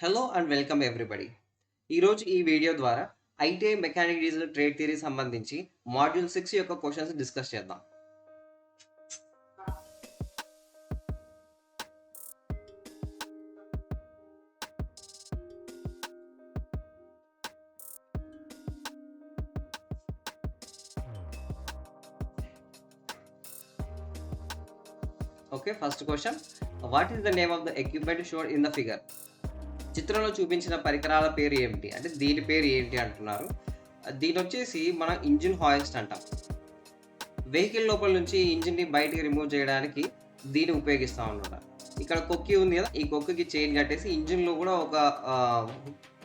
Hello and welcome everybody. ఈరోజు ఈ video ద్వారా ITI mechanic diesel trade theory సంబంధించి మాడ్యూల్ 6 యొక్క క్వశ్చన్స్ డిస్కస్ చేద్దాం. Okay, first question, what is the name of the equipment showed in the figure? చిత్రంలో చూపించిన పరికరాల పేరు ఏమిటి అంటే దీని పేరు ఏంటి అంటున్నారు. దీని వచ్చేసి మనం ఇంజిన్ హాయిస్ట్ అంటాం. వెహికల్ లోపల నుంచి ఇంజిన్ని బయటికి రిమూవ్ చేయడానికి దీన్ని ఉపయోగిస్తాం అన్నమాట. ఇక్కడ కొక్కి ఉంది కదా, ఈ కొక్కికి చైన్ కట్టేసి ఇంజిన్లో కూడా ఒక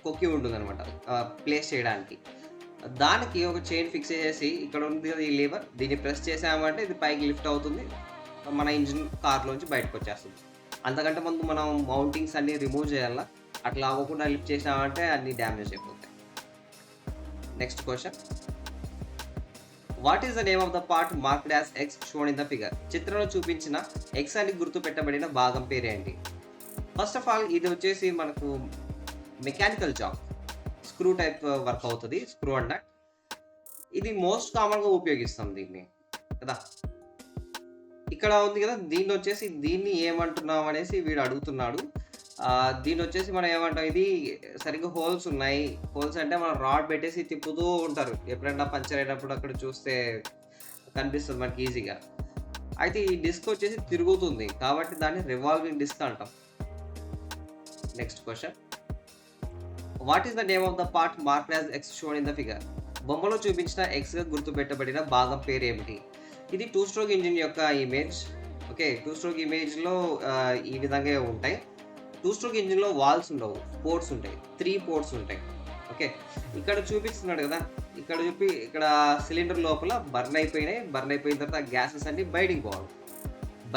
కొక్కి ఉంటుంది అనమాట ప్లేస్ చేయడానికి. దానికి ఒక చైన్ ఫిక్స్ చేసి ఇక్కడ ఉంది కదా ఈ లీవర్, దీన్ని ప్రెస్ చేసామంటే ఇది పైకి లిఫ్ట్ అవుతుంది, మన ఇంజిన్ కార్లోంచి బయటకు వచ్చేస్తుంది. అంతకంటే ముందు మనం మౌంటింగ్స్ అన్ని రిమూవ్ చేయాలా, అట్లా అవ్వకుండా లిఫ్ట్ చేసామంటే అన్ని డ్యామేజ్ అయిపోతాయి. Next question, what is the name of the part marked as X shown in the figure? చిత్రంలో చూపించిన ఎక్స్ అని గుర్తు పెట్టబడిన భాగం పేరేంటి? ఫస్ట్ ఆఫ్ ఆల్ ఇది వచ్చేసి మనకు mechanical job, screw type work అవుతుంది, స్క్రూ అండ్ నట్. ఇది మోస్ట్ కామన్గా ఉపయోగిస్తాం దీన్ని కదా. ఇక్కడ ఉంది కదా, దీన్ని వచ్చేసి దీన్ని ఏమంటున్నాం అనేసి వీడు అడుగుతున్నాడు. దీన్ని వచ్చేసి మనం ఏమంటాం, ఇది సరిగ్గా హోల్స్ ఉన్నాయి. హోల్స్ అంటే మనం రాడ్ పెట్టేసి తిప్పుతూ ఉంటారు, ఎప్పుడైనా పంచర్ అయినప్పుడు అక్కడ చూస్తే కనిపిస్తుంది మనకి ఈజీగా. అయితే ఈ డిస్క్ వచ్చేసి తిరుగుతుంది కాబట్టి దాన్ని రివాల్వింగ్ డిస్క్ అంటాం. Next question, what is the name of the part marked as X shown in the figure? బొమ్మలో చూపించిన ఎక్స్గా గుర్తుపెట్టబడిన భాగం పేరు ఏమిటి? ఇది 2 స్ట్రోక్ ఇంజిన్ యొక్క ఇమేజ్. ఓకే, 2 స్ట్రోక్ ఇమేజ్లో ఈ విధంగా ఉంటాయి. 2 స్ట్రోక్ ఇంజిన్లో వాల్స్ ఉండవు, పోర్ట్స్ ఉంటాయి, 3 పోర్ట్స్ ఉంటాయి. ఓకే, ఇక్కడ చూపిస్తున్నాడు కదా, ఇక్కడ సిలిండర్ లోపల బర్న్ అయిపోయిన తర్వాత గ్యాసెస్ అన్ని బయటికి పోవాలి.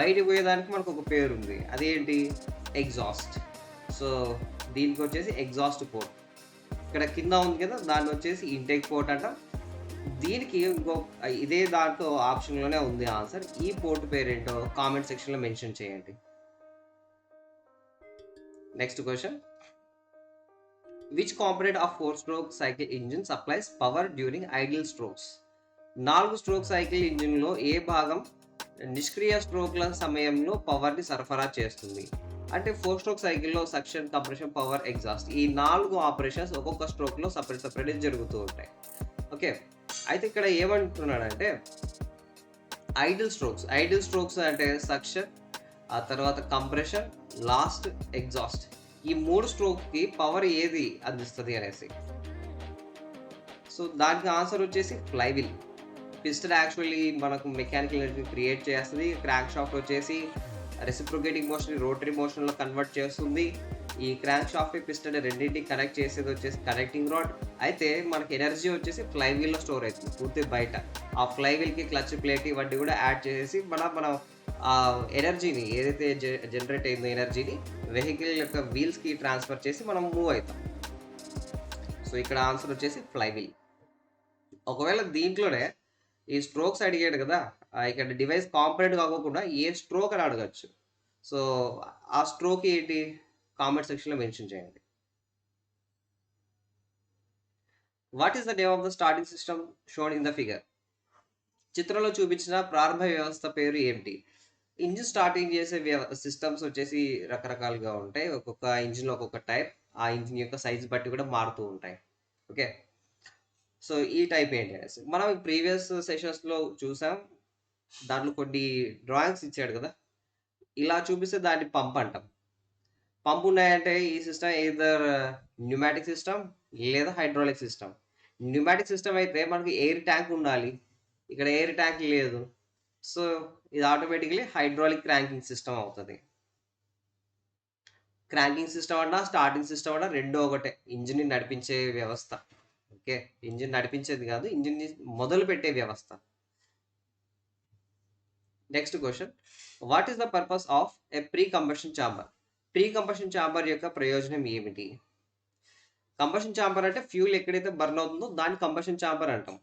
బయటికి పోయేదానికి మనకు ఒక పేరు ఉంది, అదేంటి? ఎగ్జాస్ట్. సో దీనికి వచ్చేసి ఎగ్జాస్ట్ పోర్ట్. ఇక్కడ కింద ఉంది కదా, దాన్ని వచ్చేసి ఇంటేక్ పోర్ట్ అంటాం. దీనికి ఇదే దాంట్లో ఆప్షన్లోనే ఉంది ఆన్సర్. ఈ పోర్ట్ పేరేంటో కామెంట్ సెక్షన్లో మెన్షన్ చేయండి. Next question, which component of 4-stroke cycle engine supplies power during idle strokes? 4 stroke cycle ఇంజిన్లో ఏ భాగం నిష్క్రియ స్ట్రోక్ల సమయంలో పవర్ని సరఫరా చేస్తుంది? అంటే 4 స్ట్రోక్ సైకిల్లో సక్షన్, కంప్రెషన్, పవర్, ఎగ్జాస్ట్, ఈ 4 ఆపరేషన్స్ ఒక్కొక్క స్ట్రోక్లో సపరేట్ జరుగుతూ ఉంటాయి. ఓకే, అయితే ఇక్కడ ఏమంటున్నాడంటే ఐడిల్ స్ట్రోక్స్ అంటే సక్షన్, ఆ తర్వాత కంప్రెషన్, లాస్ట్ ఎగ్జాస్ట్, ఈ 3 స్ట్రోక్కి పవర్ ఏది అందిస్తుంది అనేసి. సో దానికి ఆన్సర్ వచ్చేసి ఫ్లైవీల్. పిస్టన్ యాక్చువల్లీ మనకు మెకానికల్ ఎనర్జీ క్రియేట్ చేస్తుంది. క్రాంక్ షాఫ్ట్ వచ్చేసి రెసిప్రొకేటింగ్ మోషన్ రోటరీ మోషన్లో కన్వర్ట్ చేస్తుంది. ఈ క్రాంక్ షాఫ్ట్ పిస్టన్ రెండింటిని కనెక్ట్ చేసేది వచ్చేసి కనెక్టింగ్ రాడ్. అయితే మనకి ఎనర్జీ వచ్చేసి ఫ్లైవీల్లో స్టోర్ అవుతుంది పూర్తి బయట. ఆ ఫ్లైవీల్కి క్లచ్ ప్లేట్ ఇవన్నీ కూడా యాడ్ చేసేసి మనం ఆ ఎనర్జీని ఏదైతే జనరేట్ అయిందో ఎనర్జీని వెహికల్ యొక్క వీల్స్కి ట్రాన్స్ఫర్ చేసి మనం మూవ్ అవుతాం. సో ఇక్కడ ఆన్సర్ వచ్చేసి ఫ్లైవీల్. ఒకవేళ దీంట్లోనే ఈ స్ట్రోక్స్ అడిగాడు కదా, ఇక్కడ డివైస్ కాంపొనెంట్ కాకుండా ఏ స్ట్రోక్ అని అడగచ్చు. సో ఆ స్ట్రోక్ ఏంటి కామెంట్ సెక్షన్లో మెన్షన్ చేయండి. What is the name of the starting system shown in the figure? చిత్రంలో చూపించిన ప్రారంభ వ్యవస్థ పేరు ఏమిటి? ఇంజిన్ స్టార్టింగ్ చేసే సిస్టమ్స్ వచ్చేసి రకరకాలుగా ఉంటాయి. ఒక్కొక్క ఇంజిన్లో ఒక్కొక్క టైప్, ఆ ఇంజిన్ యొక్క సైజ్ బట్టి కూడా మారుతూ ఉంటాయి. ఓకే, సో ఈ టైప్ ఏంటి అనేసి మనం ప్రీవియస్ సెషన్స్లో చూసాం. దాంట్లో కొన్ని డ్రాయింగ్స్ ఇచ్చాడు కదా, ఇలా చూపిస్తే దాన్ని పంప్ అంటాం. పంప్ ఉన్నాయంటే ఈ సిస్టమ్ ఎయిదర్ న్యూమాటిక్ సిస్టమ్ లేదా హైడ్రాలిక్ సిస్టమ్. న్యూమాటిక్ సిస్టమ్ అయితే మనకి ఎయిర్ ట్యాంక్ ఉండాలి, ఇక్కడ ఎయిర్ ట్యాంక్ లేదు. సో ఇది ఆటోమేటిక్లీ హైడ్రాలిక్ క్రాంకింగ్ సిస్టమ్ అవుతుంది. క్రాంకింగ్ సిస్టమ్ అన్నా స్టార్టింగ్ సిస్టమ్ అన్నా రెండో ఒకటే, ఇంజిన్ని నడిపించే వ్యవస్థ. ఓకే, ఇంజిన్ నడిపించేది కాదు, ఇంజిన్ని మొదలు పెట్టే వ్యవస్థ. Next question, what is the purpose of a pre combustion chamber? Pre combustion chamber యొక్క ప్రయోజనం ఏమిటి? కంబషన్ ఛాంబర్ అంటే ఫ్యూల్ ఎక్కడైతే బర్న్ అవుతుందో దాన్ని కంబషన్ ఛాంబర్ అంటాం.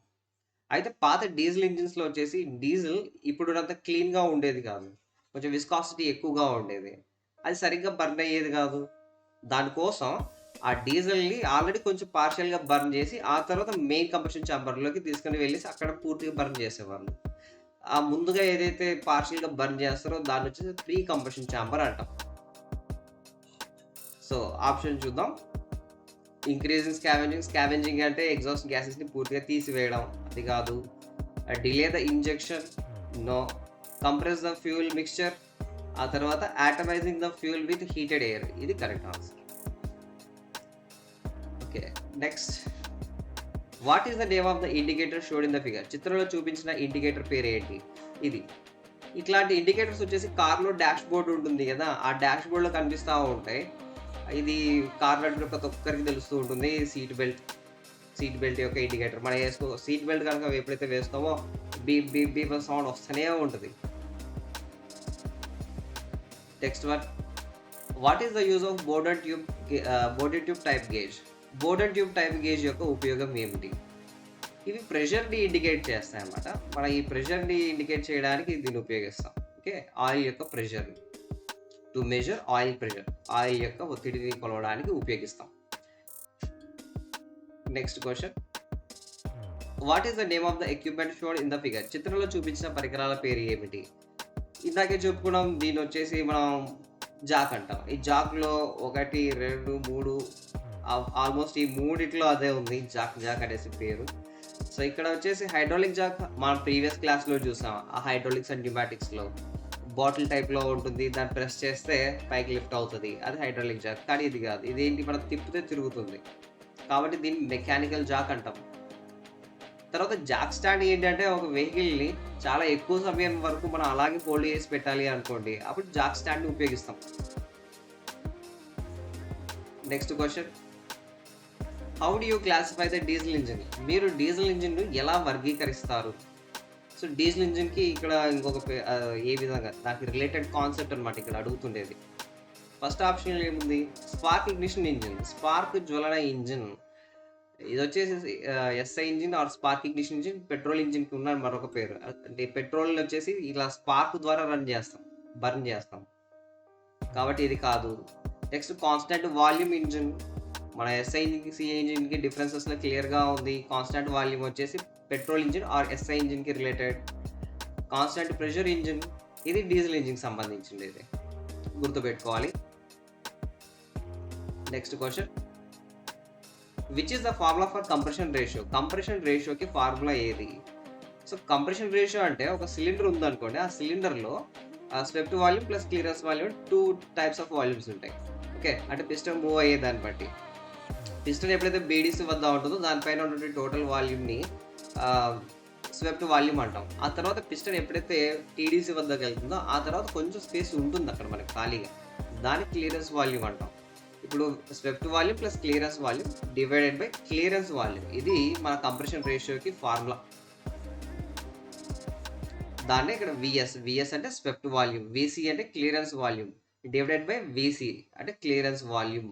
అయితే పాత డీజిల్ ఇంజిన్స్లో వచ్చేసి డీజిల్ ఇప్పుడున్నంత క్లీన్గా ఉండేది కాదు, కొంచెం విస్కాసిటీ ఎక్కువగా ఉండేది, అది సరిగ్గా బర్న్ అయ్యేది కాదు. దానికోసం ఆ డీజిల్‌ని ఆల్రెడీ కొంచెం పార్షియల్‌గా బర్న్ చేసి, ఆ తర్వాత మెయిన్ కంబషన్ చాంబర్‌లోకి తీసుకొని వెళ్ళేసి అక్కడ పూర్తిగా బర్న్ చేసేవాళ్ళు. ఆ ముందుగా ఏదైతే పార్షియల్‌గా బర్న్ చేస్తారో దాన్నొచ్చేసి ప్రీ కంబషన్ చాంబర్ అంటాం. సో, ఆప్షన్ చూద్దాం. Increasing scavenging. స్కావెంజింగ్ అంటే ఎగ్జాస్ట్ గ్యాసెస్‌ని పూర్తిగా తీసివేయడం. అది కాదు. Delay the injection. No. Compress the fuel mixture. ఆ తర్వాత atomising the fuel with heated air. ఇది correct answer. Okay. Next. What is the name of the indicator showed in the figure? చిత్రంలో చూపించిన ఇండికేటర్ పేరు ఏంటి? ఇది. ఇట్లాంటి ఇండికేటర్స్ వచ్చేసి కార్‌లో డాష్ బోర్డ్ ఉంటుంది కదా! ఆ డాష్ బోర్డ్‌లో కనిపిస్తా ఉంటాయి. ఇది కార్ నడిపే ప్రతి ఒక్కరికి తెలుస్తూ ఉంటుంది. సీట్ బెల్ట్ యొక్క ఇండికేటర్. మనం సీట్ బెల్ట్ కనుక ఎప్పుడైతే వేస్తామో బీప్ బీప్ బీప్ అని సౌండ్ వస్తూనే ఉంటది. Next one. What is the use of boarded tube type gauge? Boarded tube type gauge యొక్క ఉపయోగం ఏమిటి? ఇవి ప్రెషర్‌ని ఇండికేట్ చేస్తాయన్నమాట. మనం ఈ ప్రెషర్‌ని ఇండికేట్ చేయడానికి దీన్ని ఉపయోగిస్తాం. ఓకే. ఆయిల్ యొక్క ప్రెషర్‌ని. To measure oil pressure. Oil యొక్క ఒత్తిడిని కొలవడానికి ఉపయోగిస్తాం. Next question. What is the name of the equipment showed in the figure? చిత్రంలో చూపించిన పరికరాల పేరు ఏమిటి? ఇందాకే చెప్పుకున్నాం. దీన్నొచ్చేసి మనం జాక్ అంటాం. ఈ జాక్‌లో 1, 2, 3 ఆల్మోస్ట్ ఈ మూడిట్లో అదే ఉంది. జాక్ అనేసి పేరు. సో, ఇక్కడ వచ్చేసి హైడ్రాలిక్ జాక్ మనం ప్రీవియస్ క్లాస్‌లో చూసాం. ఆ హైడ్రాలిక్స్ అండ్ న్యూమాటిక్స్‌లో. బాటిల్ టైప్‌లో ఉంటుంది. దాన్ని ప్రెస్ చేస్తే పైకి లిఫ్ట్ అవుతది. అది హైడ్రాలిక్ జాక్. కానీ ఇది కాదు. ఇదేంటి మనం తిప్పితే తిరుగుతుంది. కాబట్టి దీన్ని మెకానికల్ జాక్ అంటాం. తర్వాత జాక్ స్టాండ్ ఏంటంటే ఒక వెహికల్‌ని చాలా ఎక్కువ సమయం వరకు మనం అలాగే హోల్డ్ చేసి పెట్టాలి అనుకోండి. అప్పుడు జాక్ స్టాండ్‌ని ఉపయోగిస్తాం. Next question. How do you classify the diesel engine? మీరు డీజిల్ ఇంజిన్‌ను ఎలా వర్గీకరిస్తారు? సో, డీజిల్ ఇంజిన్‌కి ఇక్కడ ఏ విధంగా దానికి రిలేటెడ్ కాన్సెప్ట్ అన్నమాట ఇక్కడ అడుగుతుండేది. ఫస్ట్ ఆప్షన్‌లో ఏముంది? Spark ignition engine. స్పార్క్ జ్వలన ఇంజిన్. ఇదొచ్చేసేసి SI engine or spark ignition engine petrol ఇంజిన్‌కి ఉన్న మరొక పేరు. అంటే పెట్రోల్‌ని వచ్చేసి ఇలా స్పార్క్ ద్వారా బర్న్ చేస్తాం. కాబట్టి ఇది కాదు. Next constant volume engine. మన ఎస్ఐ ఇంజిన్‌కి, సిఐ ఇంజిన్‌కి డిఫరెన్సెస్‌లో క్లియర్‌గా ఉంది. కాన్స్టాంట్ వాల్యూమ్ వచ్చేసి పెట్రోల్ ఇంజిన్ ఆర్ ఎస్ఐ ఇంజిన్‌కి రిలేటెడ్. Constant pressure engine. ఇది డీజిల్ ఇంజిన్‌కి సంబంధించింది ఇది. గుర్తుపెట్టుకోవాలి. Next question. Which is the formula for compression ratio? Compression రేషియోకి ఫార్ములా ఏది? సో, కంప్రెషన్ రేషియో అంటే ఒక సిలిండర్ ఉందనుకోండి. ఆ సిలిండర్‌లో swept volume plus clearance volume 2 types of volumes ఉంటాయి. ఓకే. అంటే పిస్టన్ మూవ్ అయ్యే దాన్ని బట్టి. పిస్టన్ ఎప్పుడైతే బీడీసీ వద్ద ఉంటుందో దానిపైన ఉన్నటువంటి టోటల్ వాల్యూమ్‌ని ఆహ్, స్వెప్ట్ వాల్యూమ్ అంటాం. ఆ తర్వాత పిస్టన్ ఎప్పుడైతే టీడీసీ వద్దకెళ్తుందో ఆ తర్వాత కొంచెం స్పేస్ ఉంటుంది అక్కడ మనకి ఖాళీగా. దాన్ని క్లియరెన్స్ వాల్యూమ్ అంటాం. ఇప్పుడు swept volume plus clearance volume divided by clearance volume. ఇది మన కంప్రెషన్ రేషియోకి ఫార్ములా. దాన్నే ఇక్కడ వీఎస్. వీఎస్ అంటే స్వెప్ట్ వాల్యూమ్. వీసీ అంటే clearance volume. Divided by VC అంటే క్లియరెన్స్ వాల్యూమ్.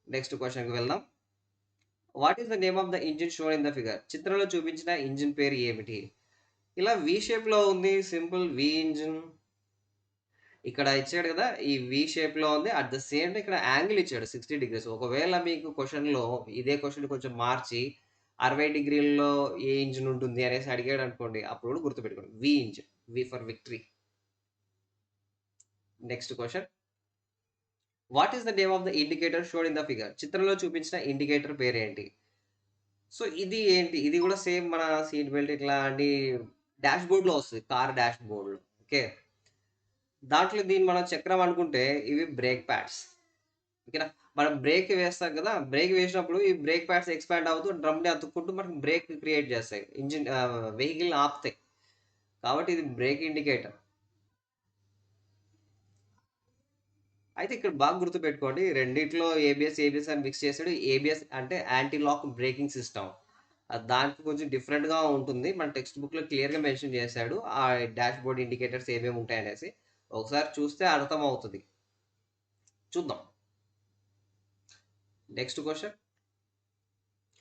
నెక్స్ట్ క్వెషన్‌కి వెళ్దాం. What is the name of the engine shown in the figure? చిత్రంలో చూపించిన ఇంజిన్ పేరు ఏమిటి? ఇలా వి షేప్‌లో ఉంది. సింపుల్ వి ఇంజిన్. ఇక్కడ ఇచ్చాడు కదా! ఈ వి షేప్‌లో ఉంది. అట్ ద సేమ్ టైమ్ ఇక్కడ యాంగిల్ ఇచ్చాడు 60 డిగ్రీస్. ఒకవేళ మీకు క్వెషన్‌లో ఇదే క్వెషన్ కొంచెం మార్చి 60 డిగ్రీల్లో ఏ ఇంజిన్ ఉంటుంది అనేసి అడిగాడనుకోండి. అప్పుడు కూడా గుర్తుపెట్టుకోండి. V engine. V for victory. Next question. What is the name of the indicator showed in the figure? చిత్రంలో చూపించిన ఇండికేటర్ పేరేంటి? సో, ఇది ఏంటి? ఇది కూడా సేమ్ మన సీట్ బెల్ట్ ఇట్లా అన్ని డాష్ బోర్డ్‌లో వస్తది. కార్ డాష్ బోర్డ్‌లో. ఓకే. దాంట్లో దీన్ని మనం చక్రం అనుకుంటే ఇవి బ్రేక్ ప్యాడ్స్. ఓకేనా? మనం బ్రేక్ వేస్తాం కదా! బ్రేక్ వేసినప్పుడు ఈ బ్రేక్ ప్యాడ్స్ ఎక్స్‌పాండ్ అవుతూ డ్రమ్‌ని అతుక్కుంటూ మనకి బ్రేక్ క్రియేట్ చేస్తాయి. వెహికల్‌ని ఆపుతాయి. కాబట్టి ఇది బ్రేక్ ఇండికేటర్. అయితే ఇక్కడ బాగా గుర్తుపెట్టుకోండి. రెండిట్లో ఏబీఎస్ అని మిక్స్ చేసాడు. ఏబీఎస్ అంటే యాంటీ లాక్ బ్రేకింగ్ సిస్టమ్. దానికి కొంచెం డిఫరెంట్‌గా ఉంటుంది. మన టెక్స్ట్ బుక్‌లో క్లియర్‌గా మెన్షన్ చేశాడు. ఆ డాష్ బోర్డ్ ఇండికేటర్స్ ఏమేమి ఉంటాయనేసి. ఒకసారి చూస్తే అర్థమవుతది. చూద్దాం. Next question.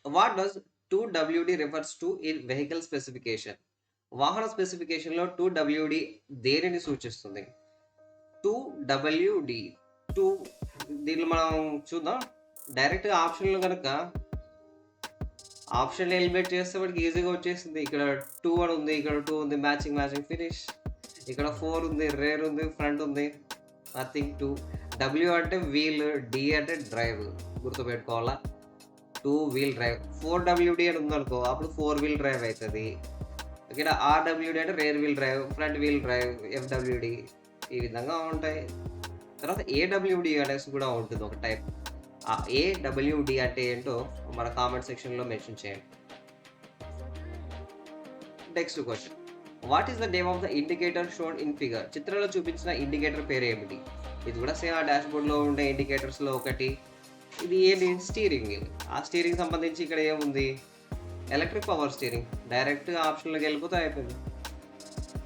What does 2WD refers to in vehicle specification? వాహన స్పెసిఫికేషన్‌లో 2WD దేనిని సూచిస్తుంది? 2WD 2 దీంట్లో మనం చూద్దాం. డైరెక్ట్‌గా ఆప్షన్‌లో గనక ఆప్షన్ ఎలిమినేట్ చేస్తే మనకి ఈజీగా వచ్చేసింది. ఇక్కడ 2 అని ఉంది. ఇక్కడ 2 ఉంది. Matching finish. ఇక్కడ 4 ఉంది. రేర్ ఉంది. ఫ్రంట్ ఉంది. నథింగ్ 2. డబ్ల్యూ అంటే వీల్, డి అంటే డ్రైవ్. గుర్తుపెట్టుకోవాలా. 2 వీల్ డ్రైవ్. 4WD అని ఉందనుకో అప్పుడు 4 వీల్ డ్రైవ్ అయితది. ఇక్కడ RWD అంటే rear wheel drive, front wheel drive, FWD ఈ విధంగా ఉంటాయి. తర్వాత AWD అనేసి కూడా ఉంటుంది ఒక టైప్. ఆ AWD అంటే ఏంటో మన కామెంట్ సెక్షన్‌లో మెన్షన్ చేయండి. Next question. What is the name of the indicator shown in figure? చిత్రంలో చూపించిన ఇండికేటర్ పేరు ఏమిటి? ఇది కూడా సేమ్ ఆ డాష్‌బోర్డ్‌లో ఉండే ఇండికేటర్స్‌లో ఒకటి. ఇది ఏంటి? Steering wheel. ఆ స్టీరింగ్ సంబంధించి ఇక్కడ ఏముంది? Electric power steering. డైరెక్ట్‌గా ఆప్షన్‌లోకి వెళ్ళిపోతే అయిపోయింది.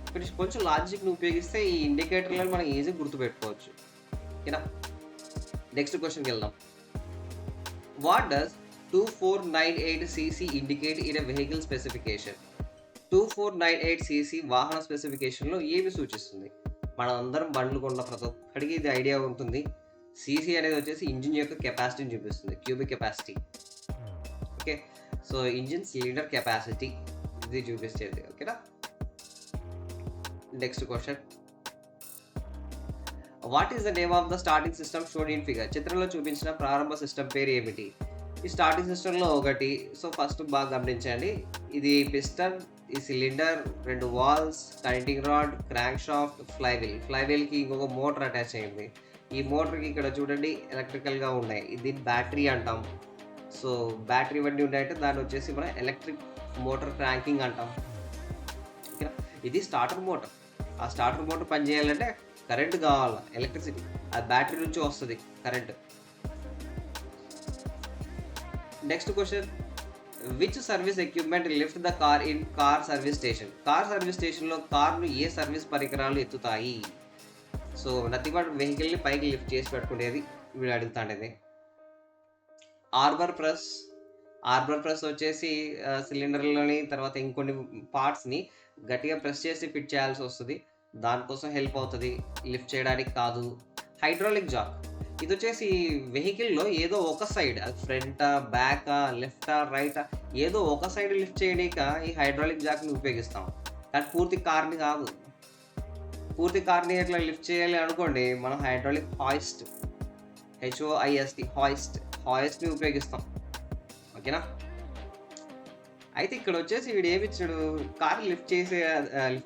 ఇప్పుడు కొంచెం లాజిక్‌ని ఉపయోగిస్తే ఈ ఇండికేటర్లను మనం ఈజీగా గుర్తుపెట్టుకోవచ్చు. ఓకేనా? నెక్స్ట్ క్వెషన్‌కి వెళ్దాం. What does 2498 CC indicate in a vehicle specification? 2498 CC వాహన స్పెసిఫికేషన్‌లో ఏమి సూచిస్తుంది? మనం అందరం బండ్లు కొన్న ప్రతి ఒక్కడికి ఇది ఐడియా ఉంటుంది. సీసీ అనేది వచ్చేసి ఇంజిన్ యొక్క కెపాసిటీని చూపిస్తుంది. Cubic capacity. Okay. So engine cylinder capacity ఇది చూపిస్తుంది. ఓకేనా? Next question. What is the name of the starting system shown in figure? చిత్రంలో చూపించిన ప్రారంభ సిస్టమ్ పేరు ఏమిటి? ఈ స్టార్టింగ్ సిస్టంలో ఒకటి. సో ఫస్ట్ బాగా గమనించండి. ఇది పిస్టన్, ఈ cylinder, 2 valves, connecting rod, crank shaft, flywheel. ఫ్లైవీల్కి ఇంకొక మోటార్ అటాచ్ అయింది. ఈ మోటార్కి ఇక్కడ చూడండి ఎలక్ట్రికల్గా ఉన్నాయి. ఇది బ్యాటరీ అంటాం. సో బ్యాటరీ ఇవన్నీ ఉన్నాయంటే దాన్ని వచ్చేసి మనం ఎలక్ట్రిక్ మోటార్ క్రాంకింగ్ అంటాం. ఓకేనా? ఇది స్టార్టర్ మోటార్. ఆ స్టార్టర్ మోటార్ పనిచేయాలంటే కరెంట్ కావాలి, ఎలక్ట్రిసిటీ. ఆ బ్యాటరీ నుంచి వస్తుంది current. Next question. Which service equipment lift the car in car service station? Car service స్టేషన్లో కార్ను ఏ సర్వీస్ పరికరాలు ఎత్తుతాయి? సో నథింగ్ బట్ వెహికల్ని పైకి లిఫ్ట్ చేసి పెట్టుకునేది వీడు అడుగుతాండేది. ఆర్బర్ ప్రెస్ వచ్చేసి సిలిండర్లోని తర్వాత ఇంకొన్ని పార్ట్స్ని గట్టిగా ప్రెస్ చేసి ఫిట్ చేయాల్సి వస్తుంది. దానికోసం హెల్ప్ అవుతుంది, లిఫ్ట్ చేయడానికి కాదు. హైడ్రాలిక్ జాక్ ఇది వచ్చేసి వెహికల్లో ఏదో ఒక సైడ్, ఫ్రంటా, బ్యాకా, లెఫ్టా, రైటా, ఏదో ఒక సైడ్ లిఫ్ట్ చేయడానిక ఈ హైడ్రాలిక్ జాక్ని ఉపయోగిస్తాం. కానీ పూర్తి కార్ని కాదు. పూర్తి కార్ని ఎట్లా లిఫ్ట్ చేయాలి అనుకోండి, మనం హైడ్రాలిక్ హాయిస్ట్, HOIST హాయిస్ట్ని ఉపయోగిస్తాం. ఓకేనా? అయితే ఇక్కడ వచ్చేసి వీడు ఏమి ఇచ్చాడు? కార్ లిఫ్ట్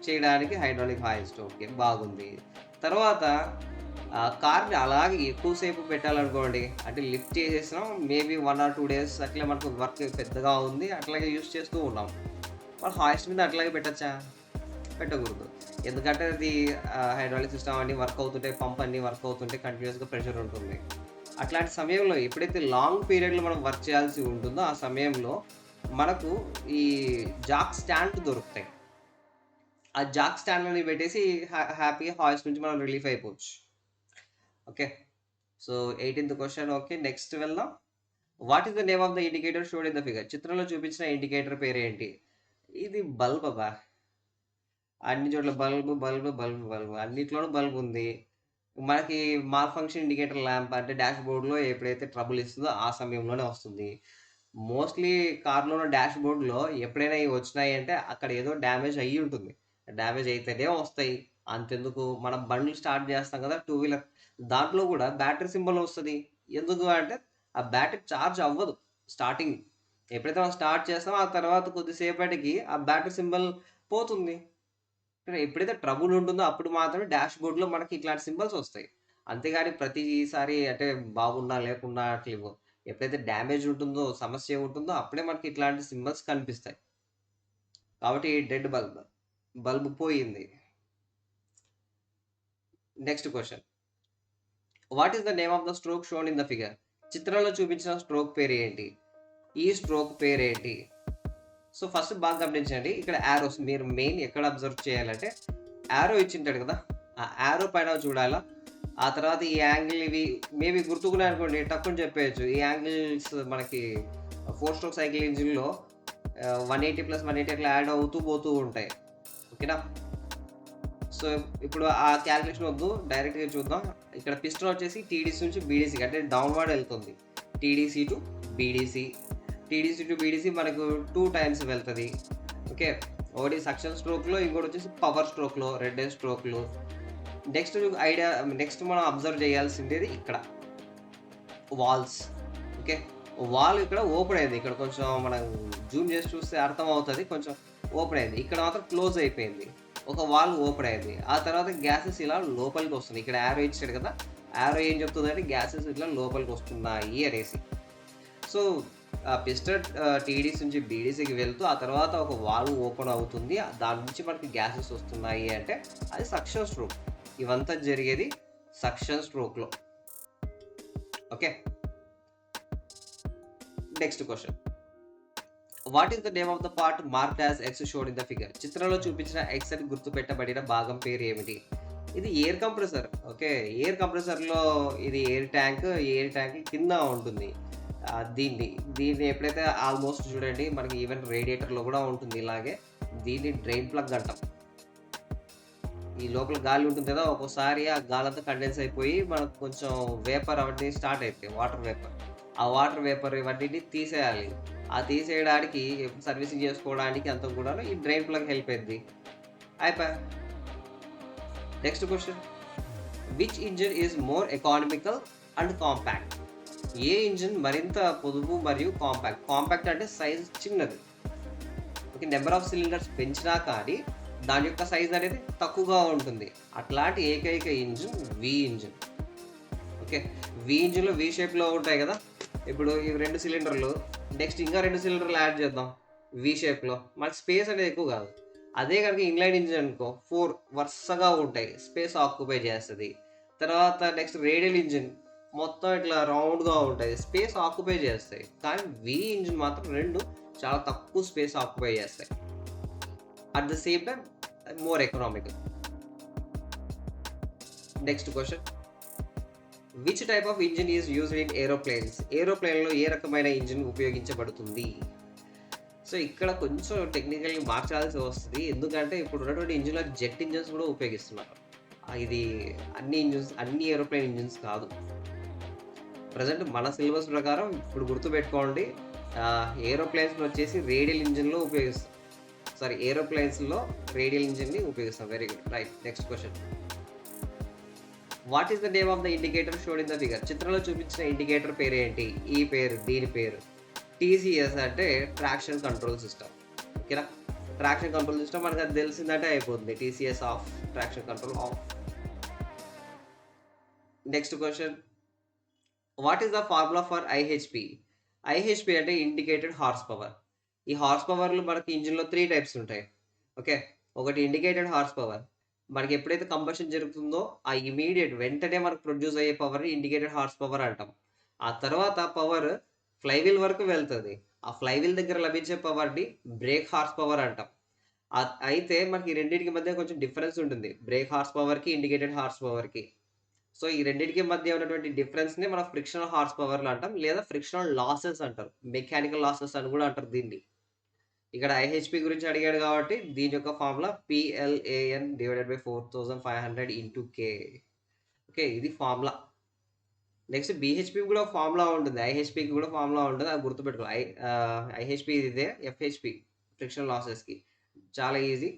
చేయడానికి హైడ్రాలిక్ హాయిస్ట్. ఓకే, బాగుంది. తర్వాత కార్ని అలాగే ఎక్కువసేపు పెట్టాలనుకోండి, అంటే లిఫ్ట్ చేసేసినాం, మేబీ 1 or 2 days అట్లా మనకు వర్క్ పెద్దగా ఉంది, అట్లాగే యూస్ చేస్తూ ఉన్నాం. మరి హాయిస్ట్ మీద అట్లాగే పెట్టచ్చా? పెట్టకూడదు. ఎందుకంటే అది హైడ్రాలిక్ సిస్టమ్ అన్ని వర్క్ అవుతుంటే, పంప్ అన్ని వర్క్ అవుతుంటే కంటిన్యూస్గా ప్రెషర్ ఉంటుంది. అట్లాంటి సమయంలో ఎప్పుడైతే లాంగ్ పీరియడ్లో మనం వర్క్ చేయాల్సి ఉంటుందో ఆ సమయంలో మనకు ఈ జాక్ స్టాండ్ దొరుకుతాయి. ఆ జాక్ స్టాండ్‌లని పెట్టేసి హ్యాపీగా హాయిస్ట్ నుంచి మనం రిలీఫ్ అయిపోవచ్చు. Okay. So 18th question. Okay, next వెళ్దాం. What is the name of the indicator showed in the figure? చిత్రంలో చూపించిన ఇండికేటర్ పేరు ఏంటి? ఇది బల్బ్ అబ్బా. అన్ని చోట్ల బల్బ్. అన్నిట్లోనూ బల్బ్ ఉంది. మనకి మాల్ ఫంక్షన్ ఇండికేటర్ ల్యాంప్ అంటే డాష్ బోర్డ్‌లో ఎప్పుడైతే ట్రబుల్ ఇస్తుందో ఆ సమయంలోనే వస్తుంది. మోస్ట్‌లీ కార్‌లోని డాష్ బోర్డ్‌లో ఎప్పుడైనా ఇవి వచ్చినాయి అంటే అక్కడ ఏదో డ్యామేజ్ అయ్యి ఉంటుంది. డ్యామేజ్ అయితేనే వస్తాయి. అంతెందుకు మనం బండ్లు స్టార్ట్ చేస్తాం కదా, 2 వీలర్, దాంట్లో కూడా బ్యాటరీ సింబల్ వస్తది. ఎందుకు అంటే ఆ బ్యాటరీ చార్జ్ అవ్వదు స్టార్టింగ్. ఎప్పుడైతే మనం స్టార్ట్ చేస్తామో ఆ తర్వాత కొద్దిసేపటికి ఆ బ్యాటరీ సింబల్ పోతుంది. ఎప్పుడైతే ట్రబుల్ ఉంటుందో అప్పుడు మాత్రమే డాష్ బోర్డ్‌లో మనకి ఇట్లాంటి సింబల్స్ వస్తాయి. అంతేగాని ప్రతిసారి అంటే బాగున్నా లేకున్నా అట్లా ఇవ్వవు. ఎప్పుడైతే డ్యామేజ్ ఉంటుందో, సమస్య ఉంటుందో అప్పుడే మనకి ఇట్లాంటి సింబల్స్ కనిపిస్తాయి. కాబట్టి డెడ్ బల్బ్ పోయింది. Next question. What is the name of the stroke shown in the figure? చిత్రంలో చూపించిన స్ట్రోక్ పేరు ఏంటి? ఈ స్ట్రోక్ పేరేంటి? సో ఫస్ట్ బాగా గమనించండి. ఇక్కడ యారోస్ మీరు మెయిన్ ఎక్కడ అబ్జర్వ్ చేయాలంటే యారో ఇచ్చింటాడు కదా, ఆ యారో పైన చూడాలా. ఆ తర్వాత ఈ యాంగిల్ ఇవి మేబీ గుర్తుకున్నాయి అనుకోండి, టక్కుని చెప్పేయచ్చు. ఈ యాంగిల్స్ మనకి 4 స్ట్రోక్ సైకిల్ ఇంజిన్‌లో 180 + 180 అట్లా యాడ్ అవుతూ పోతూ ఉంటాయి. ఓకేనా? సో ఇప్పుడు ఆ క్యాలిక్యులేషన్ వద్దు, డైరెక్ట్‌గా చూద్దాం. ఇక్కడ పిస్టన్ వచ్చేసి టీడీసీ నుంచి బీడీసీకి అంటే డౌన్వర్డ్ వెళ్తుంది. TDC to BDC. TDC to BDC మనకు 2 టైమ్స్ వెళ్తుంది. ఓకే, ఒకటి సక్షన్ స్ట్రోక్లో, ఇంకోటి వచ్చేసి పవర్ స్ట్రోక్లో, రెడ్ స్ట్రోక్లు. నెక్స్ట్ మనం అబ్జర్వ్ చేయాల్సిందేది ఇక్కడ వాల్స్. ఓకే, వాల్ ఇక్కడ ఓపెన్ అయింది. ఇక్కడ కొంచెం మనం జూమ్ చేసి చూస్తే అర్థం అవుతుంది, కొంచెం ఓపెన్ అయింది. ఇక్కడ మాత్రం క్లోజ్ అయిపోయింది. ఒక వాల్ ఓపెన్ అయింది. ఆ తర్వాత గ్యాసెస్ ఇలా లోపలికి వస్తుంది. ఇక్కడ యారో ఇచ్చాడు కదా, యారో ఏం చెప్తుందంటే గ్యాసెస్ ఇట్లా లోపలికి వస్తున్నాయి అనేసి. సో పిస్టన్ టీడీసీ నుంచి బీడీసీకి వెళ్తూ ఆ తర్వాత ఒక వాల్వ్ ఓపెన్ అవుతుంది. దాని నుంచి మనకి గ్యాసెస్ వస్తున్నాయి అంటే అది సక్షన్ స్ట్రోక్. ఇవంతా జరిగేది సక్షన్ స్ట్రోక్లో. Okay, next question. What is the name of the part marked as X showed in the figure? చిత్రంలో చూపించిన ఎక్స్ అని గుర్తుపెట్టబడిన భాగం పేరు ఏమిటి? ఇది ఎయిర్ కంప్రెసర్. ఓకే, ఎయిర్ కంప్రెసర్లో ఇది ఎయిర్ ట్యాంక్ కింద ఉంటుంది. దీన్ని ఎప్పుడైతే ఆల్మోస్ట్ చూడండి మనకి ఈవెన్ రేడియేటర్లో కూడా ఉంటుంది ఇలాగే. దీన్ని డ్రైన్ ప్లగ్ అంటాం. ఈ లోపల గాలి ఉంటుంది కదా, ఒక్కోసారి ఆ గాలి అంతా కండెన్స్ అయిపోయి మనకు కొంచెం వేపర్ అవన్నీ స్టార్ట్ అవుతాయి, వాటర్ వేపర్. ఆ వాటర్ వేపర్ ఇవన్నీ తీసేయాలి. ఆ తీసేయడానికి సర్వీసింగ్ చేసుకోవడానికి అంతా కూడా ఈ డ్రైన్ ప్లగ్ హెల్ప్ అయింది. అయిపోయా. Next question. Which engine is more economical and compact? A engine మరింత పొదుపు మరియు కాంపాక్ట్? కాంపాక్ట్ అంటే సైజ్ చిన్నది. ఓకే, నెంబర్ ఆఫ్ సిలిండర్స్ పెంచినా కానీ దాని యొక్క సైజ్ అనేది తక్కువగా ఉంటుంది. అట్లాంటి ఏకైక ఇంజిన్ వి ఇంజిన్. ఓకే, వి ఇంజిన్లో వి షేప్లో ఉంటాయి కదా. ఇప్పుడు ఈ 2 సిలిండర్లు, నెక్స్ట్ ఇంకా 2 సిలిండర్లు యాడ్ చేద్దాం వి షేప్లో, మనకి స్పేస్ అనేది ఎక్కువ కాదు. అదే కనుక ఇంక్లైన్ ఇంజిన్ అనుకో 4 వరుసగా ఉంటాయి, స్పేస్ ఆక్యుపై చేస్తుంది. తర్వాత నెక్స్ట్ రేడియల్ ఇంజిన్ మొత్తం ఇట్లా రౌండ్గా ఉంటాయి, స్పేస్ ఆక్యుపై చేస్తాయి. కానీ వి ఇంజిన్ మాత్రం 2 చాలా తక్కువ స్పేస్ ఆక్యుపై చేస్తాయి. At the same time more economical. Next question. Which type of engine is used in aeroplanes? ఏరోప్లేన్లో ఏ రకమైన ఇంజిన్ ఉపయోగించబడుతుంది? సో ఇక్కడ కొంచెం టెక్నికల్గా మార్చాల్సి వస్తుంది, ఎందుకంటే ఇప్పుడు ఉన్నటువంటి ఇంజిన్లో జెట్ ఇంజిన్స్ కూడా ఉపయోగిస్తున్నారు. ఇది అన్ని ఏరోప్లేన్ ఇంజిన్స్ కాదు. ప్రజెంట్ మన సిలబస్ ప్రకారం ఇప్పుడు గుర్తుపెట్టుకోండి, ఏరోప్లేన్స్లో వచ్చేసి రేడియల్ ఇంజిన్లో ఉపయోగిస్తాం. ఏరోప్లేన్స్లో రేడియల్ ఇంజిన్ని ఉపయోగిస్తాం. Very good, right. Next question. What is the name of the indicator showed in the figure? చిత్రంలో చూపించిన ఇండికేటర్ పేరు ఏంటి? దీని పేరు టీసీఎస్ అంటే ట్రాక్షన్ కంట్రోల్ సిస్టమ్. ఓకేనా, ట్రాక్షన్ కంట్రోల్ సిస్టమ్ మనకు అది తెలిసిందంటే అయిపోతుంది. TCS of, traction control of. Next question. What is the formula for IHP? IHP అంటే ఇండికేటెడ్ హార్స్ పవర్. ఈ హార్స్ పవర్లు మనకి ఇంజిన్లో 3 టైప్స్ ఉంటాయి. ఓకే, ఒకటి ఇండికేటెడ్ హార్స్ పవర్. మనకి ఎప్పుడైతే కంబషన్ జరుగుతుందో ఆ వెంటనే మనకు ప్రొడ్యూస్ అయ్యే పవర్ని ఇండికేటెడ్ హార్స్ పవర్ అంటాం. ఆ తర్వాత పవర్ ఫ్లైవీల్ వరకు వెళ్తుంది. ఆ ఫ్లైవీల్ దగ్గర లభించే పవర్ని బ్రేక్ హార్స్ పవర్ అంటాం. అయితే మనకి రెండింటికి మధ్య కొంచెం డిఫరెన్స్ ఉంటుంది, బ్రేక్ హార్స్ పవర్కి, ఇండికేటెడ్ హార్స్ పవర్కి. సో ఈ రెండింటికి మధ్య ఉన్నటువంటి డిఫరెన్స్ని మనం ఫ్రిక్షనల్ హార్స్ పవర్లు అంటాం, లేదా ఫ్రిక్షనల్ లాసెస్ అంటారు, మెకానికల్ లాసెస్ అని కూడా అంటారు దీన్ని. ఇక్కడ ఐహెచ్పి గురించి అడిగాడు కాబట్టి దీని యొక్క ఫార్ములా PLAN / 4500 × K. ఓకే, ఇది ఫార్ములా. నెక్స్ట్ బిహెచ్పి కూడా ఫార్ములా ఉంటుంది, ఐహెచ్పికి కూడా ఫార్ములా ఉంటుంది, అది గుర్తుపెట్టుకో. ఐహెచ్పి ఇదే, FHP ఫ్రిక్షన్ లాసెస్కి చాలా ఈజీ.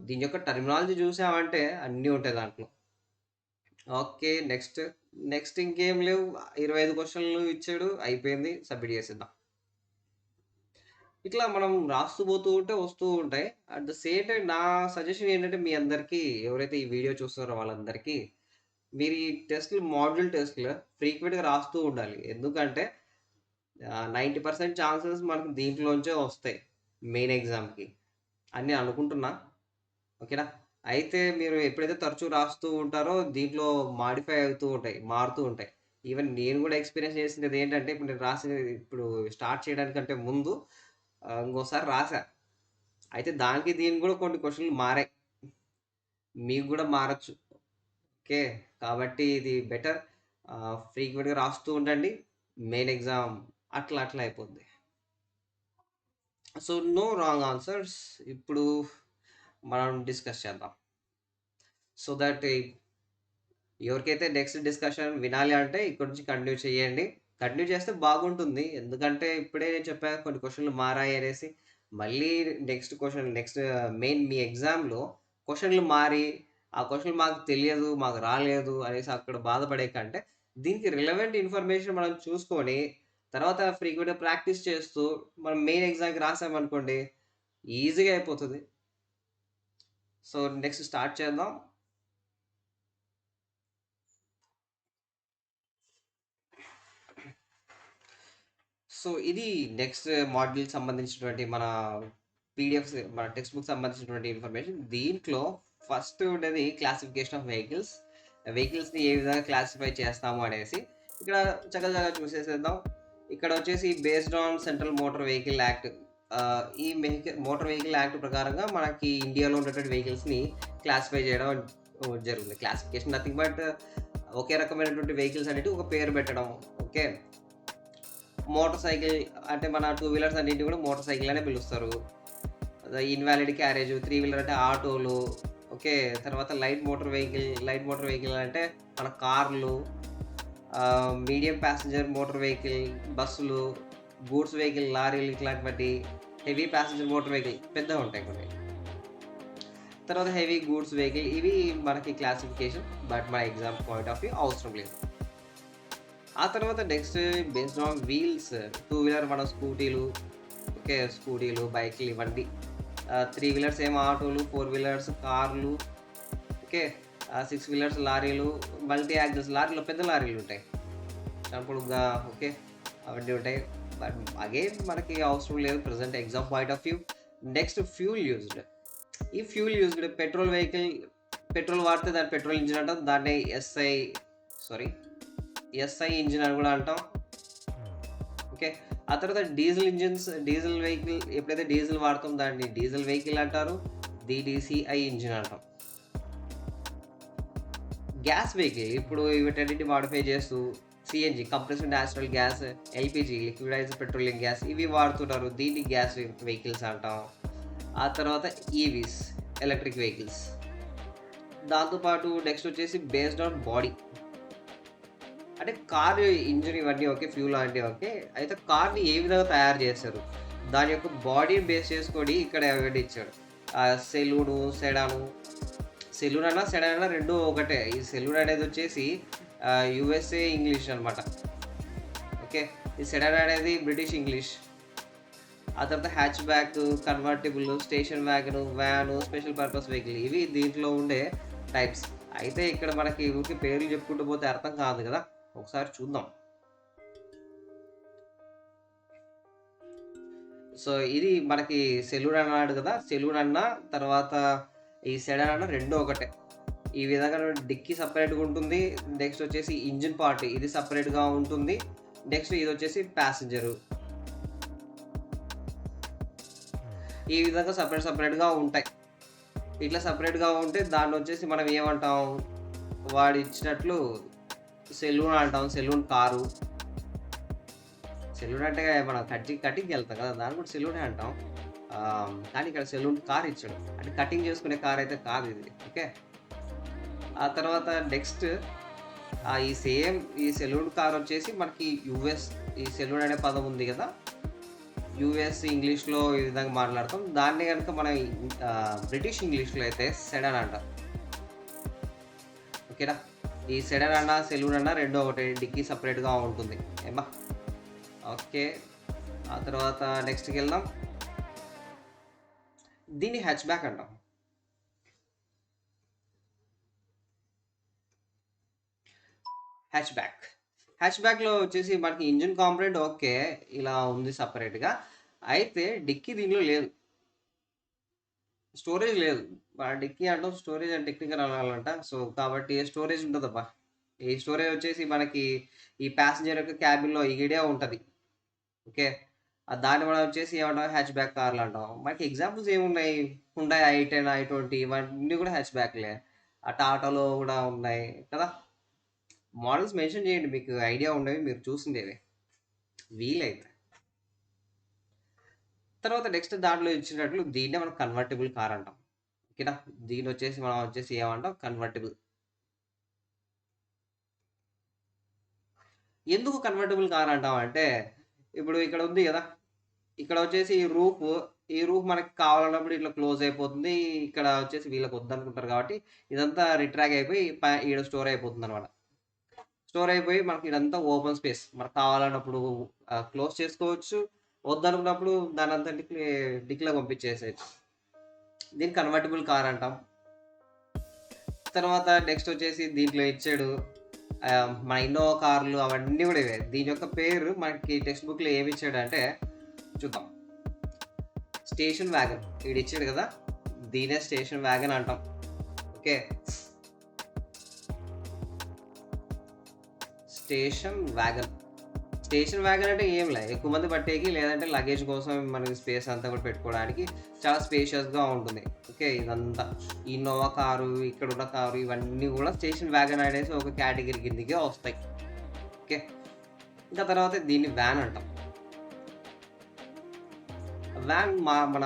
దీని యొక్క టర్మినాలజీ చూసామంటే అన్నీ ఉంటాయి దాంట్లో. ఓకే, నెక్స్ట్ ఇంకేం లేవు. 25 క్వశ్చన్లు ఇచ్చాడు, అయిపోయింది, సబ్మిట్ చేసేద్దాం. ఇట్లా మనం రాస్తూ పోతూ ఉంటే వస్తూ ఉంటాయి. అట్ ద సేమ్ టైం నా సజెషన్ ఏంటంటే మీ అందరికీ, ఎవరైతే ఈ వీడియో చూస్తున్నారో వాళ్ళందరికీ, మీరు ఈ మాడ్యూల్ టెస్ట్లు ఫ్రీక్వెంట్గా రాస్తూ ఉండాలి. ఎందుకంటే 90% ఛాన్సెస్ మనకు దీంట్లోంచే వస్తాయి మెయిన్ ఎగ్జామ్కి అని నేను అనుకుంటున్నా. ఓకేనా, అయితే మీరు ఎప్పుడైతే తరచూ రాస్తూ ఉంటారో దీంట్లో మాడిఫై అవుతూ ఉంటాయి, మారుతూ ఉంటాయి. ఈవెన్ నేను కూడా ఎక్స్పీరియన్స్ చేసినది ఏంటంటే, ఇప్పుడు స్టార్ట్ చేయడానికంటే ముందు ఇంకోసారి రాసా. అయితే దానికి దీనికి కూడా కొన్ని క్వశ్చన్లు మారాయి, మీకు కూడా మారచ్చు. ఓకే, కాబట్టి ఇది బెటర్, ఫ్రీక్వెంట్గా రాస్తూ ఉండండి. మెయిన్ ఎగ్జామ్ అట్లా అయిపోద్ది. So no wrong answers. ఇప్పుడు మనం డిస్కస్ చేద్దాం, సో దట్ ఎవరికైతే నెక్స్ట్ డిస్కషన్ వినాలి అంటే ఇక్కడ నుంచి కంటిన్యూ చేయండి. కంటిన్యూ చేస్తే బాగుంటుంది. ఎందుకంటే ఇప్పుడే నేను చెప్పా కొన్ని క్వెషన్‌లు మారాయి అనేసి. మళ్ళీ నెక్స్ట్ మెయిన్ మీ ఎగ్జామ్‌లో క్వెషన్‌లు మారి, ఆ క్వెషన్‌లు మాకు తెలియదు, మాకు రాలేదు అనేసి అక్కడ బాధపడే కంటే, దీనికి రిలవెంట్ ఇన్ఫర్మేషన్ మనం చూసుకొని, తర్వాత ఫ్రీక్వెంట్‌గా ప్రాక్టీస్ చేస్తూ, మనం మెయిన్ ఎగ్జామ్‌కి రాసామనుకోండి, ఈజీగా అయిపోతది. సో, నెక్స్ట్ స్టార్ట్ చేద్దాం. సో, ఇది నెక్స్ట్ మాడ్యూల్‌కి సంబంధించినటువంటి మన పీడిఎఫ్స్ మన టెక్స్ట్ బుక్ సంబంధించినటువంటి ఇన్ఫర్మేషన్. దీంట్లో ఫస్ట్ ఉండేది క్లాసిఫికేషన్ ఆఫ్ వెహికల్స్. వెహికల్స్‌ని ఏ విధంగా క్లాసిఫై చేస్తాము అనేసి. ఇక్కడ చకచకా చూసేసేద్దాం. ఇక్కడ వచ్చేసి based on central motor vehicle act. ఈ మోటార్ వెహికల్ యాక్ట్ ప్రకారంగా మనకి ఇండియాలో ఉన్నటువంటి వెహికల్స్‌ని క్లాసిఫై చేయడం జరుగుతుంది. క్లాసిఫికేషన్ నథింగ్ బట్ ఒకే రకమైనటువంటి వెహికల్స్ అనేటివి ఒక పేరు పెట్టడం. ఓకే. మోటార్ సైకిల్ అంటే మన టూ వీలర్స్ అన్నింటిని కూడా మోటార్ సైకిల్ అనే పిలుస్తారు. ఇన్వాలిడ్ క్యారేజ్, త్రీ వీలర్ అంటే ఆటోలు. ఓకే. తర్వాత లైట్ మోటార్ వెహికల్ అంటే మన కార్లు, మీడియం ప్యాసింజర్ మోటార్ వెహికల్, బస్సులు, గూడ్స్ వెహికల్, లారీలు ఇట్లాంటివి. హెవీ ప్యాసింజర్ మోటార్ వెహికల్ పెద్దగా ఉంటాయి కొన్ని. తర్వాత హెవీ గూడ్స్ వెహికల్ ఇవి మనకి క్లాసిఫికేషన్. బట్ మన ఎగ్జామ్ పాయింట్ ఆఫ్ వ్యూ అవసరం లేదు. ఆ తర్వాత next based on wheels, two wheeler మన స్కూటీలు, ఓకే. స్కూటీలు, బైక్‌లు ఇవన్నీ. త్రీ వీలర్స్ ఏమో ఆటోలు, ఫోర్ వీలర్స్ కార్లు, ఓకే. సిక్స్ వీలర్స్ లారీలు, మల్టీ యాక్సిల్స్ లారీలో పెద్ద లారీలుంటాయి. పొడుగ్గా, ఓకే. అవన్నీ ఉంటాయి. బట్ అగైన్ మనకి అవసరం లేదు present exam point of view. Next fuel used. ఈ fuel used petrol vehicle petrol వాడితే దాన్ని పెట్రోల్ ఇంజిన్ అంటాం. దాన్ని సారీ ఎస్ఐ ఇంజిన్ అని కూడా అంటాం. ఓకే. ఆ తర్వాత డీజిల్ వెహికల్ ఎప్పుడైతే డీజిల్ వాడతాం దాన్ని డీజిల్ వెహికల్ అంటారు. డీడీసీఐ ఇంజిన్ అంటాం. గ్యాస్ వెహికల్ ఇప్పుడు వీటన్నిటిని మోడిఫై చేస్తూ CNG compressed natural gas, LPG liquidized petroleum gas ఇవి వాడుతున్నారు. దీన్ని గ్యాస్ వెహికల్స్ అంటాం. ఆ తర్వాత ఈవీస్ ఎలక్ట్రిక్ వెహికల్స్. దాంతో పాటు నెక్స్ట్ వచ్చేసి బేస్డ్ ఆన్ బాడీ. అంటే కారు ఇంజిన్ ఇవన్నీ ఓకే. ఫ్యూల్ లాంటివి ఓకే. అయితే కార్‌ని ఏ విధంగా తయారు చేస్తారు? దాని యొక్క బాడీని బేస్ చేసుకొని ఇక్కడ ఇవన్నీ ఇచ్చాడు. సెడాను. సెలూన్ అన్నా, సెడాన్ అన్నా 2 ఒకటే. ఈ సెలూన్ అనేది వచ్చేసి యూఎస్ఏ ఇంగ్లీష్ అనమాట. ఓకే. ఈ సెడాన్ అనేది బ్రిటిష్ ఇంగ్లీష్. ఆ తర్వాత hatch back, convertible, station wagon, van, special purpose vehicle ఇవి దీంట్లో ఉండే టైప్స్. అయితే ఇక్కడ మనకి ఊరికే పేర్లు చెప్పుకుంటూ పోతే అర్థం కాదు కదా! ఒకసారి చూద్దాం. సో, ఇది మనకి సెలూన్ అన్నాడు కదా! సెలూన్ అన్న, తర్వాత ఈ సెడాన్ అన్న 2 ఒకటే. ఈ విధంగా డిక్కీ సెపరేట్‌గా ఉంటుంది. నెక్స్ట్ వచ్చేసి ఇంజిన్ పార్ట్ ఇది సెపరేట్‌గా ఉంటుంది. నెక్స్ట్ ఇదొచ్చేసి ప్యాసింజరు. ఈ విధంగా సెపరేట్‌గా ఉంటాయి. ఇట్లా సెపరేట్‌గా ఉంటే దాన్నొచ్చేసి మనం ఏమంటాం? వాడిచ్చినట్లు సెలూన్ అంటాం. Saloon car. సెలూన్ అంటే మనం కటింగ్‌కెళ్తాం కదా! దాన్ని కూడా సెలూనే అంటాం. కానీ ఇక్కడ సెలూన్ కార్ ఇచ్చాడు. అంటే కటింగ్ చేసుకునే కార్ అయితే కాదు ఇది. ఓకే. ఆ తర్వాత నెక్స్ట్ ఈ సెలూన్ కార్ వచ్చేసి మనకి ఈ సెలూన్ అనే పదం ఉంది కదా! యూఎస్ ఇంగ్లీష్‌లో ఈ విధంగా మాట్లాడతాం. దాన్ని గనుక మనం బ్రిటిష్ ఇంగ్లీష్‌లో అయితే సెడాన్ అంటాం. ఓకేనా? ఈ సెడాన్ అన్నా, సెలూన్ అన్నా 2 ఒకటే. డిక్కీ సెపరేట్‌గా ఉంటుంది. ఏమ్మా? ఓకే. ఆ తర్వాత నెక్స్ట్‌కెళ్దాం. దీన్ని హ్యాచ్‌బ్యాక్ అంటాం. హ్యాచ్‌బ్యాక్. హ్యాచ్‌బ్యాక్‌లో వచ్చేసి మనకి ఇంజిన్ కాంపోనెంట్ ఓకే. ఇలా ఉంది సెపరేట్‌గా. అయితే డిక్కీ దీనిలో లేదు. స్టోరేజ్ లేదు. డిక్కీ అంటాం. స్టోరేజ్ అని టెక్నికల్ అనాలంట. సో, కాబట్టి స్టోరేజ్ ఉండదబ్బా! ఈ స్టోరేజ్ వచ్చేసి మనకి ఈ ప్యాసింజర్ యొక్క క్యాబిన్‌లో ఈడే ఉంటది. ఓకే. దాన్ని మనం వచ్చేసి ఏమంటాం హ్యాచ్‌బ్యాక్ కార్లు అంటాం. మనకి ఎగ్జాంపుల్స్ ఏమున్నాయి? హుండాయ్ ఐ10, ఐ20 ఇవన్నీ కూడా హ్యాచ్‌బ్యాక్‌లే. టాటాలో కూడా ఉన్నాయి కదా! మోడల్స్ మెన్షన్ చేయండి. మీకు ఐడియా ఉండేవి మీరు చూసిండేవి. వీలైతే. తర్వాత నెక్స్ట్ దాంట్లో ఇచ్చినట్లు దీన్నే మనం కన్వర్టిబుల్ కార్ అంటాం. ఓకేనా? దీన్నొచ్చేసి మనం వచ్చేసి ఏమంటాం కన్వర్టిబుల్. ఎందుకు కన్వర్టబుల్ కార్ అంటామంటే, ఇప్పుడు ఇక్కడ ఉంది గదా! ఇక్కడ వచ్చేసి ఈ రూఫ్ మనకి కావాలన్నప్పుడు ఇట్లా క్లోజ్ అయిపోతుంది. ఇక్కడ వచ్చేసి వీళ్ళకి వద్దనుకుంటారు కాబట్టి, ఇదంతా రిట్రాక్ట్ అయిపోయి ఈడ స్టోర్ అయిపోతుందనమాట. స్టోర్ అయిపోయి మనకి ఇదంతా ఓపెన్ స్పేస్. మనకు కావాలన్నప్పుడు క్లోజ్ చేసుకోవచ్చు. వద్దనుకున్నప్పుడు దానంతటికి డిక్‌లా పంపించేసేయొచ్చు. దీన్ని కన్వర్టిబుల్ కార్ అంటాం. తర్వాత నెక్స్ట్ వచ్చేసి దీంట్లో ఇచ్చాడు మన ఇన్నోవా కార్లు అవన్నీ కూడా ఇవే. దీని యొక్క పేరు మనకి టెక్స్ట్ బుక్‌లో ఏమిచ్చాడంటే చూద్దాం. Station wagon. ఈడిచ్చాడు కదా! దీన్నే స్టేషన్ వ్యాగన్ అంటాం. Okay. Station wagon. Station wagon అంటే ఏం లే. ఎక్కువ మంది పట్టేకి లేదంటే లగేజ్ కోసం మనకి స్పేస్ అంతా కూడా పెట్టుకోవడానికి చాలా స్పేషియస్‌గా ఉంటుంది. ఓకే. ఇదంతా ఇన్నోవా కారు, ఇక్కడున్న కారు ఇవన్నీ కూడా స్టేషన్ వ్యాగన్ అనేసి ఒక కేటగిరీ కిందకే వస్తాయి. ఓకే. ఇంకా తర్వాత దీన్ని వ్యాన్ అంటాం. వ్యాన్ మన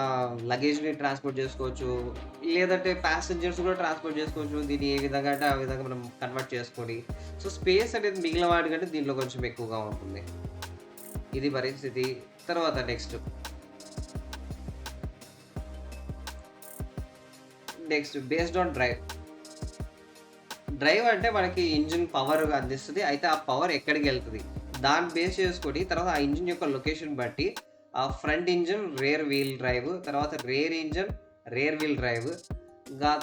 లగేజ్‌ని ట్రాన్స్‌పోర్ట్ చేసుకోవచ్చు. లేదంటే ప్యాసింజర్స్ కూడా ట్రాన్స్‌పోర్ట్ చేసుకోవచ్చు. దీన్ని ఏ విధంగా అంటే ఆ విధంగా మనం కన్వర్ట్ చేసుకొని సో, స్పేస్ అనేది మిగిలిన వాటికంటే దీంట్లో కొంచెం ఎక్కువగా ఉంటుంది. ఇది పరిస్థితి. తర్వాత next based on drive. Drive అంటే మనకి ఇంజిన్ పవర్ అందిస్తది. అయితే ఆ పవర్ ఎక్కడికెళ్తది? దాన్ని బేస్ చేసుకొని తర్వాత ఆ ఇంజిన్ యొక్క లొకేషన్ బట్టి front engine rear wheel drive, తర్వాత rear engine rear wheel drive,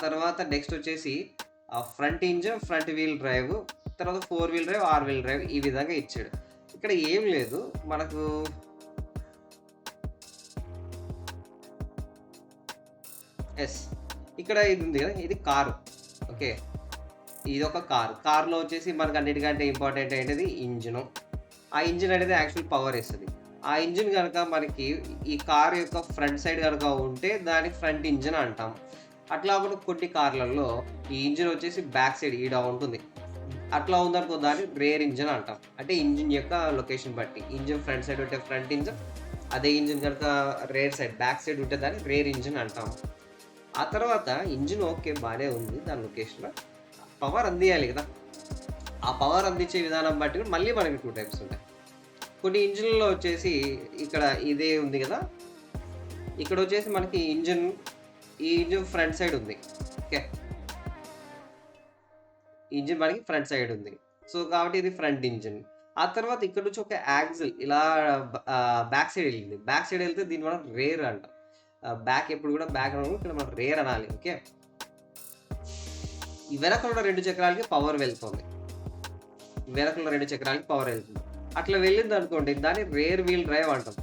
తర్వాత నెక్స్ట్ వచ్చేసి front engine front wheel drive, తర్వాత 4 వీల్ డ్రైవ్, 6 వీల్ డ్రైవ్ ఈ విధంగా ఇచ్చాడు. ఇక్కడ ఏం లేదు మనకు యెస్. ఇక్కడ ఇది ఉంది కదా! ఇది కారు. ఓకే. ఇదొక కారు. కార్‌లో వచ్చేసి మనకు అన్నిటికంటే ఇంపార్టెంట్ ఏంటిది ఇంజిను. ఆ ఇంజిన్ అనేది యాక్చువల్ పవర్ ఇస్తది. ఆ ఇంజిన్ గనక మనకి ఈ కార్ యొక్క ఫ్రంట్ సైడ్ గనక ఉంటే దాన్ని ఫ్రంట్ ఇంజిన్ అంటాం. అట్లా కాకుండా కొన్ని కార్‌లలో ఈ ఇంజిన్ వచ్చేసి బ్యాక్ సైడ్ ఈడ ఉంటుంది. అట్లా ఉందనుకో దాన్ని రేర్ ఇంజిన్ అంటాం. అంటే ఇంజిన్ యొక్క లొకేషన్ బట్టి. ఇంజిన్ ఫ్రంట్ సైడ్ ఉంటే ఫ్రంట్ ఇంజిన్. అదే ఇంజిన్ గనక రేర్ సైడ్ బ్యాక్ సైడ్ ఉంటే దాన్ని రేర్ ఇంజిన్ అంటాం. ఆ తర్వాత ఇంజిన్ ఓకే బానే ఉంది దాని లొకేషన్‌లో. పవర్ అందియాలి కదా! ఆ పవర్ అందించే విధానం బట్టి కూడా మళ్ళీ మనకి 2 టైప్స్ ఉంటాయి. కొన్ని ఇంజిన్‌లలో వచ్చేసి ఇక్కడ ఇదే ఉంది గదా! ఇక్కడొచ్చేసి మనకి ఈ ఇంజిన్ ఫ్రంట్ సైడ్ ఉంది. ఓకే. ఇంజిన్ మనకి ఫ్రంట్ సైడ్ ఉంది. సో, కాబట్టి ఇది ఫ్రంట్ ఇంజిన్. ఆ తర్వాత ఇక్కడ నుంచి ఒక యాక్సిల్ ఇలా బ్యాక్ సైడ్ ఎళ్ళింది. బ్యాక్ సైడ్ ఎళ్తే దీన్ని మనం రేర్ అంటాం. బ్యాక్ ఎప్పుడు కూడా బ్యాక్ అనము. ఇక్కడ మనం రేర్ అనాలి. ఓకే. ఈ వెనకాల 2 చక్రాలకి పవర్ వెళ్తుంది. వెనకాల 2 చక్రాలకి పవర్ ఎళ్తుంది. అట్లా వెళ్ళిందనుకోండి దాన్ని రేర్ వీల్ డ్రైవ్ అంటాం.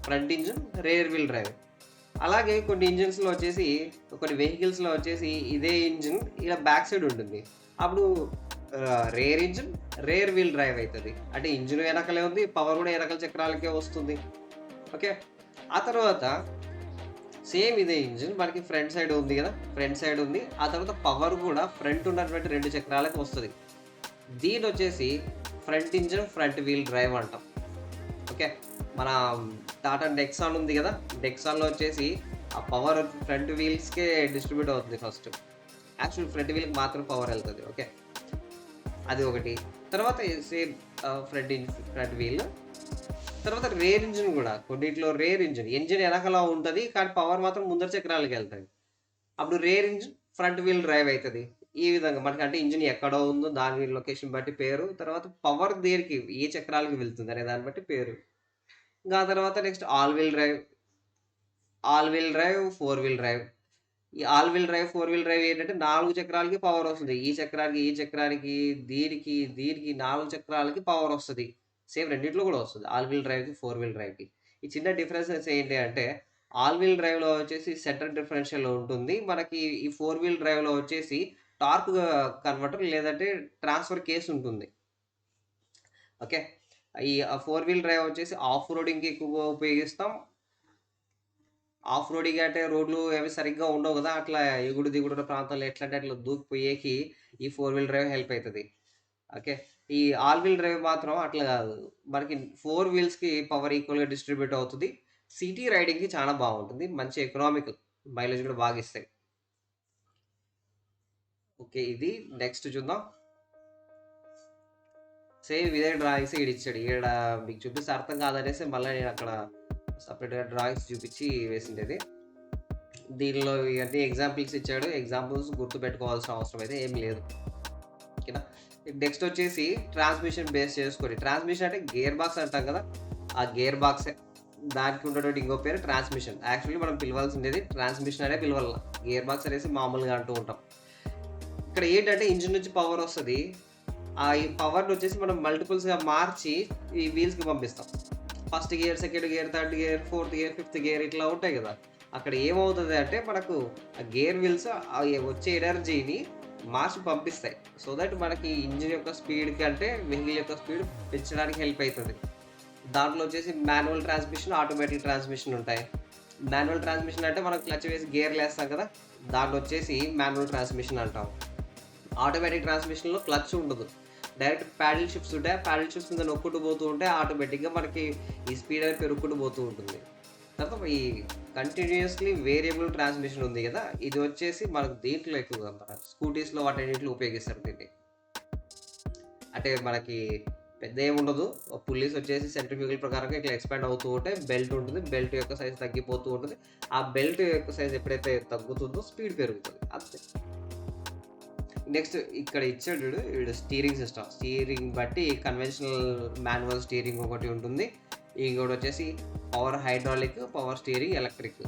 Front engine, rear wheel drive. అలాగే కొన్ని ఇంజిన్స్‌లో వచ్చేసి కొన్ని వెహికల్స్‌లో వచ్చేసి ఇదే ఇంజిన్ ఇలా బ్యాక్ సైడ్ ఉంటుంది. అప్పుడు rear engine, rear wheel drive అయితది. అంటే ఇంజిన్ వెనకాలే ఉంది. పవర్ కూడా వెనకాల చక్రాలకే వస్తుంది. ఓకే. ఆ తర్వాత సేమ్ ఇదే ఇంజిన్ మనకి ఫ్రంట్ సైడ్ ఉంది గదా! ఫ్రంట్ సైడ్ ఉంది. ఆ తర్వాత పవర్ గూడా ఫ్రంట్ ఉన్నటువంటి 2 చక్రాలకి వస్తది. దీనొచ్చేసి front engine, front wheel drive అంటాం. ఓకే. మన టాటా నెక్సాన్ ఉంది గదా! నెక్సాన్‌లో వచ్చేసి ఆ పవర్ ఫ్రంట్ వీల్స్‌కే డిస్ట్రిబ్యూట్ అవుతుంది ఫస్ట్. యాక్చువల్ ఫ్రంట్ వీల్‌కి మాత్రం పవర్ ఎళ్తది. ఓకే. అది ఒకటి. తర్వాత సేమ్ ఫ్రంట్ వీల్. తర్వాత రేర్ ఇంజిన్ గూడా. కొన్నిట్లో రేర్ ఇంజిన్. ఇంజిన్ ఎనకాల ఉంటది. కానీ పవర్ మాత్రం ముందర చక్రాలకెళ్తది. అప్పుడు rear engine front wheel drive అయితది. ఈ విధంగా మనకంటే ఇంజిన్ ఎక్కడో ఉందో దాని లొకేషన్ బట్టి పేరు. తర్వాత పవర్ దేనికి ఏ చక్రాలకి వెళ్తుంది అనే దాన్ని బట్టి పేరు. ఇంకా ఆ తర్వాత next all wheel drive, 4 wheel drive. ఈ all wheel drive, 4 wheel drive ఏంటంటే 4 చక్రాలకి పవరొస్తది. ఈ చక్రానికి, దీనికి 4 చక్రాలకి పవరొస్తది. సేమ్ రెండిట్లో గూడా వస్తది. ఆల్ వీల్ డ్రైవ్‌కి, 4 వీల్ డ్రైవ్‌కి. ఈ చిన్న డిఫరెన్సెస్ ఏంటి అంటే ఆల్ వీల్ డ్రైవ్‌లో వచ్చేసి సెంట్రల్ డిఫరెన్షియల్ ఉంటుంది. మనకి ఈ 4 వీల్ డ్రైవ్‌లో వచ్చేసి టార్క్ కన్వర్టర్ లేదంటే ట్రాన్స్‌ఫర్ కేస్ ఉంటుంది. ఓకే. ఈ 4 వీల్ డ్రైవ్ వచ్చేసి ఆఫ్ రోడింగ్‌కి ఎక్కువగా ఉపయోగిస్తాం. ఆఫ్ రోడింగ్ అంటే రోడ్లు అవి సరిగ్గా ఉండవు గదా! అట్లా ఎగుడు దిగుడున్న ప్రాంతాల్లో ఎట్లంటే అట్లా దూకిపోయేకి ఈ 4 వీల్ డ్రైవ్ హెల్ప్ అయితది. ఓకే. ఈ ఆల్ వీల్ డ్రైవ్ మాత్రం అట్లా గాదు. మనకి 4 వీల్స్‌కి పవర్ ఈక్వల్‌గా డిస్ట్రిబ్యూట్ అవుతది. సిటీ రైడింగ్‌కి చాలా బావుంటుంది. మంచి ఎకనామికల్ మైలేజ్ గూడా బాగిస్తాయి. ఓకే. ఇది నెక్స్ట్ చూద్దాం. సేమ్ ఇదే డ్రాయింగ్స్ ఈడిచ్చాడు. ఈడ మీకు చూపిస్తే అర్థం కాదనేసి మళ్ళీ నేను అక్కడ సపరేట్‌గా డ్రాయింగ్స్ చూపించి వేసిండేది. దీనిలో ఇవన్నీ ఎగ్జాంపుల్స్ ఇచ్చాడు. ఎగ్జాంపుల్స్ గుర్తుపెట్టుకోవాల్సిన అవసరం అయితే ఏం లేదు. ఓకేనా? నెక్స్ట్ వచ్చేసి ట్రాన్స్మిషన్ బేస్ చేసుకొని, ట్రాన్స్మిషన్ అంటే గేర్ బాక్స్ అంటాం కదా, ఆ గేర్ బాక్సే. దానికి ఉన్నటువంటి ఇంకో పేరు ట్రాన్స్మిషన్. యాక్చువల్లీ మనం పిలవాల్సిండేది ట్రాన్స్మిషన్ అనే పిలవాల, గేర్ బాక్స్ అనేసి మామూలుగా అంటూ ఉంటాం. ఇక్కడ ఏంటంటే ఇంజిన్ నుంచి పవర్ వస్తుంది. ఈ పవర్ని వచ్చేసి మనం మల్టిపుల్స్గా మార్చి ఈ వీల్స్కి పంపిస్తాం. First gear, second gear, third gear, fourth gear, fifth gear ఇట్లా ఉంటాయి కదా. అక్కడ ఏమవుతుంది అంటే మనకు ఆ గేర్ వీల్స్ వచ్చే ఎనర్జీని మార్చి పంపిస్తాయి. సో దట్ మనకి ఇంజిన్ యొక్క స్పీడ్ కంటే వెహికల్ యొక్క స్పీడ్ పెంచడానికి హెల్ప్ అవుతుంది. దాంట్లో వచ్చేసి మాన్యువల్ ట్రాన్స్మిషన్, ఆటోమేటిక్ ట్రాన్స్మిషన్ ఉంటాయి. మాన్యువల్ ట్రాన్స్మిషన్ అంటే మనం క్లచ్ వేసి గేర్లు వేస్తాం కదా, దాంట్లో వచ్చేసి మాన్యువల్ ట్రాన్స్మిషన్ అంటాం. ఆటోమేటిక్ ట్రాన్స్మిషన్లో క్లచ్ ఉండదు, డైరెక్ట్ ప్యాడిల్ షిఫ్ట్స్ ఉంటాయి. ప్యాడిల్ షిఫ్ట్స్ మీద నొక్కుంటూ పోతూ ఉంటే ఆటోమేటిక్గా మనకి ఈ స్పీడ్ అనేది పెరుగుకుంటూ పోతూ ఉంటుంది. తర్వాత ఈ కంటిన్యూస్లీ వేరియబుల్ ట్రాన్స్మిషన్ ఉంది కదా, ఇది వచ్చేసి మనకు దీంట్లో ఎక్కువగా మన స్కూటీస్లో వాటిలో ఉపయోగిస్తారు దీన్ని. అంటే మనకి పెద్ద ఏముండదు, పుల్లీస్ వచ్చేసి సెంట్రిఫ్యూగల్ ప్రకారంగా ఇట్లా ఎక్స్పాండ్ అవుతూ ఉంటే బెల్ట్ ఉంటుంది, బెల్ట్ యొక్క సైజ్ తగ్గిపోతూ ఉంటుంది. ఆ బెల్ట్ యొక్క సైజ్ ఎప్పుడైతే తగ్గుతుందో స్పీడ్ పెరుగుతుంది, అంతే. నెక్స్ట్ ఇక్కడ ఇచ్చాడు వీడు స్టీరింగ్ సిస్టమ్. స్టీరింగ్ బట్టి కన్వెన్షనల్ మాన్యువల్ స్టీరింగ్ ఒకటి ఉంటుంది, ఇంకోటి వచ్చేసి power hydraulic, power steering, electric.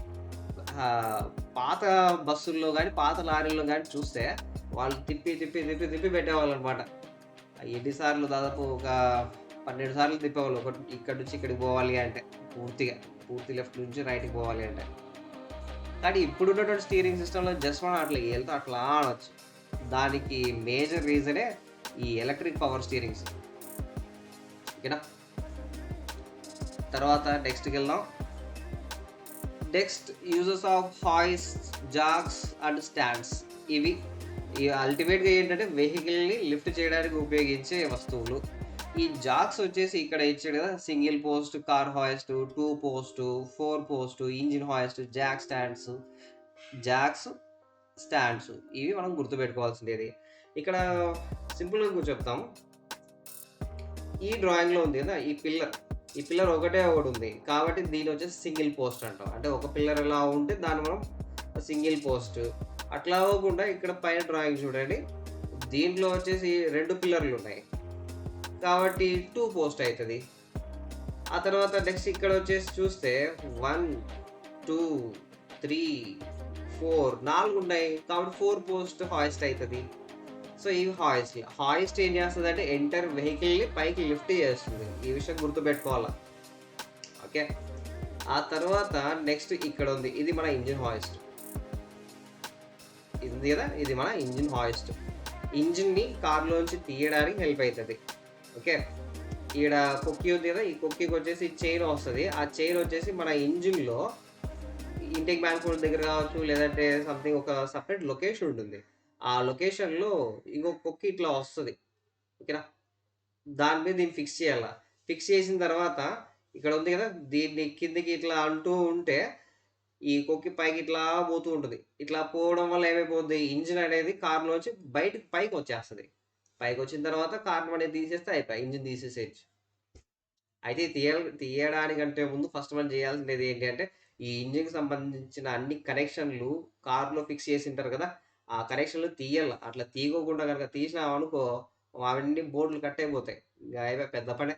పాత బస్సుల్లో కానీ పాత లారీల్లో కానీ చూస్తే వాళ్ళు తిప్పి తిప్పి తిప్పి తిప్పి పెట్టేవాళ్ళు అనమాట. ఎన్నిసార్లు, దాదాపు ఒక 12 సార్లు తిప్పేవాళ్ళు. ఒకటి ఇక్కడ నుంచి ఇక్కడికి పోవాలి అంటే, పూర్తి లెఫ్ట్ నుంచి రైట్కి పోవాలి అంటే. కానీ ఇప్పుడు ఉన్నటువంటి స్టీరింగ్ సిస్టంలో జస్ట్ మనం అట్లా వెళ్తే అట్లా అనొచ్చు. దానికి మేజర్ రీజనే ఈ ఎలక్ట్రిక్ పవర్ స్టీరింగ్స్. ఓకేనా? తర్వాత నెక్స్ట్కి వెళ్దాం. Next uses of hoist, jacks and stands. ఇవి అల్టిమేట్గా ఏంటంటే వెహికల్ని లిఫ్ట్ చేయడానికి ఉపయోగించే వస్తువులు. ఈ జాక్స్ వచ్చేసి ఇక్కడ ఇచ్చాడు కదా, single post car hoist, 2 post, 4 post, engine hoist, jacks stands. ఇవి మనం గుర్తుపెట్టుకోవాల్సిందేది. ఇక్కడ సింపుల్గా చెప్తాం. ఈ డ్రాయింగ్లో ఉంది కదా, ఈ పిల్లర్ ఒకటే ఒకటి ఉంది కాబట్టి దీని వచ్చేసి సింగిల్ పోస్ట్ అంటాం. అంటే ఒక పిల్లర్ ఎలా ఉంటే దాన్ని మనం సింగిల్ పోస్ట్. అట్లా అవ్వకుండా ఇక్కడ పైన డ్రాయింగ్ చూడండి, దీంట్లో వచ్చేసి 2 పిల్లర్లు ఉన్నాయి కాబట్టి 2 పోస్ట్ అవుతుంది. ఆ తర్వాత నెక్స్ట్ ఇక్కడ వచ్చేసి చూస్తే 1, 2, 3, 4 4 ఉన్నాయి కాబట్టి 4 పోస్ట్ హాయిస్ట్ అవుతుంది. సో ఇవి హాయిస్ట్ ఏం చేస్తుంది అంటే ఎంటర్ వెహికల్ని పైకి లిఫ్ట్ చేస్తుంది. ఈ విషయం గుర్తుపెట్టుకోవాలి. ఓకే. ఆ తర్వాత నెక్స్ట్ ఇక్కడ ఉంది, ఇది మన ఇంజిన్ హాయిస్ట్. ఇది కదా, ఇది మన ఇంజిన్ హాయిస్ట్. ఇంజిన్ని కార్లోంచి తీయడానికి హెల్ప్ అవుతుంది. ఓకే. ఈడ కొక్కి ఉంది కదా, ఈ కొక్కికి వచ్చేసి చైన్ వస్తుంది. ఆ చైన్ వచ్చేసి మన ఇంజిన్లో ఇంటెక్ మ్యాన్ఫోల్డ్ దగ్గర కావచ్చు, లేదంటే సంథింగ్ ఒక సపరేట్ లొకేషన్ ఉంటుంది. ఆ లొకేషన్లో ఇంకొక కొక్కి ఇట్లా వస్తుంది. ఓకేనా? దాని మీద దీన్ని ఫిక్స్ చేయాలి. ఫిక్స్ చేసిన తర్వాత ఇక్కడ ఉంది కదా, దీన్ని కిందకి ఇట్లా అంటూ ఉంటే ఈ కొక్కి పైకి ఇట్లా పోతూ ఉంటుంది. ఇట్లా పోవడం వల్ల ఏమైపోతుంది, ఇంజిన్ అనేది కార్లోంచి పైకి వచ్చేస్తుంది. పైకి వచ్చిన తర్వాత కార్ అనేది తీసేస్తే అయిపోయి ఇంజిన్ తీసేసేయచ్చు. అయితే తీయడానికంటే ముందు ఫస్ట్ మనం చేయాల్సింది ఏంటి అంటే, ఈ ఇంజిన్కి సంబంధించిన అన్ని కనెక్షన్లు కార్లో ఫిక్స్ చేసి ఉంటారు కదా, ఆ కనెక్షన్లు తీయాల. అట్లా తీయకోకుండా కనుక తీసినామనుకో అవన్నీ బోర్డులు కట్ అయిపోతాయి. అయిపోయి పెద్ద పనే.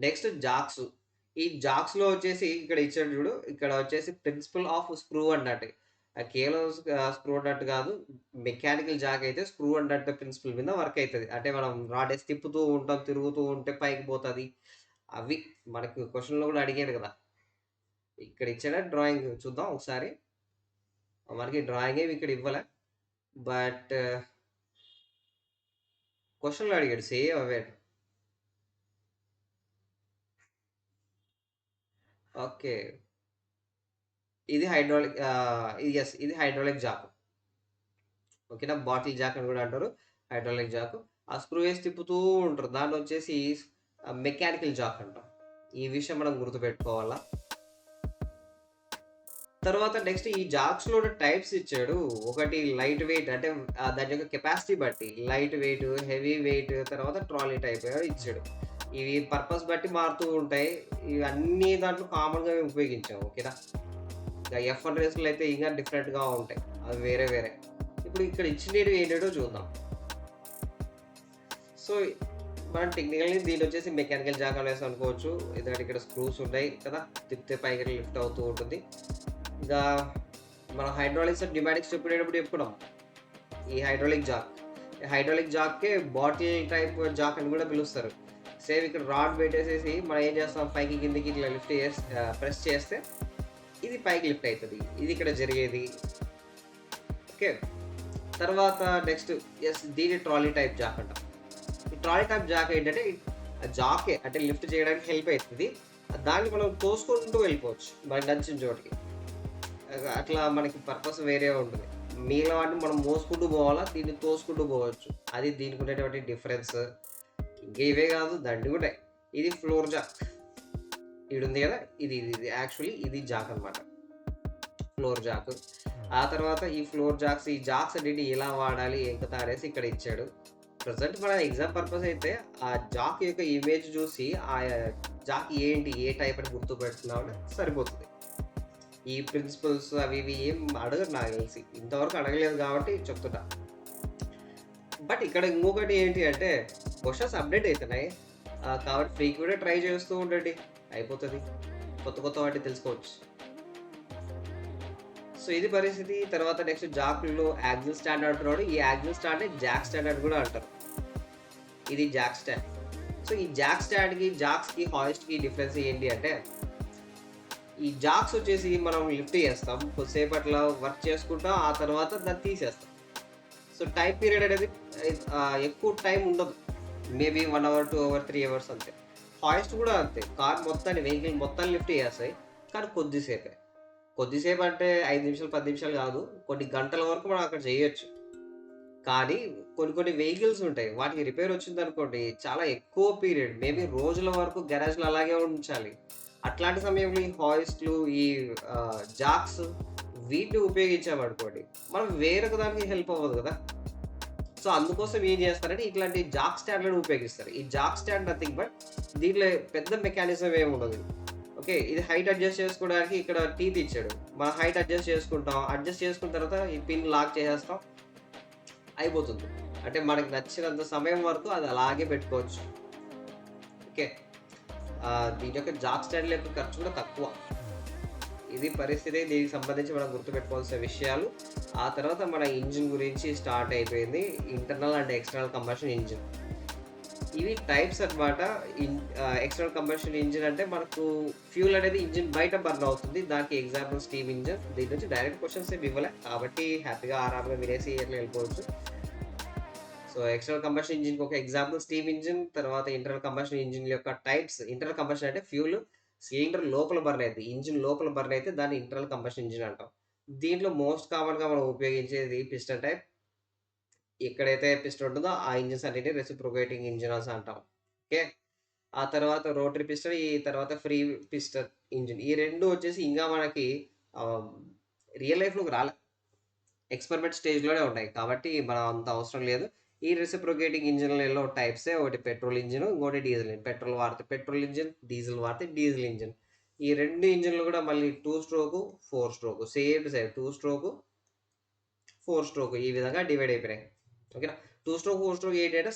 Next jacks. ఈ జాక్స్లో వచ్చేసి ఇక్కడ ఇచ్చాడు చూడు, ఇక్కడ వచ్చేసి ప్రిన్సిపల్ ఆఫ్ స్క్రూ అన్నట్టు. కేవలం స్క్రూ అన్నట్టు కాదు, మెకానికల్ జాక్ అయితే స్క్రూ అన్నట్టు ప్రిన్సిపల్ మీద వర్క్ అవుతుంది. అంటే మనం రాడేసి తిప్పుతూ ఉంటాం, తిరుగుతూ ఉంటే పైకి పోతుంది. అవి మనకు క్వశ్చన్లో కూడా అడిగాడు కదా. ఇక్కడ ఇచ్చాడా డ్రాయింగ్ చూద్దాం ఒకసారి. మనకి డ్రాయింగ్ ఏమి ఇక్కడ ఇవ్వలే, బట్ క్వశ్చన్లో అడిగాడు సేమ్ అవే. ఓకే. ఇది హైడ్రాలిక్, ఇది హైడ్రాలిక్ జాక్. ఓకేనా? బాటిల్ జాక్ అని కూడా అంటారు, హైడ్రాలిక్ జాక్. ఆ స్క్రూ వేసి తిప్పుతూ ఉంటారు, దాన్ని వచ్చేసి మెకానికల్ జాక్ అంటాం. ఈ విషయం మనం గుర్తుపెట్టుకోవాలా. తర్వాత నెక్స్ట్ ఈ జాక్స్‌లో టైప్స్ ఇచ్చాడు. ఒకటి లైట్ వెయిట్ అంటే దాని యొక్క కెపాసిటీ బట్టి లైట్ వెయిట్, హెవీ వెయిట్ తర్వాత ట్రాలీ టైప్ ఇచ్చాడు. ఇవి పర్పస్ బట్టి మారుతూ ఉంటాయి. ఇవి అన్ని దాంట్లో కామన్‌గా ఉపయోగించాము. ఓకేనా? ఇంకా F1 రేసులు అయితే ఇంకా డిఫరెంట్‌గా ఉంటాయి. అవి వేరే వేరే. ఇప్పుడు ఇక్కడ ఇచ్చినవి ఏంటేటో చూద్దాం. సో, మనం టెక్నికల్లీ దీన్నొచ్చేసి మెకానికల్ జాక్ అనేసి అనుకోవచ్చు. ఎందుకంటే ఇక్కడ స్క్రూస్ ఉన్నాయి కదా! తిప్పితే పైకి లిఫ్ట్ అవుతూ ఉంటుంది. ఇంకా మనం హైడ్రాలిక్స్ అండ్ న్యూమాటిక్స్ చెప్పుకున్నాం. ఈ హైడ్రాలిక్ జాక్. ఈ హైడ్రాలిక్ జాక్‌కే బాటిల్ టైప్ జాక్ అని కూడా పిలుస్తారు. సేమ్ ఇక్కడ రాడ్ పెట్టేసేసి మనం ఏం చేస్తాం పైకి కిందకి ఇట్లా ప్రెస్ చేస్తే ఇది పైకి లిఫ్ట్ అయితది. ఇది ఇక్కడ జరిగేది. ఓకే. తర్వాత నెక్స్ట్ దీన్ని ట్రాలీ టైప్ జాక్ అంటాం. ఈ ట్రాలీ టైప్ జాక్ ఏంటంటే జాకే అంటే లిఫ్ట్ చేయడానికి హెల్ప్ అవుతుంది. దాన్ని మనం తోసుకుంటూ వెళ్ళిపోవచ్చు మనకి నచ్చిన చోటికి. అట్లా మనకి పర్పస్ వేరే ఉంటుంది. మిగిలిన వాటిని మనం మోసుకుంటూ పోవాలా, దీన్ని తోసుకుంటూ పోవచ్చు. అది దీనికి ఉండేటువంటి డిఫరెన్స్. ఇంకా ఇవే కాదు దండి కూడా. ఇది ఫ్లోర్ జాక్. ఉంది కదా ఇది యాక్చువల్లీ ఇది జాక్ అనమాట. Floor Jack. ఆ తర్వాత ఈ ఫ్లోర్ జాక్స్ ఈ జాక్స్ అన్నిటి ఎలా వాడాలి ఏం కథ అనేసి ఇక్కడ ఇచ్చాడు. ప్రజెంట్ మన ఎగ్జామ్ పర్పస్ అయితే ఆ జాక్ యొక్క ఇమేజ్ చూసి ఆ జాక్ ఏంటి ఏ టైప్ అని గుర్తుపెడుతున్నావు సరిపోతుంది. ఈ ప్రిన్సిపల్స్ అవి ఇవి ఏం అడగరు నాకు తెలిసి. ఇంతవరకు అడగలేదు కాబట్టి చెప్తున్నా. బట్ ఇక్కడ ఇంకొకటి ఏంటి అంటే క్వశ్చన్స్ అప్డేట్ అవుతున్నాయి. కాబట్టి ఫ్రీకి కూడా ట్రై చేస్తూ ఉండండి. అయిపోతుంది. కొత్త వాటి తెలుసుకోవచ్చు. సో ఇది పరిస్థితి. తర్వాత నెక్స్ట్ జాక్లో యాక్సిల్ స్టాండ్ అంటున్నాడు. ఈ యాక్సిల్ స్టాండ్ జాక్ స్టాండ్ అని కూడా అంటారు. ఇది జాక్ స్టాండ్. సో ఈ జాక్ స్టాండ్కి జాక్స్కి హాయిస్ట్కి డిఫరెన్స్ ఏంటి అంటే ఈ జాక్స్ వచ్చేసి మనం లిఫ్ట్ చేస్తాం కొద్దిసేపట్లో వర్క్ చేసుకుంటాం ఆ తర్వాత దాన్ని తీసేస్తాం. సో టైం పీరియడ్ అనేది ఎక్కువ టైం ఉండదు. మేబీ 1 hour 2 hour 3 hours అంతే. హాయిస్ట్ కూడా అంతే. కార్ మొత్తాన్ని వెహికల్ మొత్తాన్ని లిఫ్ట్ చేస్తాయి కానీ కొద్దిసేపు అంటే 5 నిమిషాలు 10 నిమిషాలు కాదు కొన్ని గంటల వరకు మనం అక్కడ చేయొచ్చు. కానీ కొన్ని వెహికల్స్ ఉంటాయి వాటికి రిపేర్ వచ్చింది అనుకోండి చాలా ఎక్కువ పీరియడ్ మేబీ రోజుల వరకు గరాజ్లో అలాగే ఉంచాలి. అట్లాంటి సమయంలో ఈ హాయిస్ట్లు ఈ జాక్స్ వీటిని ఉపయోగించామనుకోండి మనం వేరొక దానికి హెల్ప్ అవ్వదు కదా. సో అందుకోసం ఏం చేస్తారంటే ఇట్లాంటి జాక్ స్టాండ్లను ఉపయోగిస్తారు. ఈ జాక్ స్టాండ్ నథింగ్ బట్ దీంట్లో పెద్ద మెకానిజం ఏమి ఉండదు. ఓకే ఇది హైట్ అడ్జస్ట్ చేసుకోవడానికి ఇక్కడ టీత్ ఇచ్చాడు. మనం హైట్ అడ్జస్ట్ చేసుకుంటాం. అడ్జస్ట్ చేసుకున్న తర్వాత ఈ పిన్ లాక్ చేసేస్తాం అయిపోతుంది. అంటే మనకి నచ్చినంత సమయం వరకు అది అలాగే పెట్టుకోవచ్చు. ఓకే దీని యొక్క జాక్ స్టాండ్ యొక్క ఖర్చు కూడా తక్కువ. ఇది పరిస్థితి. దీనికి సంబంధించి మనం గుర్తుపెట్టుకోవాల్సిన విషయాలు. ఆ తర్వాత మన ఇంజిన్ గురించి స్టార్ట్ అయిపోయింది. Internal and external combustion engine. ఇవి టైప్స్ అనమాట. ఎక్స్టర్నల్ కంబషన్ ఇంజిన్ అంటే మనకు ఫ్యూల్ అనేది ఇంజిన్ బయట బర్న్ అవుతుంది. దానికి ఎగ్జాంపుల్ స్టీమ్ ఇంజిన్. దీని నుంచి డైరెక్ట్ క్వశ్చన్స్ ఏమి ఇవ్వలే కాబట్టి హ్యాపీగా ఆరాంగా వినేసి ఎట్లా వెళ్ళిపోవచ్చు. సో ఎక్స్టర్నల్ కంబషన్ ఇంజిన్కి ఒక ఎగ్జాంపుల్ స్టీమ్ ఇంజిన్. తర్వాత ఇంటర్నల్ కంబషన్ ఇంజిన్ యొక్క టైప్స్. ఇంటర్నల్ కంబషన్ అంటే ఫ్యూల్ సిలిండర్ లోపల బర్న్ అయితే ఇంజిన్ లోపల బర్న్ అయితే దాన్ని ఇంటర్నల్ కంబషన్ ఇంజిన్ అంటాం. దీంట్లో మోస్ట్ కామన్గా మనం ఉపయోగించేది పిస్టన్ టైప్. ఎక్కడైతే పిస్టన్ ఉంటుందో ఆ ఇంజిన్స్ అన్నిటిని రెసిప్రొకేటింగ్ ఇంజిన్స్ అంటాం. ఓకే ఆ తర్వాత రోటరీ పిస్టన్ ఈ తర్వాత ఫ్రీ పిస్టన్ ఇంజిన్. ఈ రెండు వచ్చేసి ఇంకా మనకి రియల్ లైఫ్లోకి రాలే. ఎక్స్పెరిమెంట్ స్టేజ్లోనే ఉన్నాయి కాబట్టి మనం అంత అవసరం లేదు. ఈ రెసిప్రొకేటింగ్ ఇంజిన్లలో టైప్సే ఒకటి పెట్రోల్ ఇంజిన్ ఇంకోటి డీజిల్ ఇంజిన్. పెట్రోల్ వాడితే పెట్రోల్ ఇంజిన్ డీజిల్ వాడితే డీజిల్ ఇంజిన్. ఈ రెండు ఇంజిన్లు కూడా మళ్ళీ 2 stroke 4 stroke same 2 stroke 4 stroke ఈ విధంగా డివైడ్ అయిపోయినాయి. ఓకేనా 2 stroke 4 stroke ఏంటంటే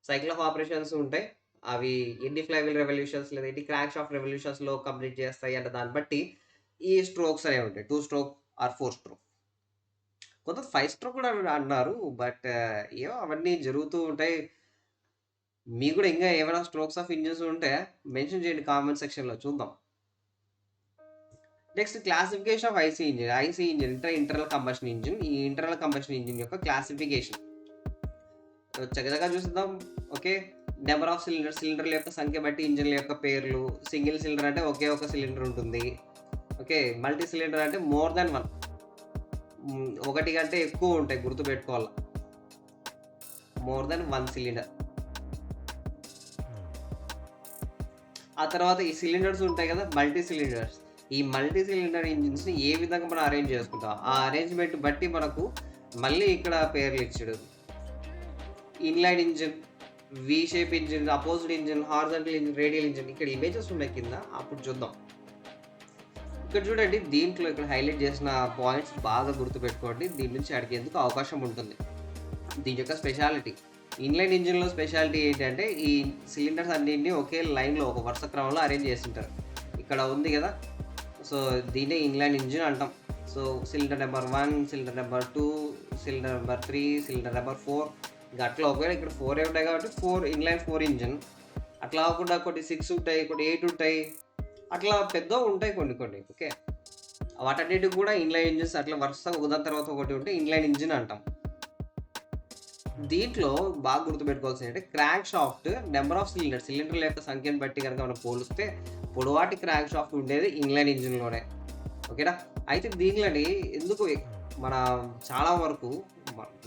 సైకిల్ ఆఫ్ ఆపరేషన్స్ ఉంటాయి. అవి ఎన్ని ఫ్లైవీల్ రెవల్యూషన్స్ లేదా ఎన్ని క్రాంక్ షాఫ్ట్ రెవల్యూషన్స్లో కంప్లీట్ చేస్తాయి అంటే దాన్ని బట్టి ఈ స్ట్రోక్స్ అనేవి ఉంటాయి. 2 stroke ఆర్ 4 stroke. కొంత 5 stroke కూడా అన్నారు బట్ ఏమో అవన్నీ జరుగుతూ ఉంటాయి. మీకు కూడా ఇంకా ఏమైనా స్ట్రోక్స్ ఆఫ్ ఇంజిన్స్ ఉంటే మెన్షన్ చేయండి కామెంట్ సెక్షన్లో చూద్దాం. Next classification of IC engine internal combustion engine. ఈ ఇంటర్నల్ కంబషన్ ఇంజిన్ యొక్క క్లాసిఫికేషన్ చక్కగా చూద్దాం. ఓకే నెంబర్ ఆఫ్ సిలిండర్ల యొక్క సంఖ్య బట్టి ఇంజిన్ల యొక్క పేర్లు. సింగిల్ సిలిండర్ అంటే ఒకే ఒక సిలిండర్ ఉంటుంది. ఓకే మల్టీ సిలిండర్ అంటే మోర్ దాన్ 1 ఒకటి కంటే ఎక్కువ ఉంటాయి గుర్తుపెట్టుకోవాలి. More than 1 cylinder. ఆ తర్వాత ఈ సిలిండర్స్ ఉంటాయి కదా మల్టీ సిలిండర్స్. ఈ మల్టీ సిలిండర్ ఇంజిన్స్‌ని ఏ విధంగా మనం అరేంజ్ చేసుకుంటాం. ఆ అరేంజ్‌మెంట్ బట్టి మనకు మళ్ళీ ఇక్కడ పేర్లు ఇచ్చాడు. Inline engine, V shape engine, opposite engine, horizontal engine, radial engine ఇక్కడ ఇమేజెస్ ఉన్నాయి కింద. అప్పుడు చూద్దాం. ఇక్కడ చూడండి దీంట్లో ఇక్కడ హైలైట్ చేసిన పాయింట్స్ బాగా గుర్తుపెట్టుకోండి. దీని నుంచి అడిగేందుకు అవకాశం ఉంటుంది. దీని యొక్క స్పెషాలిటీ. ఇన్‌లైన్ ఇంజిన్‌లో స్పెషాలిటీ ఏంటంటే ఈ సిలిండర్స్ అన్నిటిని ఒకే లైన్‌లో ఒక వరుస క్రమంలో అరేంజ్ చేసుంటారు. ఇక్కడ ఉంది కదా! సో, దీన్నే ఇన్‌లైన్ ఇంజిన్ అంటాం. So, cylinder number 1, cylinder number 2, cylinder number 3, cylinder number 4 ఇంక అట్లా ఒకవేళ ఇక్కడ 4 ఉంటాయి కాబట్టి 4 ఇన్‌లైన్ 4 ఇంజిన్. అట్లా కాకుండా కొన్ని 6 ఉంటాయి, కొన్ని 8 ఉంటాయి. అట్లా పెద్దవి ఉంటాయి కొన్ని కొన్ని. ఓకే. వాటన్నిటికి కూడా ఇన్‌లైన్ ఇంజిన్స్ అట్లా వరుసగా ఒకదాని తర్వాత ఒకటి ఉంటే ఇన్‌లైన్ ఇంజిన్ అంటాం. దీంట్లో బాగా గుర్తుపెట్టుకోవాల్సింది ఏంటంటే క్రాంక్ షాఫ్ట్ నెంబర్ ఆఫ్ సిలిండర్ల యొక్క సంఖ్యను బట్టి కనుక మనం పోలిస్తే పొడవాటి క్రాంక్ షాఫ్ట్ ఉండేది ఇన్‌లైన్ ఇంజిన్‌లోనే. ఓకేనా? అయితే దీనిలోని ఎందుకు మన చాలా వరకు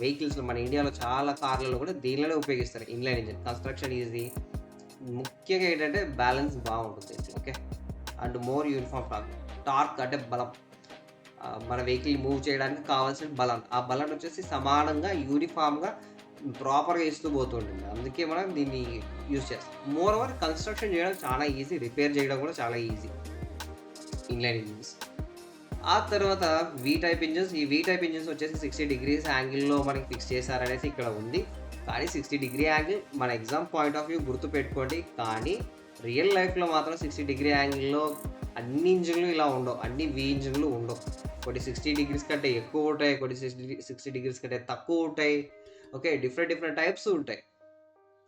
వెహికల్స్‌లో మన ఇండియాలో చాలా కార్లలో కూడా దీనిలోనే ఉపయోగిస్తారు ఇన్‌లైన్ ఇంజిన్. Construction easy. ముఖ్యంగా ఏంటంటే బ్యాలెన్స్ బాగుంటుంది దీంట్లో. Okay. And more uniform torque అంటే బలం. మన వెహికల్ మూవ్ చేయడానికి కావాల్సిన బలం. ఆ బలం వచ్చేసి సమానంగా యూనిఫార్మ్‌గా ప్రాపర్‌గా ఇస్తూ పోతుంటుంది. అందుకే మనం దీన్ని యూజ్ చేస్తాం. మోర్ ఓవర్ కన్‌స్ట్రక్షన్ చేయడం చాలా ఈజీ. రిపేర్ చేయడం కూడా చాలా ఈజీ ఇన్‌లైన్ ఇంజిన్స్. ఆ తర్వాత వి టైప్ ఇంజిన్స్. ఈ వి టైప్ ఇంజిన్స్ వచ్చేసి 60 డిగ్రీస్ యాంగిల్‌లో మనకి ఫిక్స్ చేశారనేసి ఇక్కడ ఉంది. కానీ 60 డిగ్రీ యాంగిల్ మన ఎగ్జామ్ పాయింట్ ఆఫ్ వ్యూ గుర్తుపెట్టుకోండి. కానీ రియల్ లైఫ్‌లో మాత్రం 60 డిగ్రీ యాంగిల్‌లో అన్ని ఇంజిన్‌లు ఇలా ఉండవు. అన్ని వి ఇంజిన్‌లు ఉండవు. కొన్ని 60 డిగ్రీస్ కంటే ఎక్కువ ఉంటాయి. కొన్ని 60 డిగ్రీస్ కంటే తక్కువ ఉంటాయి. ఓకే. డిఫరెంట్ టైప్స్ ఉంటాయి.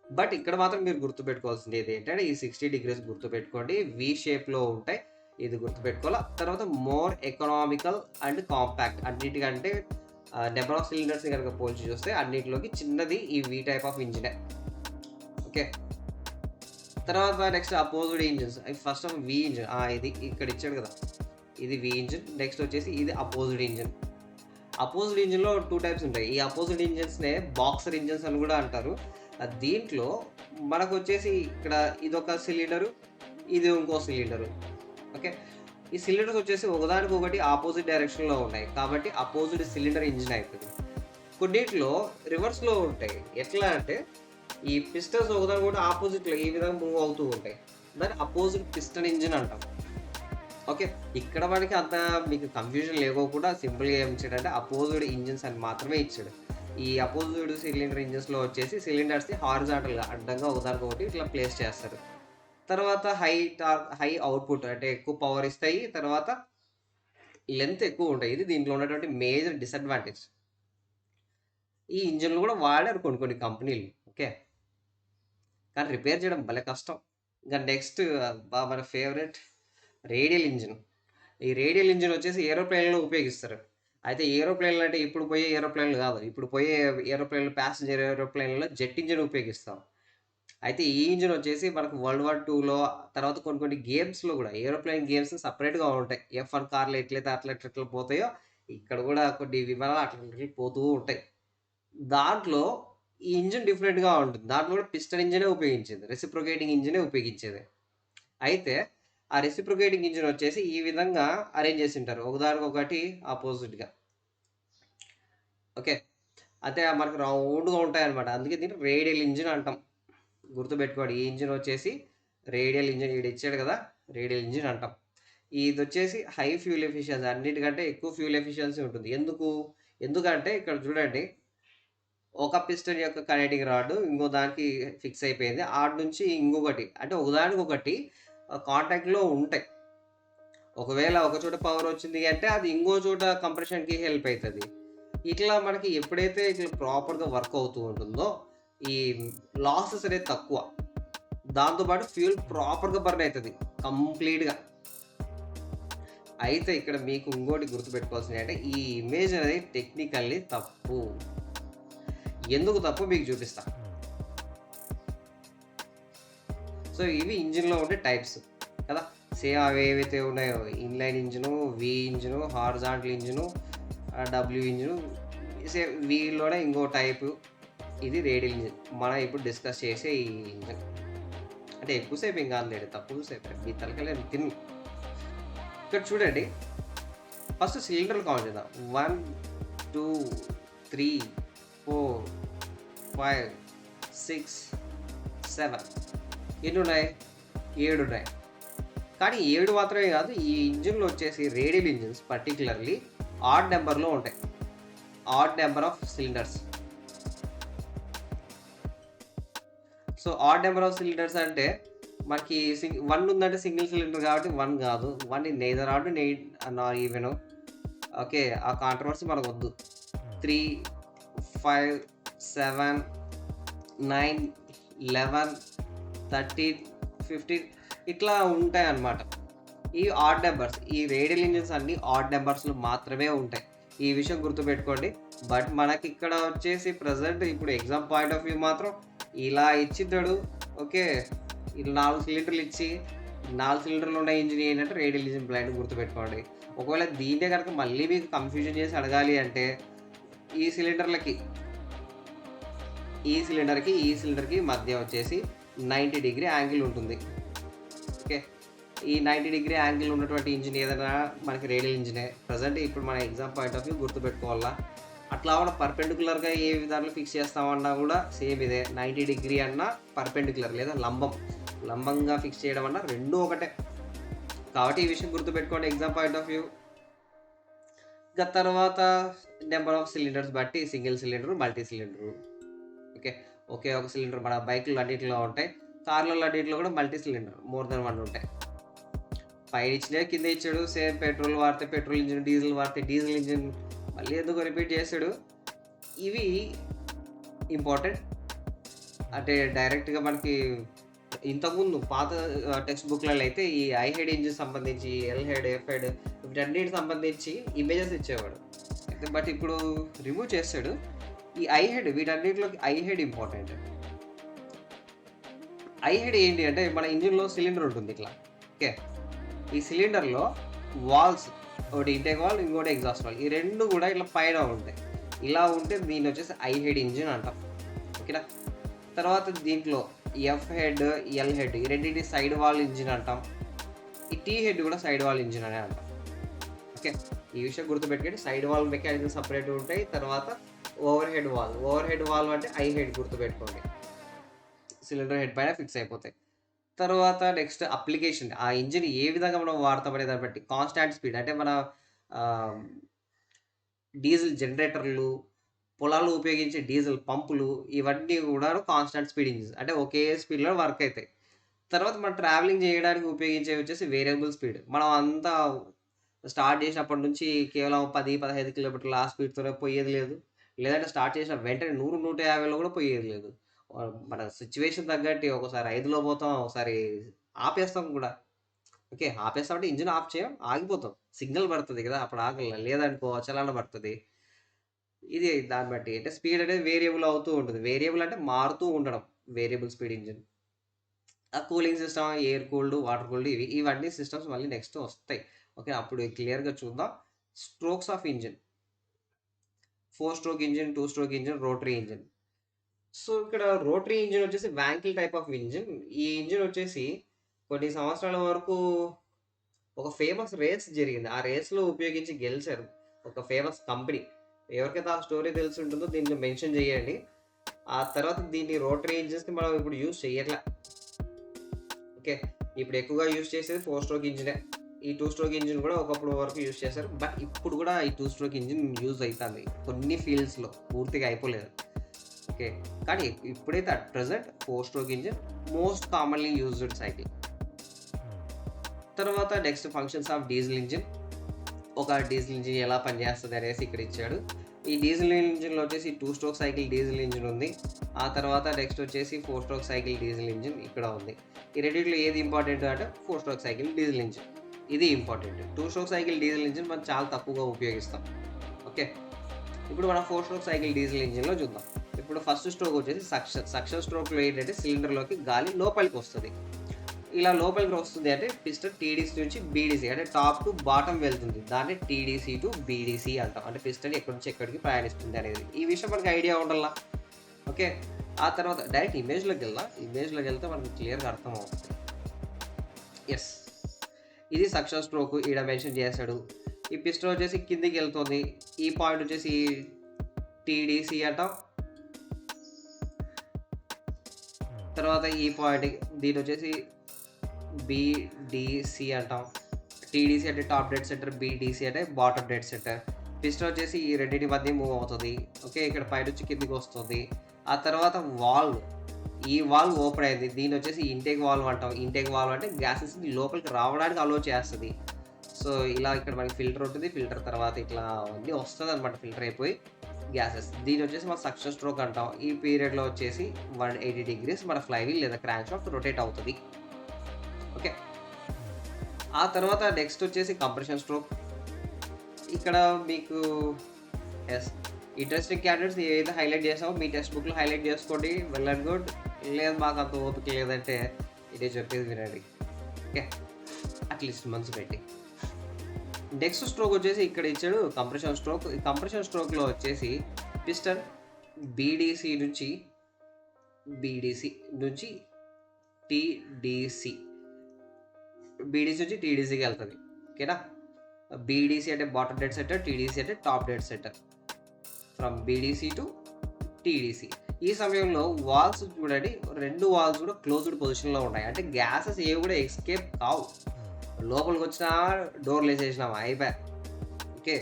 బట్ ఇక్కడ మాత్రం మీరు గుర్తుపెట్టుకోవాల్సింది ఏంటంటే ఈ 60 డిగ్రీస్ గుర్తుపెట్టుకోండి. వి షేప్‌లో ఉంటాయి. ఇది గుర్తుపెట్టుకోవాలా. తర్వాత మోర్ ఎకనామికల్ అండ్ కాంపాక్ట్. అన్నిటికంటే నెంబర్ ఆఫ్ సిలిండర్స్‌ని గనుక పోల్చి చూస్తే అన్నిటిలోకి చిన్నది ఈ వి టైప్ ఆఫ్ ఇంజినే. ఓకే. తర్వాత నెక్స్ట్ అపోజిట్ ఇంజిన్స్. ఫస్ట్ వి ఇంజిన్. ఇది ఇక్కడ ఇచ్చాడు కదా! ఇది వి ఇంజిన్. నెక్స్ట్ వచ్చేసి ఇది అపోజిట్ ఇంజిన్. అపోజిట్ ఇంజిన్‌లో 2 టైప్స్ ఉంటాయి. ఈ అపోజిట్ ఇంజిన్స్‌నే బాక్సర్ ఇంజిన్స్ అని కూడా అంటారు. దీంట్లో మనకొచ్చేసి ఇక్కడ ఇదొక సిలిండరు, ఇది ఇంకో సిలిండరు. ఓకే. ఈ సిలిండర్స్ వచ్చేసి ఒకదానికొకటి ఆపోజిట్ డైరెక్షన్‌లో ఉన్నాయి. కాబట్టి అపోజిట్ సిలిండర్ ఇంజిన్ అయితది. కొన్నిటిలో రివర్స్‌లో ఉంటాయి. ఎట్లా అంటే ఈ పిస్టన్స్ ఒకదానికొకటి ఆపోజిట్‌లో ఈ విధంగా మూవ్ అవుతూ ఉంటాయి. దాన్ని అపోజిట్ పిస్టన్ ఇంజిన్ అంటాం. ఓకే. ఇక్కడ మనకి అంత మీకు కన్‌ఫ్యూజన్ లేకోకుండా సింపుల్‌గా ఏం ఇచ్చాడంటే అపోజిట్ ఇంజిన్స్ అని మాత్రమే ఇచ్చాడు. ఈ అపోజిట్ సిలిండర్ ఇంజిన్స్‌లో వచ్చేసి సిలిండర్స్‌ని హారిజాంటల్‌గా అడ్డంగా ఒకదానికొకటి ఇట్లా ప్లేస్ చేస్తారు. తర్వాత హై అవుట్‌పుట్ అంటే ఎక్కువ పవర్ ఇస్తాయి. తర్వాత లెంత్ ఎక్కువ ఉంటాయి. ఇది దీంట్లో ఉన్నటువంటి మేజర్ డిసడ్వాంటేజ్. ఈ ఇంజిన్‌లు కూడా వాడారు కొన్ని కంపెనీలు. ఓకే. కానీ రిపేర్ చేయడం భలే కష్టం. ఇంక నెక్స్ట్ మన ఫేవరెట్ రేడియల్ ఇంజిన్. ఈ రేడియల్ ఇంజిన్ వచ్చేసి ఏరోప్లేన్‌లో ఉపయోగిస్తారు. అయితే ఏరోప్లేన్‌లు అంటే ఇప్పుడు పోయే ఏరోప్లేన్‌లు కాదు. ఇప్పుడు పోయే ఏరోప్లేన్‌లు ప్యాసింజర్ ఏరోప్లేన్‌లో జెట్ ఇంజిన్ ఉపయోగిస్తాం. అయితే ఈ ఇంజిన్ వచ్చేసి మనకు వరల్డ్ వార్ 2లో తర్వాత కొన్ని గేమ్స్‌లో కూడా ఏరోప్లేన్ గేమ్స్ సెపరేట్‌గా ఉంటాయి. F1 కార్లు ఎట్లయితే అట్లా పోతాయో ఇక్కడ కూడా కొన్ని విమానాలు అట్లా పోతూ ఉంటాయి. దాంట్లో ఈ ఇంజిన్ డిఫరెంట్‌గా ఉంటుంది. దాంట్లో కూడా పిస్టన్ ఇంజినే ఉపయోగించేది. రెసిప్రొకేటింగ్ ఇంజినే ఉపయోగించేది. అయితే ఆ రెసిప్రొకేటింగ్ ఇంజిన్ వచ్చేసి ఈ విధంగా అరేంజ్ చేసుంటారు. ఒకదానికొకటి అపోజిట్‌గా. ఓకే. అయితే మనకు రౌండ్‌గా ఉంటాయన్నమాట. అందుకే దీన్ని రేడియల్ ఇంజిన్ అంటాం. గుర్తుపెట్టుకోండి. ఈ ఇంజిన్ వచ్చేసి రేడియల్ ఇంజిన్ ఈడ ఇచ్చాడు కదా! రేడియల్ ఇంజిన్ అంటాం. ఇదొచ్చేసి హై ఫ్యూయల్ ఎఫిషియన్సీ అన్నిటికంటే ఎక్కువ ఫ్యూయల్ ఎఫిషియన్సీ ఉంటుంది. ఎందుకంటే ఇక్కడ చూడండి ఒక పిస్టన్ యొక్క కనెక్టింగ్ రాడ్ ఇంకో దానికి ఫిక్స్ అయిపోయింది. ఆడ నుంచి ఇంకొకటి అంటే ఒకదానికొకటి కాంటాక్ట్‌లో ఉంటాయి. ఒకవేళ ఒక చోట పవర్ వచ్చింది అంటే అది ఇంకో చోట కంప్రెషన్‌కి హెల్ప్ అయితది. ఇట్లా మనకి ఎప్పుడైతే ఇట్లా ప్రాపర్‌గా వర్క్ అవుతూ ఉంటుందో ఈ లాసెస్ అనేది తక్కువ. దాంతో పాటు ఫ్యూయల్ ప్రాపర్‌గా బర్న్ అయితది కంప్లీట్‌గా. అయితే ఇక్కడ మీకు ఇంకోటి గుర్తుపెట్టుకోవాల్సింది అంటే ఈ ఇమేజ్ అనేది టెక్నికల్లీ తప్పు. ఎందుకు తప్పో మీకు చూపిస్తా. సో ఇవి ఇంజిన్‌లో ఉండే టైప్స్ కదా! సేమ్ అవి ఏవైతే ఉన్నాయో inline engine, V engine, horizontal engine, W engine same వీళ్ళలోనే ఇంకో టైపు ఇది రేడియల్ ఇంజిన్. మనం ఇప్పుడు డిస్కస్ చేసే ఈ ఇంజిన్. అంటే ఎక్కువ సేపు ఏం కాదులేండి. తక్కువ సేపే. మీ తలకాయలు తిను. ఇక్కడ చూడండి, ఫస్ట్ సిలిండర్లు కౌంట్ చేద్దాం. 1, 2, 3, 4, 5, 6, 7 ఎన్ని ఉన్నాయి? 7 ఉన్నాయి. కానీ 7 మాత్రమే కాదు, ఈ ఇంజిన్లో వచ్చేసి రేడియల్ ఇంజిన్స్ పర్టికులర్లీ ఆడ్ నెంబర్లో ఉంటాయి. Odd number of cylinders. So odd number of cylinders అంటే మనకి 1 ఉందంటే సింగిల్ సిలిండర్ కాబట్టి 1 కాదు. 1 in neither odd nor even. Okay, ఆ కాంట్రవర్సీ మనకు వద్దు. 3, 5, 7, 9, 11, 13, 15 ఇట్లా ఉంటాయి అన్నమాట. ఈ ఆడ్ నెంబర్స్, ఈ రేడియల్ ఇంజిన్స్ అన్ని ఆడ్ నెంబర్స్లో మాత్రమే ఉంటాయి. ఈ విషయం గుర్తుపెట్టుకోండి. బట్ మనకి ఇక్కడ వచ్చేసి ప్రజెంట్ ఇప్పుడు ఎగ్జామ్ పాయింట్ ఆఫ్ వ్యూ మాత్రం ఇలా ఇచ్చిద్దాడు. ఓకే, ఇలా 4 సిలిండర్లు ఇచ్చి 4 సిలిండర్లు ఉన్న ఇంజిన్ ఏంటంటే రేడియల్ ఇంజిన్ బ్లైండ్ గుర్తుపెట్టుకోండి. ఒకవేళ దీన్నే కనుక మళ్ళీ మీకు కన్ఫ్యూజన్ చేసి అడగాలి అంటే ఈ సిలిండర్కి ఈ సిలిండర్కి మధ్య వచ్చేసి 90 డిగ్రీ యాంగిల్ ఉంటుంది. ఓకే, ఈ 90 డిగ్రీ యాంగిల్ ఉన్నటువంటి ఇంజిన్ ఏదైనా మనకి రేడియల్ ఇంజినే. ప్రజెంట్ ఇప్పుడు మన ఎగ్జామ్ పాయింట్ ఆఫ్ వ్యూ గుర్తుపెట్టుకోవాలా. అట్లా కూడా పర్పెండికులర్గా ఏ విధాలు ఫిక్స్ చేస్తామన్నా కూడా సేమ్ ఇదే. 90 డిగ్రీ అన్నా పర్పెండికులర్ లేదా లంబంగా ఫిక్స్ చేయడం అన్నా రెండూ ఒకటే. కాబట్టి ఈ విషయం గుర్తుపెట్టుకోండి ఎగ్జామ్ పాయింట్ ఆఫ్ వ్యూ. ఇంకా తర్వాత నెంబర్ ఆఫ్ సిలిండర్స్ బట్టి single cylinder, multi cylinder. Okay, ఒకే ఒక సిలిండర్ మన బైకులు అన్నింటిలో ఉంటాయి. కార్లలో అన్నింటిలో కూడా మల్టీ సిలిండర్ మోర్ దెన్ 1 ఉంటాయి. పైన ఇచ్చినా కింద ఇచ్చాడు. సేమ్ పెట్రోల్ వాడితే పెట్రోల్ ఇంజిన్, డీజిల్ వాడితే డీజిల్ ఇంజిన్, మళ్ళీ ఎందుకు రిపీట్ చేశాడు. ఇవి ఇంపార్టెంట్. అంటే డైరెక్ట్గా మనకి ఇంతకుముందు పాత టెక్స్ట్ బుక్లలో అయితే ఈ ఐ హెడ్ ఇంజిన్ సంబంధించి, ఎల్ హెడ్, ఎఫ్ హెడ్ వీటన్నిటికి సంబంధించి ఇమేజెస్ ఇచ్చేవాడు. అయితే బట్ ఇప్పుడు రిమూవ్ చేస్తాడు. ఈ ఐ హెడ్, వీటన్నిటిలోకి I head important. I head ఏంటి అంటే మన ఇంజిన్లో సిలిండర్ ఉంటుంది ఇట్లా. ఓకే, ఈ సిలిండర్లో వాల్స్, ఒకటి ఇంటేక్ వాల్, ఇంకోటి ఎగ్జాస్ట్ వాల్, ఈ రెండు కూడా ఇట్లా పైన ఉంటాయి. ఇలా ఉంటే దీన్ని వచ్చేసి ఐ హెడ్ ఇంజిన్ అంటాం. ఓకేనా. తర్వాత దీంట్లో ఎఫ్ హెడ్, ఎల్ హెడ్ ఈ రెండింటి సైడ్ వాల్ ఇంజిన్ అంటాం. ఈ టీ హెడ్ కూడా సైడ్ వాల్ ఇంజిన్ అనే అంటాం. ఓకే, ఈ విషయం గుర్తుపెట్టుకోండి. సైడ్ వాల్ మెకానిజం సపరేట్ ఉంటాయి. తర్వాత ఓవర్ హెడ్ వాల్ అంటే ఐ హెడ్ గుర్తుపెట్టుకోండి. సిలిండర్ హెడ్ పైన ఫిక్స్ అయిపోతాయి. తర్వాత నెక్స్ట్ అప్లికేషన్, ఆ ఇంజిన్ ఏ విధంగా మనం వాడతామనే దాన్ని బట్టి. కాన్స్టాంట్ స్పీడ్ అంటే మన డీజిల్ జనరేటర్లు, పొలాలు ఉపయోగించే డీజిల్ పంపులు, ఇవన్నీ కూడా కాన్స్టాంట్ స్పీడ్ ఇంజిన్స్. అంటే ఒకే స్పీడ్లో వర్క్ అవుతాయి. తర్వాత మనం ట్రావెలింగ్ చేయడానికి ఉపయోగించే వచ్చేసి వేరియబుల్ స్పీడ్. మనం అంతా స్టార్ట్ చేసినప్పటి నుంచి కేవలం 10-15 కిలోమీటర్ల ఆ స్పీడ్తోనే పోయేది లేదు. లేదంటే స్టార్ట్ చేసిన వెంటనే 100-150లో కూడా పోయేది లేదు. మన సిచ్యువేషన్ తగ్గట్టు ఒకసారి 5లో పోతాం, ఒకసారి ఆపేస్తాం కూడా. ఓకే, ఆపేస్తామంటే ఇంజిన్ ఆఫ్ చేయం, ఆగిపోతాం. సిగ్నల్ పడుతుంది కదా, అప్పుడు ఆగల. లేదనుకో చలన పడుతుంది. ఇది దాన్ని బట్టి అంటే స్పీడ్ అనేది వేరియబుల్ అవుతూ ఉంటుంది. వేరియబుల్ అంటే మారుతూ ఉండడం, వేరియబుల్ స్పీడ్ ఇంజిన్. ఆ cooling system, air cooled, water cooled, ఇవన్నీ సిస్టమ్స్ మళ్ళీ నెక్స్ట్ వస్తాయి. ఓకే, అప్పుడు క్లియర్గా చూద్దాం. Strokes of engine: 4 stroke engine, 2 stroke engine, rotary engine. So ఇక్కడ రోటరీ ఇంజిన్ వచ్చేసి వ్యాంకిల్ టైప్ ఆఫ్ ఇంజిన్. ఈ ఇంజిన్ వచ్చేసి కొన్ని సంవత్సరాల వరకు ఒక ఫేమస్ రేస్ జరిగింది. ఆ రేస్లో ఉపయోగించి గెలిచారు ఒక ఫేమస్ కంపెనీ. ఎవరికైతే ఆ స్టోరీ తెలిసి ఉంటుందో దీన్ని మెన్షన్ చేయండి. ఆ తర్వాత దీన్ని రోటరీ ఇంజిన్స్ని మనం ఇప్పుడు యూజ్ చేయట్లే. ఓకే, ఇప్పుడు ఎక్కువగా యూజ్ చేసేది 4 స్ట్రోక్ ఇంజినే. ఈ 2 స్ట్రోక్ ఇంజిన్ కూడా ఒకప్పుడు వరకు యూజ్ చేశారు. బట్ ఇప్పుడు కూడా ఈ 2 స్ట్రోక్ ఇంజిన్ యూజ్ అవుతుంది కొన్ని ఫీల్డ్స్లో, పూర్తిగా అయిపోలేదు. ఓకే, కానీ ఇప్పుడైతే at present 4 stroke engine most commonly used cycle. తర్వాత next functions of diesel engine. ఒక డీజిల్ ఇంజిన్ ఎలా పనిచేస్తుంది అనేసి ఇక్కడ ఇచ్చాడు. ఈ డీజిల్ ఇంజిన్లో వచ్చేసి 2 స్ట్రోక్ సైకిల్ డీజిల్ ఇంజిన్ ఉంది. ఆ తర్వాత నెక్స్ట్ వచ్చేసి 4 స్ట్రోక్ సైకిల్ డీజిల్ ఇంజిన్ ఇక్కడ ఉంది. ఈ రెండింటిలో ఏది ఇంపార్టెంట్ అంటే 4 స్ట్రోక్ సైకిల్ డీజిల్ ఇంజిన్, ఇది important. 2 stroke cycle diesel engine మనం చాలా తక్కువగా ఉపయోగిస్తాం. ఓకే, ఇప్పుడు మనం 4 స్ట్రోక్ సైకిల్ డీజిల్ ఇంజిన్లో చూద్దాం. ఇప్పుడు ఫస్ట్ స్ట్రోక్ వచ్చేసి సక్షన్ స్ట్రోక్లో ఏంటంటే సిలిండర్లోకి గాలి లోపలికి వస్తుంది. ఇలా లోపలికి వస్తుంది అంటే పిస్టన్ టీడీసీ నుంచి బీడీసీ అంటే టాప్ టు బాటమ్ వెళ్తుంది. దాన్ని టీడీసీ టు బీడీసీ అంటాం. అంటే పిస్టన్ ఎక్కడి నుంచి ఎక్కడికి ప్రయాణిస్తుంది అనేది. ఈ విషయం మనకి ఐడియా ఉండాలా. ఓకే, ఆ తర్వాత డైరెక్ట్ ఇమేజ్లోకి వెళ్తే మనకి క్లియర్గా అర్థం అవుతుంది. ఎస్, ఇది సక్షన్ స్ట్రోక్ ఈడ మెన్షన్ చేశాడు. ఈ పిస్టన్ వచ్చేసి కిందికి వెళ్తుంది. ఈ పాయింట్ వచ్చేసి టీడీసీ అంటాం. తర్వాత ఈ పాయింట్ దీని వచ్చేసి బీడీసీ అంటాం. టీడీసీ అంటే టాప్ డెడ్ సెంటర్, బీడీసీ అంటే బాటమ్ డెడ్ సెంటర్. పిస్టన్ వచ్చేసి ఈ రెండింటి మధ్య మూవ్ అవుతుంది. ఓకే, ఇక్కడ పైన వచ్చి కిందికి వస్తుంది. ఆ తర్వాత వాల్వ్, ఈ వాల్వ్ ఓపెన్ అయింది. దీని వచ్చేసి ఇంటేక్ వాల్వ్ అంటాం. ఇంటేక్ వాల్వ్ అంటే గ్యాసెస్ లోపలికి రావడానికి అలో చేస్తుంది. సో ఇలా ఇక్కడ మనకి ఫిల్టర్ ఉంటుంది. ఫిల్టర్ తర్వాత ఇట్లా అన్నీ వస్తుంది అనమాట, ఫిల్టర్ అయిపోయి గ్యాసెస్. దీని వచ్చేసి మన సక్షన్ స్ట్రోక్ అంటాం. ఈ పీరియడ్లో వచ్చేసి 180 degrees మన ఫ్లైవీల్ లేదా క్రాంక్ షాఫ్ట్ రొటేట్ అవుతుంది. ఓకే, ఆ తర్వాత నెక్స్ట్ వచ్చేసి కంప్రెషన్ స్ట్రోక్. ఇక్కడ మీకు ఇంట్రెస్టింగ్ క్యాండిడేట్స్ ఏదైతే హైలైట్ చేసామో మీ టెక్స్ట్ బుక్లో హైలైట్ చేసుకోండి. Well and good. లేదు మాకు అంత ఓపిక లేదంటే ఇదే చెప్పేది వినండి. ఓకే, అట్లీస్ట్ మనసు పెట్టి. నెక్స్ట్ స్ట్రోక్ వచ్చేసి ఇక్కడ ఇచ్చాడు కంప్రెషన్ స్ట్రోక్. ఈ కంప్రెషన్ స్ట్రోక్లో వచ్చేసి పిస్టన్ బీడీసీ నుంచి టీడీసీ నుంచి టీడీసీకి వెళ్తుంది. ఓకేనా, బీడీసీ అంటే బాటమ్ డెడ్ సెంటర్, టీడీసీ అంటే top dead centre. From BDC to TDC. ఈ సమయంలో వాల్స్ చూడండి, 2 వాల్స్ కూడా క్లోజ్డ్ పొజిషన్లో ఉన్నాయి. అంటే గ్యాసెస్ ఏవి కూడా ఎస్కేప్ కావు. లోపలికి వచ్చినా డోర్లు వేసేసినామా అయిపోయా. ఓకే,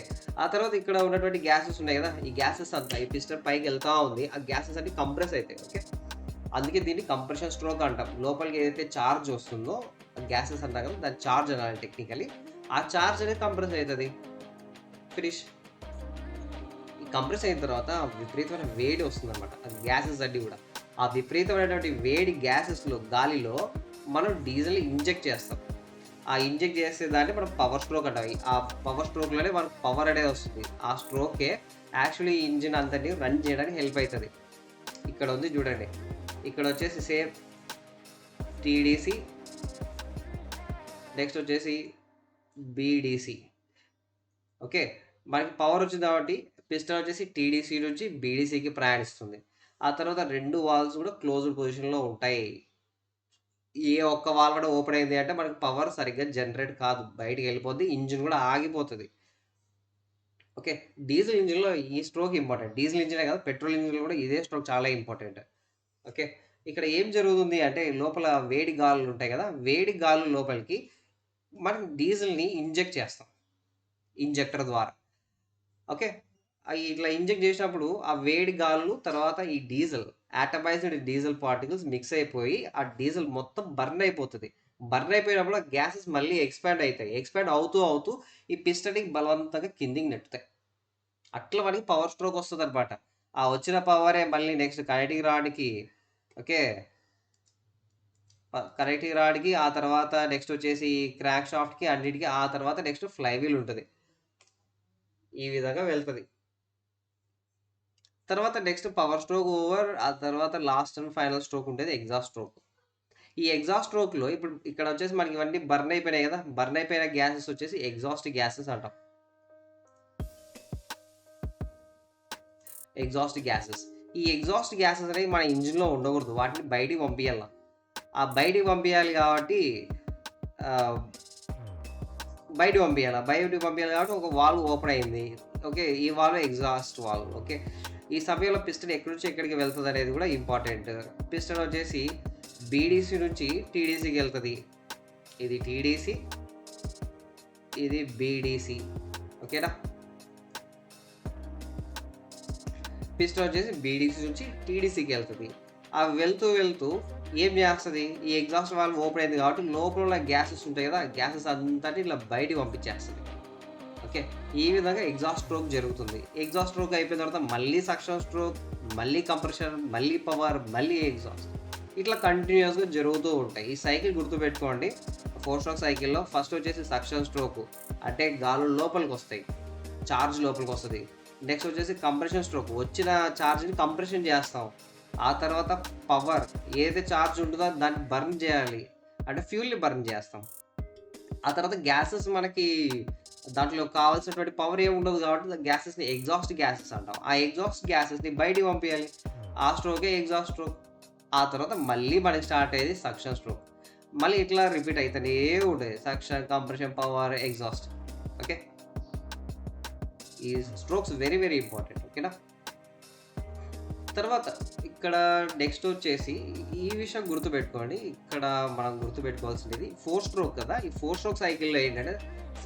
ఆ తర్వాత ఇక్కడ ఉన్నటువంటి గ్యాసెస్ ఉన్నాయి కదా, ఈ గ్యాసెస్ అంతా ఈ పిస్టన్ పైకి వెళ్తూ ఉంది. ఆ గ్యాసెస్ అన్ని కంప్రెస్ అవుతాయి. ఓకే, అందుకే దీన్ని కంప్రెషన్ స్ట్రోక్ అంటాం. లోపలికి ఏదైతే ఛార్జ్ వస్తుందో గ్యాసెస్ అంటాం కదా, దాని ఛార్జ్ అనాలి టెక్నికలీ. ఆ ఛార్జ్ అనేది కంప్రెస్ అవుతుంది. ఫినిష్. ఈ కంప్రెస్ అయిన తర్వాత విపరీతమైన వేడి వస్తుంది అనమాట, ఆ గ్యాసెస్ అన్ని కూడా. ఆ విపరీతమైనటువంటి వేడి గ్యాసెస్లో, గాలిలో మనం డీజిల్ని ఇంజెక్ట్ చేస్తాం. ఆ ఇంజెక్ట్ చేసే దాన్ని మనం పవర్ స్ట్రోక్ అంటాం. ఆ పవర్ స్ట్రోక్లోనే మనకు పవర్ అనేది వస్తుంది. ఆ స్ట్రోకే యాక్చువల్లీ ఇంజిన్ అంతటి రన్ చేయడానికి హెల్ప్ అవుతుంది. ఇక్కడ ఉంది చూడండి, ఇక్కడ వచ్చేసి సేమ్ టీడీసీ, నెక్స్ట్ వచ్చేసి బీడీసీ. ఓకే, మనకి పవర్ వచ్చింది కాబట్టి పిస్టన్ వచ్చేసి టీడీసీ నుంచి బీడీసీకి ప్రయాణిస్తుంది. ఆ తర్వాత 2 వాల్స్ కూడా క్లోజ్డ్ పొజిషన్లో ఉంటాయి. ఏ ఒక్క వాల్వ్ కూడా ఓపెన్ అయింది అంటే మనకి పవర్ సరిగ్గా జనరేట్ కాదు, బయటికి వెళ్ళిపోద్ది, ఇంజిన్ కూడా ఆగిపోతుంది. ఓకే, డీజిల్ ఇంజిన్లో ఈ స్ట్రోక్ ఇంపార్టెంట్. డీజిల్ ఇంజినే కాదు, పెట్రోల్ ఇంజిన్లో కూడా ఇదే స్ట్రోక్ చాలా ఇంపార్టెంట్. ఓకే, ఇక్కడ ఏం జరుగుతుంది అంటే లోపల వేడి గాలులు ఉంటాయి కదా, వేడి గాలు లోపలికి మనం డీజిల్ని ఇంజెక్ట్ చేస్తాం ఇంజెక్టర్ ద్వారా. ఓకే, ఇట్లా ఇంజెక్ట్ చేసినప్పుడు ఆ వేడి గాలులు తర్వాత ఈ డీజిల్, యాటమైజ్డ్ డీజిల్ పార్టికల్స్ మిక్స్ అయిపోయి ఆ డీజిల్ మొత్తం బర్న్ అయిపోతుంది. బర్న్ అయిపోయినప్పుడు ఆ గ్యాసెస్ మళ్ళీ ఎక్స్పాండ్ అవుతాయి. ఎక్స్పాండ్ అవుతూ ఈ పిస్టన్కి బలవంతంగా కిందికి నెట్టుతాయి. అట్లా మనకి పవర్ స్ట్రోక్ వస్తుంది అనమాట. ఆ వచ్చిన పవరే మళ్ళీ నెక్స్ట్ కనెక్టింగ్ రాడ్కి, ఓకే, కనెక్టింగ్ రాడ్కి, ఆ తర్వాత నెక్స్ట్ వచ్చేసి క్రాంక్ షాఫ్ట్కి, అన్నిటికీ, ఆ తర్వాత నెక్స్ట్ ఫ్లైవీల్ ఉంటుంది. ఈ విధంగా వెళ్తుంది. తర్వాత నెక్స్ట్ పవర్ స్ట్రోక్ ఓవర్. ఆ తర్వాత లాస్ట్ అండ్ ఫైనల్ స్ట్రోక్ ఉంటుంది ఎగ్జాస్ట్ స్ట్రోక్. ఈ ఎగ్జాస్ట్ స్ట్రోక్లో ఇప్పుడు ఇక్కడ వచ్చేసి మనకి ఇవన్నీ బర్న్ అయిపోయినాయి కదా, బర్న్ అయిపోయిన గ్యాసెస్ వచ్చేసి ఎగ్జాస్ట్ గ్యాసెస్ అంటాం. Exhaust gases. ఈ ఎగ్జాస్ట్ గ్యాసెస్ అనేవి మన ఇంజిన్లో ఉండకూడదు, వాటిని బయటికి పంపించాలి. ఆ బయటికి పంపించాలి కాబట్టి కాబట్టి ఒక వాల్వ్ ఓపెన్ అయింది. ఓకే, ఈ వాల్వ్ ఎగ్జాస్ట్ వాల్వ్. ఓకే, ఈ సమయంలో పిస్టన్ ఎక్కడి నుంచి ఎక్కడికి వెళ్తుంది అనేది కూడా ఇంపార్టెంట్. పిస్టన్ వచ్చేసి బీడీసీ నుంచి టీడీసీకి వెళ్తుంది. ఇది టీడీసీ, ఇది బీడీసీ. ఓకేనా, పిస్టన్ వచ్చేసి బీడీసీ నుంచి టీడీసీకి వెళ్తుంది. ఆ వెళ్తూ ఏం చేస్తుంది, ఈ ఎగ్జాస్ట్ వాల్వ్ ఓపెన్ అయింది కాబట్టి లోపల గ్యాసెస్ ఉంటాయి కదా, గ్యాసెస్ అంతటి ఇట్లా బయటికి పంపించేస్తుంది. ఓకే, ఈ విధంగా ఎగ్జాస్ట్ స్ట్రోక్ జరుగుతుంది. ఎగ్జాస్ట్ స్ట్రోక్ అయిపోయిన తర్వాత మళ్ళీ సక్షన్ స్ట్రోక్, మళ్ళీ కంప్రెషన్, మళ్ళీ పవర్, మళ్ళీ ఎగ్జాస్ట్, ఇట్లా కంటిన్యూస్గా జరుగుతూ ఉంటాయి. ఈ సైకిల్ గుర్తుపెట్టుకోండి. 4 స్ట్రోక్ సైకిల్లో ఫస్ట్ వచ్చేసి సక్షన్ స్ట్రోక్ అంటే గాలు లోపలికి వస్తాయి, ఛార్జ్ లోపలికి వస్తుంది. నెక్స్ట్ వచ్చేసి కంప్రెషన్ స్ట్రోక్, వచ్చిన ఛార్జ్ని కంప్రెషన్ చేస్తాం. ఆ తర్వాత పవర్, ఏదైతే ఛార్జ్ ఉంటుందో దాన్ని బర్న్ చేయాలి అంటే ఫ్యూల్ని బర్న్ చేస్తాం. ఆ తర్వాత గ్యాసెస్, మనకి దాంట్లో కావాల్సినటువంటి పవర్ ఏమి ఉండదు కాబట్టి గ్యాసెస్ని ఎగ్జాస్ట్ గ్యాసెస్ అంటాం. ఆ ఎగ్జాస్ట్ గ్యాసెస్ని బయటికి పంపించాలి, ఆ స్ట్రోకే ఎగ్జాస్ట్ స్ట్రోక్. ఆ తర్వాత మళ్ళీ మనకి స్టార్ట్ అయ్యేది సక్షన్ స్ట్రోక్. మళ్ళీ ఇట్లా రిపీట్ అయితేనే ఉంటుంది. Suction, compression, power, exhaust. Okay. ఈ స్ట్రోక్స్ వెరీ వెరీ ఇంపార్టెంట్. ఓకేనా. తర్వాత ఇక్కడ నెక్స్ట్ వచ్చేసి ఈ విషయం గుర్తుపెట్టుకోండి. ఇక్కడ మనం గుర్తుపెట్టుకోవాల్సింది 4 స్ట్రోక్ కదా. ఈ 4 స్ట్రోక్ సైకిల్లో ఏంటంటే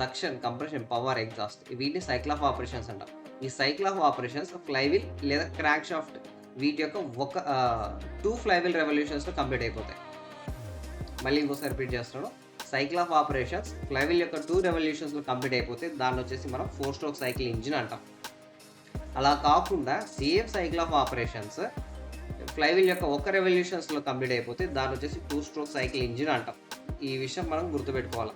సక్షన్, కంప్రెషన్, పవర్, ఎగ్జాస్ట్ వీటిని సైకిల్ ఆఫ్ ఆపరేషన్స్ అంటాం. ఈ సైకిల్ ఆఫ్ ఆపరేషన్స్ ఫ్లైవీల్ లేదా క్రాంక్ షాఫ్ట్ వీటి యొక్క 2 ఫ్లైవీల్ రెవల్యూషన్స్లో కంప్లీట్ అయిపోతాయి. మళ్ళీ ఇంకోసారి రిపీట్ చేస్తున్నాను. సైకిల్ ఆఫ్ ఆపరేషన్స్ ఫ్లైవీల్ యొక్క 2 రెవల్యూషన్స్లో కంప్లీట్ అయిపోతే దాన్ని వచ్చేసి మనం 4 స్ట్రోక్ సైకిల్ ఇంజిన్ అంటాం. అలా కాకుండా same cycle of operations flywheel యొక్క 1 రెవల్యూషన్స్లో కంప్లీట్ అయిపోతే దాన్ని వచ్చేసి 2 స్ట్రోక్ సైకిల్ ఇంజిన్ అంటాం. ఈ విషయం మనం గుర్తుపెట్టుకోవాలి.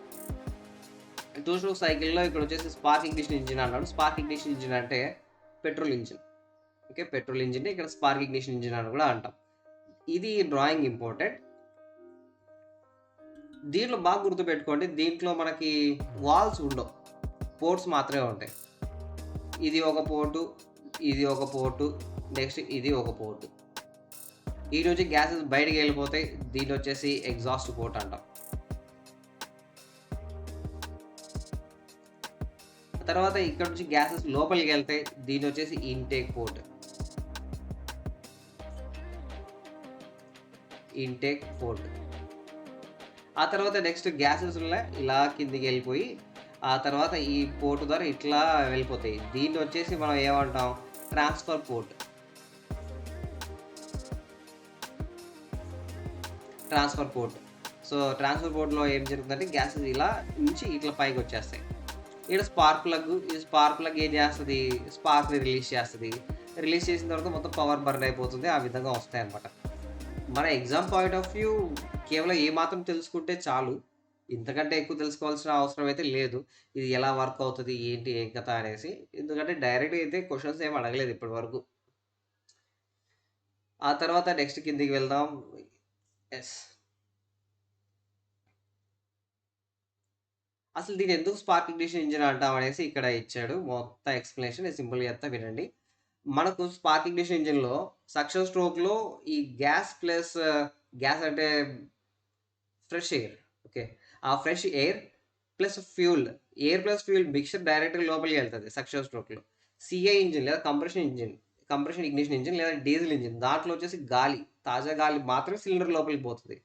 2 స్ట్రోక్ సైకిల్లో ఇక్కడ వచ్చేసి స్పార్క్ ఇగ్నిషన్ ఇంజిన్ అన్నాడు. స్పార్క్ ఇగ్నిషన్ ఇంజిన్ అంటే petrol engine. Okay. Petrol engine ఇక్కడ స్పార్క్ ఇగ్నిషన్ ఇంజిన్ అని కూడా అంటాం. ఇది డ్రాయింగ్ ఇంపార్టెంట్. దీంట్లో బాగా గుర్తుపెట్టుకోండి. దీంట్లో మనకి వాల్స్ ఉండవు, పోర్ట్స్ మాత్రమే ఉంటాయి. ఇది ఒక పోర్టు, ఇది ఒక పోర్టు, నెక్స్ట్ ఇది ఒక పోర్టు. ఈ నుంచి గ్యాసెస్ బయటికి వెళ్ళిపోతాయి. దీన్ని వచ్చేసి ఎగ్జాస్ట్ పోర్ట్ అంటాం. తర్వాత ఇక్కడ నుంచి గ్యాసెస్ లోపలికి వెళ్తాయి. దీన్ని వచ్చేసి ఇంటేక్ పోర్ట్. Intake port. ఆ తర్వాత నెక్స్ట్ గ్యాసెస్ ఇలా కిందికి వెళ్ళిపోయి ఆ తర్వాత ఈ పోర్ట్ ద్వారా ఇట్లా వెళ్ళిపోతాయి. దీన్ని వచ్చేసి మనం ఏమంటాం? Transfer port. Transfer port. So transfer పోర్ట్లో ఏం జరుగుతుందంటే గ్యాసెస్ ఇలా నుంచి ఇట్లా పైకి వచ్చేస్తాయి. ఇక్కడ స్పార్క్ ప్లగ్. ఈ స్పార్క్ ప్లగ్ ఏం చేస్తుంది? స్పార్క్ని రిలీజ్ చేస్తుంది. రిలీజ్ చేసిన తర్వాత మొత్తం పవర్ బర్న్ అయిపోతుంది. ఆ విధంగా వస్తాయి అన్నమాట. మన ఎగ్జామ్ పాయింట్ ఆఫ్ వ్యూ కేవలం ఏ మాత్రం తెలుసుకుంటే చాలు. ఇంతకంటే ఎక్కువ తెలుసుకోవాల్సిన అవసరం అయితే లేదు. ఇది ఎలా వర్క్ అవుతుంది, ఏంటి, ఏం కథ అనేసి. ఎందుకంటే డైరెక్ట్గా అయితే క్వశ్చన్స్ ఏమి అడగలేదు ఇప్పటి వరకు. ఆ తర్వాత నెక్స్ట్ కిందికి వెళ్దాం. ఎస్, అసలు దీన్ని ఎందుకు స్పార్క్ ఇగ్నిషన్ ఇంజిన్ అంటాం అనేసి ఇక్కడ ఇచ్చాడు. మొత్తం ఎక్స్ప్లెనేషన్ సింపుల్గా చెప్తా వినండి. మనకు స్పార్క్ ఇగ్నిషన్ ఇంజిన్లో సక్షన్ స్ట్రోక్లో ఈ గ్యాస్ ప్లస్ గ్యాస్ అంటే ఫ్రెష్ ఎయిర్. ఓకే. ఆ fresh air plus fuel, air plus fuel mixture డైరెక్ట్గా లోపలికి వెళ్తుంది సక్షన్ స్ట్రోక్లో. సిఐ ఇంజిన్ లేదా కంప్రెషన్ ఇగ్నిషన్ ఇంజిన్ లేదా డీజిల్ ఇంజిన్ దాంట్లో వచ్చేసి గాలి, తాజా గాలి మాత్రమే సిలిండర్ లోపలికి పోతుంది.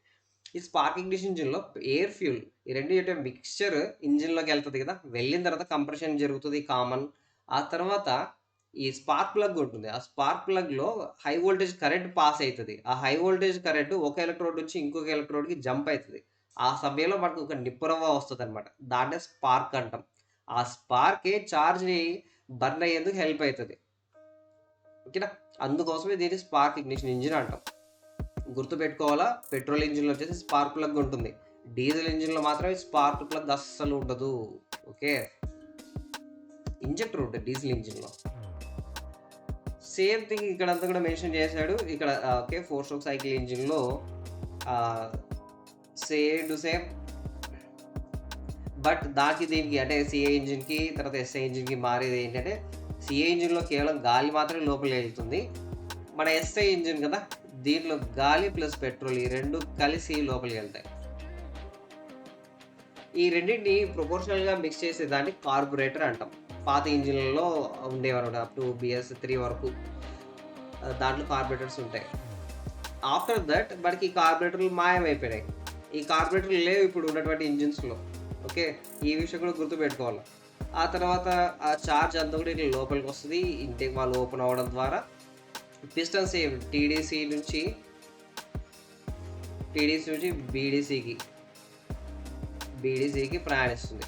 ఈ స్పార్క్ ఇగ్నిషన్ ఇంజిన్లో ఎయిర్ ఫ్యూల్ ఈ రెండు యొక్క మిక్స్చర్ ఇంజిన్లోకి వెళ్తుంది కదా. వెళ్ళిన తర్వాత కంప్రెషన్ జరుగుతుంది కామన్. ఆ తర్వాత ఈ స్పార్క్ ప్లగ్ ఉంటుంది. ఆ స్పార్క్ ప్లగ్లో హై వోల్టేజ్ కరెంట్ పాస్ అవుతుంది. ఆ హై వోల్టేజ్ కరెంట్ ఒక ఎలక్ట్రోడ్ నుంచి ఇంకొక ఎలక్ట్రోడ్కి జంప్ అవుతుంది. ఆ సమయంలో మనకు ఒక నిప్పురవ్వ వస్తుంది అనమాట. దాన్నే స్పార్క్ అంటాం. ఆ స్పార్కే ఛార్జ్ని బర్న్ అయ్యేందుకు హెల్ప్ అవుతుంది. ఓకేనా. అందుకోసమే దీన్ని స్పార్క్ ఇగ్నిషన్ ఇంజిన్ అంటాం. గుర్తుపెట్టుకోవాలా. పెట్రోల్ ఇంజిన్లో వచ్చేసి స్పార్క్ ప్లగ్ ఉంటుంది. డీజిల్ ఇంజిన్లో మాత్రమే స్పార్క్ ప్లగ్ అస్సలు ఉండదు. ఓకే. ఇంజెక్టర్ ఉంటుంది డీజిల్ ఇంజిన్లో. సేమ్ థింగ్ ఇక్కడ అంతా కూడా మెన్షన్ చేశాడు. ఇక్కడ ఓకే 4 స్ట్రోక్ సైకిల్ ఇంజిన్లో సేమ్ బట్ దానికి దీనికి అంటే సిఏ ఇంజిన్కి తర్వాత ఎస్ఐ ఇంజిన్కి మారేది ఏంటంటే సిఏ ఇంజిన్లో కేవలం గాలి మాత్రమే లోపలికి వెళ్తుంది. మన ఎస్ఐ ఇంజిన్ కదా, దీంట్లో గాలి ప్లస్ పెట్రోల్ ఈ రెండు కలిసి లోపలికి వెళ్తాయి. ఈ రెండింటిని ప్రొపోర్షనల్గా మిక్స్ చేసే దాన్ని కార్బొరేటర్ అంటాం. పాత ఇంజిన్లలో ఉండేవారు అప్ టు BS3 వరకు దాంట్లో కార్బొరేటర్స్ ఉంటాయి. ఆఫ్టర్ దట్ మనకి ఈ కార్బొరేటర్లు మాయమైపోయినాయి. ఈ కార్బొరేటర్లు లేవు ఇప్పుడు ఉన్నటువంటి ఇంజిన్స్లో. ఓకే. ఈ విషయం కూడా గుర్తుపెట్టుకోవాలి. ఆ తర్వాత ఆ ఛార్జ్ అంతా కూడా ఇట్లా లోపలికి వస్తుంది. ఇంటేక్ వాళ్ళు ఓపెన్ అవ్వడం ద్వారా పిస్టన్స్ టీడీసీ నుంచి బీడీసీకి ప్రయాణిస్తుంది.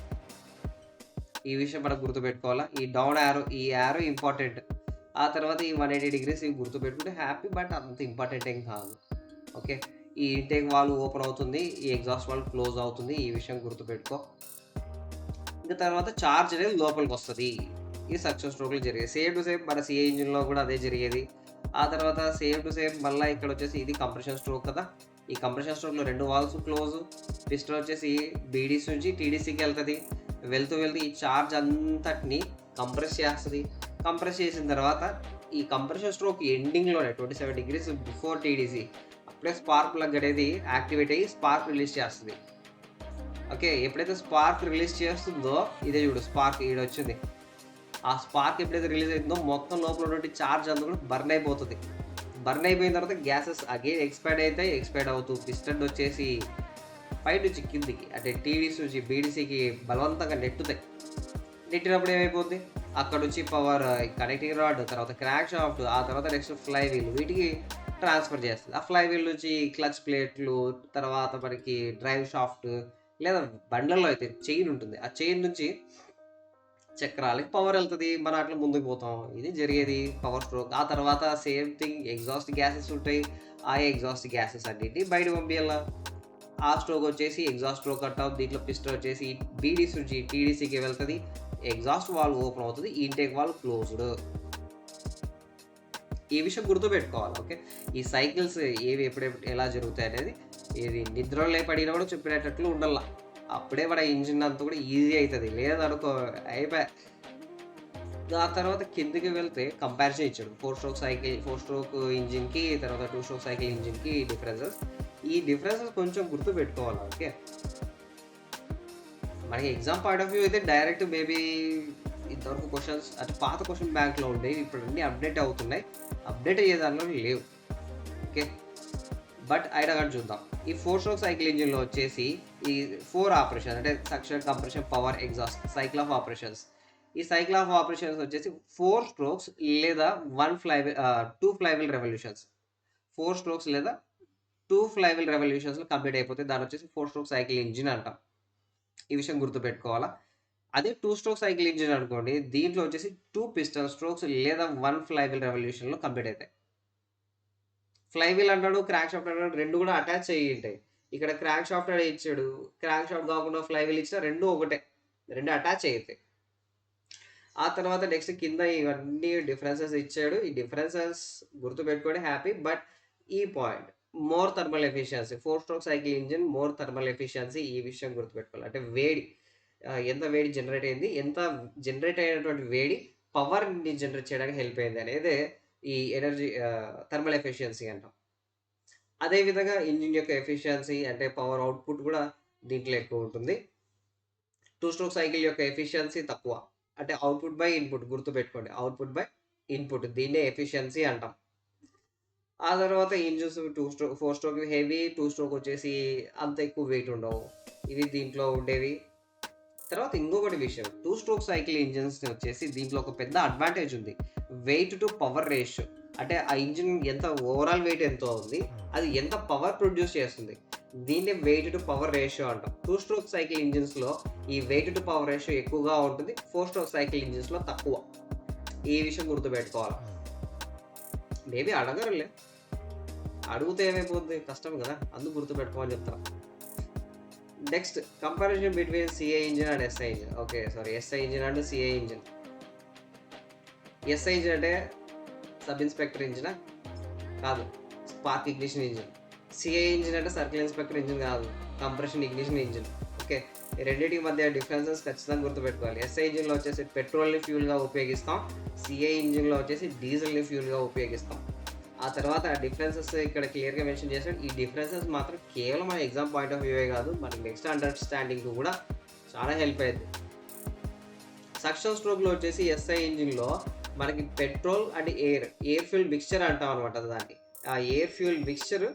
ఈ విషయం మనకు గుర్తుపెట్టుకోవాలా. ఈ డౌన్ యారో, ఈ యారో ఇంపార్టెంట్. ఆ తర్వాత ఈ 180 degrees ఇవి గుర్తుపెట్టుకుంటే హ్యాపీ, బట్ అంత ఇంపార్టెంట్ ఏం కాదు. ఓకే. ఈ ఇంటేక్ వాల్వ్ ఓపెన్ అవుతుంది, ఈ ఎగ్జాస్ట్ వాల్వ్ క్లోజ్ అవుతుంది. ఈ విషయం గుర్తుపెట్టుకో. ఇంకా తర్వాత ఛార్జ్ అనేది లోపలికి వస్తుంది. ఈ సక్షన్ స్ట్రోక్లో జరిగేది సేమ్ టు సేమ్ మన సిఏ ఇంజిన్లో కూడా అదే జరిగేది. ఆ తర్వాత సేమ్ టు సేమ్ మళ్ళీ ఇక్కడ వచ్చేసి ఇది కంప్రెషన్ స్ట్రోక్ కదా. ఈ కంప్రెషన్ స్ట్రోక్లో 2 వాల్వ్స్ క్లోజ్. పిస్టన్ వచ్చేసి బీడీసీ నుంచి టీడీసీకి వెళ్తుంది. వెళ్తూ ఈ ఛార్జ్ అంతటిని కంప్రెస్ చేస్తుంది. కంప్రెస్ చేసిన తర్వాత ఈ కంప్రెషన్ స్ట్రోక్ ఎండింగ్లోనే 27 degrees బిఫోర్ టీడీసీ అప్పుడే స్పార్క్ ప్లగ్ అనేది యాక్టివేట్ అయ్యి స్పార్క్ రిలీజ్ చేస్తుంది. ఓకే. ఎప్పుడైతే స్పార్క్ రిలీజ్ చేస్తుందో ఇదే చూడు స్పార్క్ ఈడొచ్చింది. ఆ స్పార్క్ ఎప్పుడైతే రిలీజ్ అవుతుందో మొత్తం లోపల ఉన్నటువంటి చార్జ్ అంతా కూడా బర్న్ అయిపోతది. బర్న్ అయిపోయిన తర్వాత గ్యాసెస్ అగైన్ ఎక్స్‌పైర్డ్ అయితాయి. ఎక్స్‌పైర్డ్ అవుతూ పిస్టన్ వచ్చేసి పై నుంచి కిందికి అంటే టీడీసీ నుంచి బీడీసీకి బలవంతంగా నెట్టుతాయి. నెట్టినప్పుడు ఏమైపోద్ది? అక్కడ నుంచి పవర్ కనెక్టింగ్ రాడ్, తర్వాత క్రాంక్ షాఫ్ట్, ఆ తర్వాత నెక్స్ట్ ఫ్లై వీల్ వీటికి ట్రాన్స్‌ఫర్ చేస్తది. ఆ ఫ్లై వీల్ నుంచి క్లచ్ ప్లేట్లు, తర్వాత మనకి డ్రైవ్ షాఫ్ట్ లేదా బండ్లలో అయితే చైన్ ఉంటుంది. ఆ చైన్ నుంచి చక్రాలకి పవర్ ఎళ్తది. మనం అట్లా ముందుకు పోతాం. ఇది జరిగేది పవర్ స్ట్రోక్. ఆ తర్వాత సేమ్ థింగ్ ఎగ్జాస్ట్ గ్యాసెస్ ఉంటాయి. ఆ ఎగ్జాస్ట్ గ్యాసెస్ అన్నిటిని బయటకి పంపియాల. ఆ స్ట్రోక్ వచ్చేసి ఎగ్జాస్ట్ స్ట్రోక్ అంటాం. దీంట్లో పిస్టన్ వచ్చేసి బీడీసీ నుంచి టీడీసీకి వెళ్తది. ఎగ్జాస్ట్ వాల్వ్ ఓపెన్ అవుతది. Intake valve closed. ఈ విషయం గుర్తుపెట్టుకోవాలి. ఓకే. ఈ సైకిల్స్ ఏవి ఎప్పుడెప్పుడు ఎలా జరుగుతాయనేది ఇది నిద్రలో పడినా కూడా చెప్పినట్లు ఉండాల. అప్పుడే మన ఇంజిన్ అంతా కూడా ఈజీ అయితది. లేదనుకో అయిపాయే. ఆ తర్వాత కిందకి వెళ్తే కంపారిజన్ ఇచ్చాడు. 4 స్ట్రోక్ సైకిల్ 4 స్ట్రోక్ ఇంజిన్‌కి తర్వాత 2 స్ట్రోక్ సైకిల్ ఇంజిన్‌కి డిఫరెన్సెస్. ఈ డిఫరెన్సెస్ కొంచెం గుర్తుపెట్టుకోవాలి. ఓకే. మనకి ఎగ్జామ్ పాయింట్ ఆఫ్ వ్యూ అయితే డైరెక్ట్ మేబీ ఇంతవరకు క్వెషన్స్ అంటే పాత క్వెషన్ బ్యాంక్‌లో ఉండేవి. ఇప్పుడు అన్నీ అప్డేట్ అవుతున్నాయి. అప్డేట్ అయ్యే దానిలో లేవు. ఓకే. బట్ అయినా గాని చూద్దాం. ఈ 4 స్ట్రోక్ సైకిల్ ఇంజిన్‌లో వచ్చేసి ఈ 4 ఆపరేషన్స్ అంటే suction, compression, power, exhaust cycle of operations. ఈ సైకిల్ ఆఫ్ ఆపరేషన్స్ వచ్చేసి 4 స్ట్రోక్స్ లేదా 2 ఫ్లైవీల్ రెవల్యూషన్స్. 4 స్ట్రోక్స్ లేదా 2 ఫ్లైవీల్ రెవల్యూషన్స్‌లో కంప్లీట్ అయిపోతాయి. దాన్నొచ్చేసి 4 స్ట్రోక్ సైకిల్ ఇంజిన్ అంటాం. ఈ విషయం గుర్తుపెట్టుకోవాలా. అదే 2 స్ట్రోక్ సైకిల్ ఇంజిన్ అనుకోండి. దీంట్లో వచ్చేసి 2 పిస్టన్ స్ట్రోక్స్ లేదా 1 ఫ్లైవీల్ రెవల్యూషన్‌లో కంప్లీట్ అయితాయి. ఫ్లైవీల్ అంటాడు, క్రాంక్ షాఫ్ట్ అంటాడు 2 కూడా అటాచ్ అయ్యి ఉంటాయి. ఇక్కడ క్రాంక్ షాఫ్ట్ అనే ఇచ్చాడు. క్రాంక్ షాఫ్ట్ కాకుండా ఫ్లైవీల్ ఇచ్చినా 2 ఒకటే. 2 అటాచ్ అయితాయి. ఆ తర్వాత నెక్స్ట్ కింద ఇవన్నీ డిఫరెన్సెస్ ఇచ్చాడు. ఈ డిఫరెన్సెస్ గుర్తుపెట్టుకోండి హ్యాపీ. బట్ ఈ point more thermal efficiency 4 stroke cycle engine more thermal efficiency ఈ విషయం గుర్తుపెట్టుకోవాలి. అంటే వేడి ఎంత వేడి జనరేట్ అయింది, ఎంత జనరేట్ అయినటువంటి వేడి పవర్‌ని జనరేట్ చేయడానికి హెల్ప్ అయింది అనేదే ఈ ఎనర్జీ థర్మల్ ఎఫిషియన్సీ అంటాం. అదే విధంగా ఇంజిన్ యొక్క ఎఫిషియన్సీ అంటే పవర్ అవుట్‌పుట్ కూడా దీంట్లో ఎక్కువ ఉంటుంది. 2 స్ట్రోక్ సైకిల్ యొక్క ఎఫిషియన్సీ తక్కువ. అంటే అవుట్‌పుట్ బై ఇన్‌పుట్ గుర్తుపెట్టుకోండి. అవుట్‌పుట్ బై ఇన్‌పుట్ దీన్నే ఎఫిషియన్సీ అంటాం. ఆ తర్వాత ఇంజిన్స్ 4 స్ట్రోక్ హెవీ, 2 స్ట్రోక్ వచ్చేసి అంత ఎక్కువ వెయిట్ ఉండవు. ఇవి దీంట్లో ఉండేవి. తర్వాత ఇంకొకటి విషయం 2 స్ట్రోక్ సైకిల్ ఇంజిన్స్ వచ్చేసి దీంట్లో ఒక పెద్ద అడ్వాంటేజ్ ఉంది. Weight to power ratio. అంటే ఆ ఇంజిన్ ఎంత ఓవరాల్ వెయిట్ ఎంతో ఉంది. అది ఎంత పవర్ ప్రొడ్యూస్ చేస్తుంది. దీన్నే వెయిట్ టు పవర్ రేషియో అంటాం. 2 స్ట్రోక్ సైకిల్ ఇంజిన్స్‌లో ఈ వెయిట్ టు పవర్ రేషియో ఎక్కువగా ఉంటుంది. 4 స్ట్రోక్ సైకిల్ ఇంజిన్స్‌లో తక్కువ. ఈ విషయం గుర్తుపెట్టుకోవాలి. మేబీ అడగరులే. అడిగితే ఏమైపోద్ది కష్టం కదా! అందుకు గుర్తుపెట్టుకోమని చెప్తాను. Next comparison between CI engine and SI engine. Okay. Sorry SI engine and CI engine. SI engine అంటే సబ్ ఇన్స్పెక్టర్ ఇంజినా? కాదు. Spark ignition engine. CI engine అంటే సర్కిల్ ఇన్స్పెక్టర్ ఇంజిన్ కాదు. Compression ignition engine. ఓకే. ఈ రెండిటికి మధ్య differences ఖచ్చితంగా గుర్తుపెట్టుకోవాలి. SI ఇంజిన్‌లో వచ్చేసి పెట్రోల్‌ని ఫ్యూయల్‌గా ఉపయోగిస్తాం. సీఐ ఇంజిన్‌లో వచ్చేసి డీజిల్‌ని ఫ్యూయల్‌గా ఉపయోగిస్తాం. ఆ తర్వాత డిఫరెన్సెస్ ఇక్కడ క్లియర్‌గా మెన్షన్ చేశాడు. ఈ డిఫరెన్సెస్ మాత్రం కేవలం మన ఎగ్జామ్ పాయింట్ ఆఫ్ వ్యూయే కాదు. మనకి నెక్స్ట్ అండర్‌స్టాండింగ్‌కి కూడా చాలా హెల్ప్ అయ్యిద్ది. సక్షన్ స్ట్రోక్‌లో వచ్చేసి ఎస్ఐ ఇంజిన్‌లో మనకి petrol and air fuel mixture అంటాం అనమాట దాన్ని. ఆ ఎయిర్ ఫ్యూయల్ మిక్స్చర్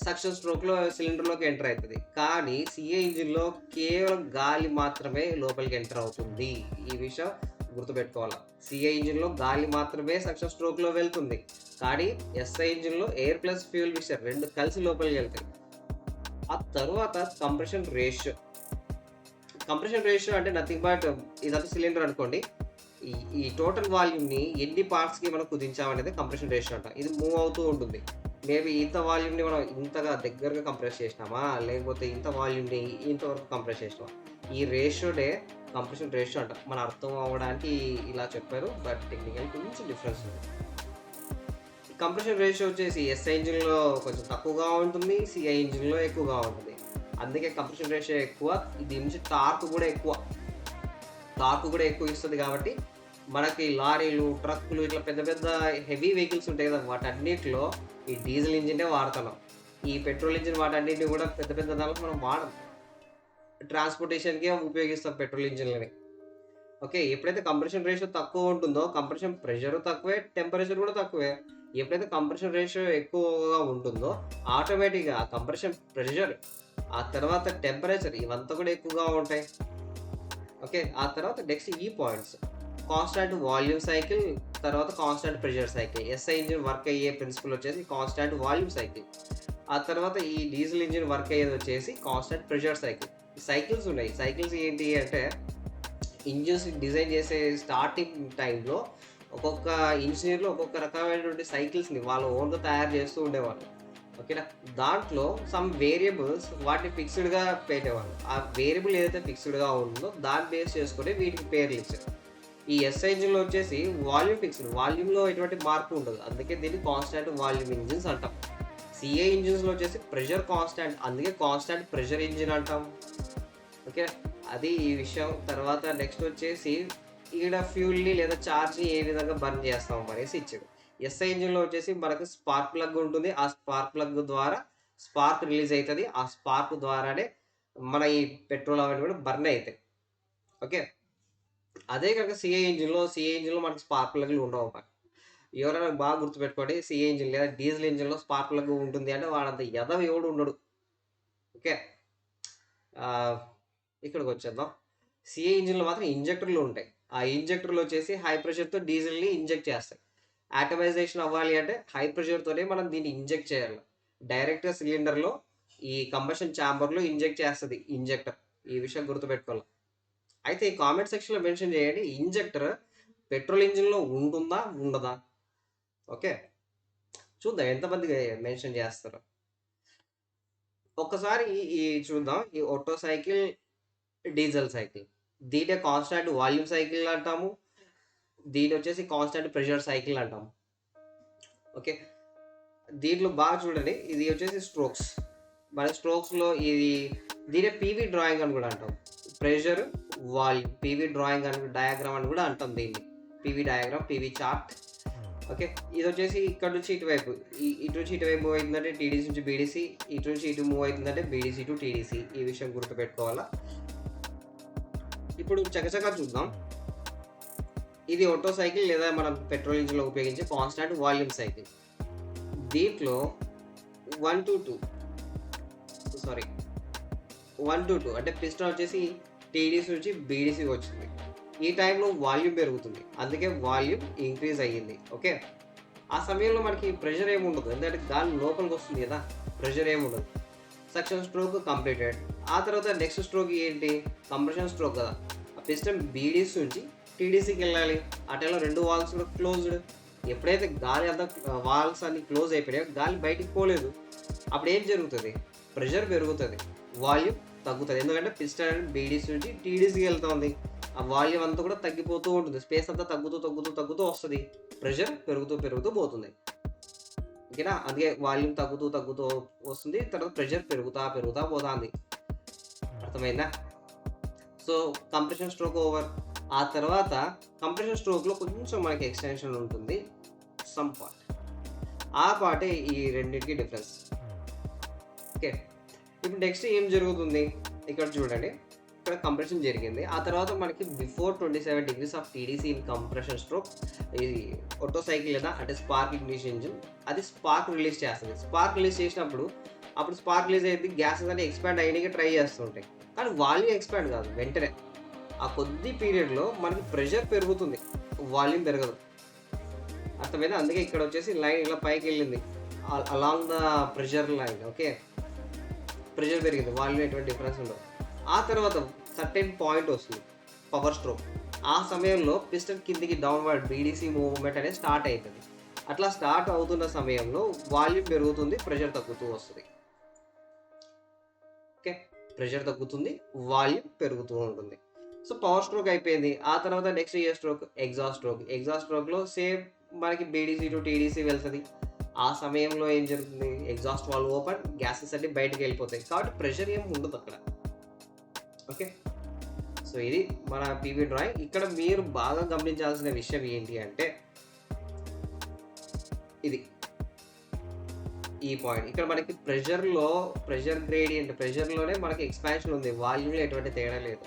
సక్షన్ స్ట్రోక్‌లో సిలిండర్‌లోకి ఎంటర్ అయితది. కానీ సీఐ ఇంజిన్‌లో కేవలం గాలి మాత్రమే లోపలికి ఎంటర్ అవుతుంది. ఈ విషయం గుర్తుపెట్టుకోవాలా. సీఐ ఇంజిన్‌లో గాలి మాత్రమే సక్షన్ స్ట్రోక్‌లో వెళ్తుంది. కానీ ఎస్ఐ ఇంజిన్‌లో ఎయిర్ ప్లస్ ఫ్యూయల్ మిక్స్చర్ 2 కలిసి లోపలికి వెళ్తాయి. ఆ తరువాత కంప్రెషన్ రేషియో. కంప్రెషన్ రేషియో అంటే నథింగ్ బట్ ఇదంతా సిలిండర్ అనుకోండి. ఈ టోటల్ వాల్యూమ్‌ని ఎన్ని పార్ట్స్‌కి మనం కుదించామనేది కంప్రెషన్ రేషియో అంటాం. ఇది మూవ్ అవుతూ ఉంటుంది. మేబీ ఇంత వాల్యూమ్‌ని మనం ఇంతగా దగ్గరగా కంప్రెస్ చేసినామా? లేకపోతే ఇంత వాల్యూమ్‌ని ఇంతవరకు కంప్రెస్ చేసినామా? ఈ రేషియోనే కంప్రెషన్ రేషియో అంటాం. మన అర్థం అవ్వడానికి ఇలా చెప్పారు. బట్ టెక్నికల్ కొంచెం డిఫరెన్స్ ఉంది. ఈ కంప్రెషన్ రేషియో వచ్చేసి ఎస్ఐ ఇంజిన్‌లో కొంచెం తక్కువగా ఉంటుంది. సీఐ ఇంజిన్‌లో ఎక్కువగా ఉంటుంది. అందుకే కంప్రెషన్ రేషియో ఎక్కువ. దీని నుంచి టార్క్ కూడా ఎక్కువ. టార్క్ కూడా ఎక్కువ ఇస్తది కాబట్టి మనకి లారీలు, ట్రక్కులు ఇట్లా పెద్ద పెద్ద హెవీ వెహికల్స్ ఉంటాయి కదా! వాటన్నిటిలో ఈ డీజిల్ ఇంజినే వాడుతున్నాం. ఈ పెట్రోల్ ఇంజిన్ వాటన్నిటిని కూడా పెద్ద పెద్ద దాంట్లో మనం వాడం. ట్రాన్స్‌పోర్టేషన్‌కే ఉపయోగిస్తాం పెట్రోల్ ఇంజిన్‌లని. ఓకే. ఎప్పుడైతే కంప్రెషన్ రేషియో తక్కువ ఉంటుందో కంప్రెషన్ ప్రెషర్ తక్కువే, టెంపరేచర్ కూడా తక్కువే. ఎప్పుడైతే కంప్రెషన్ రేషియో ఎక్కువగా ఉంటుందో ఆటోమేటిక్‌గా ఆ కంప్రెషన్ ప్రెషర్, ఆ తర్వాత టెంపరేచర్ ఇవంతా కూడా ఎక్కువగా ఉంటాయి. ఓకే. ఆ తర్వాత నెక్స్ట్ ఈ పాయింట్స్. కాన్స్టాంట్ వాల్యూమ్ సైకిల్, తర్వాత constant pressure cycle. SI engine work అయ్యే ప్రిన్సిపల్ వచ్చేసి కాన్స్టాంట్ వాల్యూమ్ సైకిల్. ఆ తర్వాత ఈ డీజిల్ ఇంజిన్ వర్క్ అయ్యేది వచ్చేసి కాన్స్టాంట్ ప్రెషర్ సైకిల్. సైకిల్స్ ఉన్నాయి. సైకిల్స్ ఏంటి అంటే ఇంజిన్స్ డిజైన్ చేసే స్టార్టింగ్ టైంలో ఒక్కొక్క ఇంజినీర్లు ఒక్కొక్క రకమైనటువంటి సైకిల్స్‌ని వాళ్ళ ఓన్‌గా తయారు చేస్తూ ఉండేవాళ్ళు. ఓకేనా? దాంట్లో సమ్ వేరియబుల్స్ వాటిని ఫిక్స్‌డ్‌గా పెట్టేవాళ్ళు. ఆ వేరియబుల్ ఏదైతే ఫిక్స్‌డ్‌గా ఉందో దాన్ని బేస్ చేసుకొని వీటికి పేర్లు ఇచ్చారు. ఈ ఎస్ఐ ఇంజిన్‌లో వచ్చేసి వాల్యూమ్ ఫిక్స్‌డ్. వాల్యూమ్‌లో ఎటువంటి మార్పు ఉండదు. అందుకే దీన్ని కాన్స్టాంట్ వాల్యూమ్ ఇంజిన్స్ అంటాం. సీఏ ఇంజిన్స్‌లో వచ్చేసి ప్రెషర్ కాన్స్టాంట్. అందుకే కాన్స్టాంట్ ప్రెషర్ ఇంజిన్ అంటాం. ఓకే. అది ఈ విషయం. తర్వాత నెక్స్ట్ వచ్చేసి ఈడ ఫ్యూల్‌ని లేదా చార్జ్‌ని ఏ విధంగా బర్న్ చేస్తాం అనేసి ఇచ్చాడు. ఎస్ఐ ఇంజిన్‌లో వచ్చేసి మనకు స్పార్క్ ప్లగ్ ఉంటుంది. ఆ స్పార్క్ ప్లగ్ ద్వారా స్పార్క్ రిలీజ్ అయితది. ఆ స్పార్క్ ద్వారానే మన ఈ పెట్రోల్ అవన్నీ కూడా బర్న్ అయితాయి. ఓకే. అదే కనుక సీఏ ఇంజిన్‌లో మనకు స్పార్క్ ప్లగ్‌లు ఉండవన్నమాట. ఎవరైనా బాగా గుర్తుపెట్టుకోండి. సీఏ ఇంజిన్ లేదా డీజిల్ ఇంజిన్‌లో స్పార్క్ ప్లగ్ ఉంటుంది అంటే వాడంత ఎదవ ఎవడు ఉండడు. ఓకే. ఆహ్, ఇక్కడికొచ్చేద్దాం. సీఏ ఇంజిన్‌లో మాత్రం ఇంజెక్టర్‌లు ఉంటాయి. ఆ ఇంజెక్టర్‌లు వచ్చేసి హై ప్రెషర్‌తో డీజిల్‌ని ఇంజెక్ట్ చేస్తాయి. యాటమైజేషన్ అవ్వాలి అంటే హై ప్రెషర్‌తోనే మనం దీన్ని ఇంజెక్ట్ చేయాలి. డైరెక్ట్‌గా సిలిండర్‌లో ఈ కంబషన్ చాంబర్‌లో ఇంజెక్ట్ చేస్తది ఇంజెక్టర్. ఈ విషయం గుర్తుపెట్టుకోవాలి. అయితే ఈ కామెంట్ సెక్షన్‌లో మెన్షన్ చేయండి. ఇంజెక్టర్ పెట్రోల్ ఇంజిన్‌లో ఉంటుందా? ఉండదా? ఓకే. చూద్దాం ఎంతమంది మెన్షన్ చేస్తారో. ఒక్కసారి ఈ చూద్దాం. ఈ ఒట్టో సైకిల్, డీజిల్ సైకిల్. దీన్నే కాన్స్టాంట్ వాల్యూమ్ సైకిల్ అంటాము. దీన్నొచ్చేసి కాన్స్టాంట్ ప్రెషర్ సైకిల్ అంటాము. ఓకే. దీంట్లో బాగా చూడండి. ఇది వచ్చేసి స్ట్రోక్స్. మన స్ట్రోక్స్‌లో దీన్నే పీవీ డ్రాయింగ్ అని కూడా అంటాం. ప్రెషర్, వాల్యూమ్, పీవీ డ్రాయింగ్ అని డయాగ్రామ్ అని కూడా అంటాం దీన్ని. PV diagram, PV chart. Okay. ఇదొచ్చేసి ఇక్కడ నుంచి ఇటువైపు. ఇటు నుంచి ఇటువైపు మూవ్ అయితుందంటే టీడీసీ నుంచి బీడీసీ, ఇటు నుంచి ఇటు మూవ్ అయితుందంటే బీడీసీ టు టీడీసీ. ఈ విషయం గుర్తుపెట్టుకోవాలా. ఇప్పుడు చకచకా చూద్దాం. ఇది ఒట్టో సైకిల్ లేదా మనం పెట్రోల్ ఇంజిన్‌లో ఉపయోగించే కాన్స్టాంట్ వాల్యూమ్ సైకిల్. దీంట్లో 1-2 సారీ 1-2 అంటే పిస్టన్ వచ్చేసి టీడీసీ నుంచి బీడీసీకి వచ్చింది. ఈ టైంలో వాల్యూమ్ పెరుగుతుంది. అందుకే వాల్యూమ్ ఇంక్రీజ్ అయ్యింది. ఓకే. ఆ సమయంలో మనకి ప్రెషర్ ఏమి ఉండదు. ఎందుకంటే గాలి లోపలికి వస్తుంది కదా! ప్రెషర్ ఏమి ఉండదు. Suction stroke completed. ఆ తర్వాత నెక్స్ట్ స్ట్రోక్ ఏంటి? కంప్రెషన్ స్ట్రోక్ కదా! ఆ పిస్టన్ బీడీసీ నుంచి టీడీసీకి వెళ్ళాలి. ఆ టైంలో 2 వాల్వ్స్ కూడా క్లోజ్డ్. ఎప్పుడైతే గాలి అంతా వాల్వ్స్ అన్ని క్లోజ్ అయిపోయాయో గాలి బయటికి పోలేదు. అప్పుడు ఏం జరుగుతది? ప్రెషర్ పెరుగుతది. వాల్యూమ్ తగ్గుతది. ఎందుకంటే పిస్టన్ బీడీసీ నుంచి టీడీసీకి వెళ్తుంది. ఆ వాల్యూమ్ అంతా కూడా తగ్గిపోతూ ఉంటుంది. స్పేస్ అంతా తగ్గుతూ వస్తది. ప్రెషర్ పెరుగుతూ పోతుంది. ఓకేనా? అందుకే వాల్యూమ్ తగ్గుతూ వస్తుంది. తర్వాత ప్రెషర్ పెరుగుతా పోతాంది. అర్థమైందా? So, compression stroke over. ఆ తర్వాత కంప్రెషన్ స్ట్రోక్‌లో కొంచెం మనకి ఎక్స్‌టెన్షన్ ఉంటుంది. Some part. ఆ పార్టే ఈ రెండిటికి డిఫరెన్స్. ఓకే. ఇప్పుడు నెక్స్ట్ ఏం జరుగుతుంది? ఇక్కడ చూడండి. ఇక్కడ కంప్రెషన్ జరిగింది. ఆ తర్వాత మనకి before 27 degrees of TDC in compression stroke ఇది ఒట్టో సైకిల్ లేదా అంటే స్పార్క్ ఇగ్నిషన్ ఇంజిన్ అది స్పార్క్ రిలీజ్ చేస్తది. స్పార్క్ రిలీజ్ చేసినప్పుడు అప్పుడు స్పార్క్ రిలీజ్ అయ్యిద్ది. గ్యాసెస్ అన్ని ఎక్స్పాండ్ అయ్యనీకి ట్రై చేస్తుంటాయి. కానీ వాల్యూమ్ ఎక్స్పాండ్ కాదు వెంటనే. ఆ కొద్ది పీరియడ్‌లో మనకి ప్రెషర్ పెరుగుతుంది. వాల్యూమ్ పెరగదు. అర్థమైందా? అందుకే ఇక్కడ వచ్చేసి లైన్ ఇలా పైకెళ్ళింది. Along the pressure line. Okay. Pressure పెరిగింది. వాల్యూమ్ ఎటువంటి డిఫరెన్స్ ఉండదు. ఆ తర్వాత సర్టెన్ పాయింట్ వస్తుంది. Power stroke. ఆ సమయంలో పిస్టన్ కిందికి డౌన్‌వర్డ్ బీడీసీ మూవ్‌మెంట్ అనేది స్టార్ట్ అయితది. అట్లా స్టార్ట్ అవుతున్న సమయంలో వాల్యూమ్ పెరుగుతుంది. ప్రెషర్ తగ్గుతూ వస్తది. ఓకే. ప్రెషర్ తగ్గుతుంది. వాల్యూమ్ పెరుగుతూ ఉంటుంది. సో, పవర్ స్ట్రోక్ అయిపోయింది. ఆ తర్వాత నెక్స్ట్ ఏ స్ట్రోక్? Exhaust stroke. ఎగ్జాస్ట్ స్ట్రోక్‌లో సేమ్ మనకి బీడీసీ టు టీడీసీ వెళ్తది. ఆ సమయంలో ఏం జరుగుతుంది? Exhaust valve open. గ్యాసెస్ అన్నీ బయటికెళ్ళిపోతాయి. కాబట్టి ప్రెషర్ ఏమి ఉండదు అక్కడ. ఓకే. సో, ఇది మన పీవీ డ్రాయింగ్. ఇక్కడ మీరు బాగా గమనించాల్సిన విషయం ఏంటి అంటే ఇది. ఈ పాయింట్ ఇక్కడ మనకి ప్రెషర్ గ్రేడియంట్ ప్రెషర్లోనే మనకి ఎక్స్పాన్షన్ ఉంది, వాల్యూమ్లో ఎటువంటి తేడా లేదు.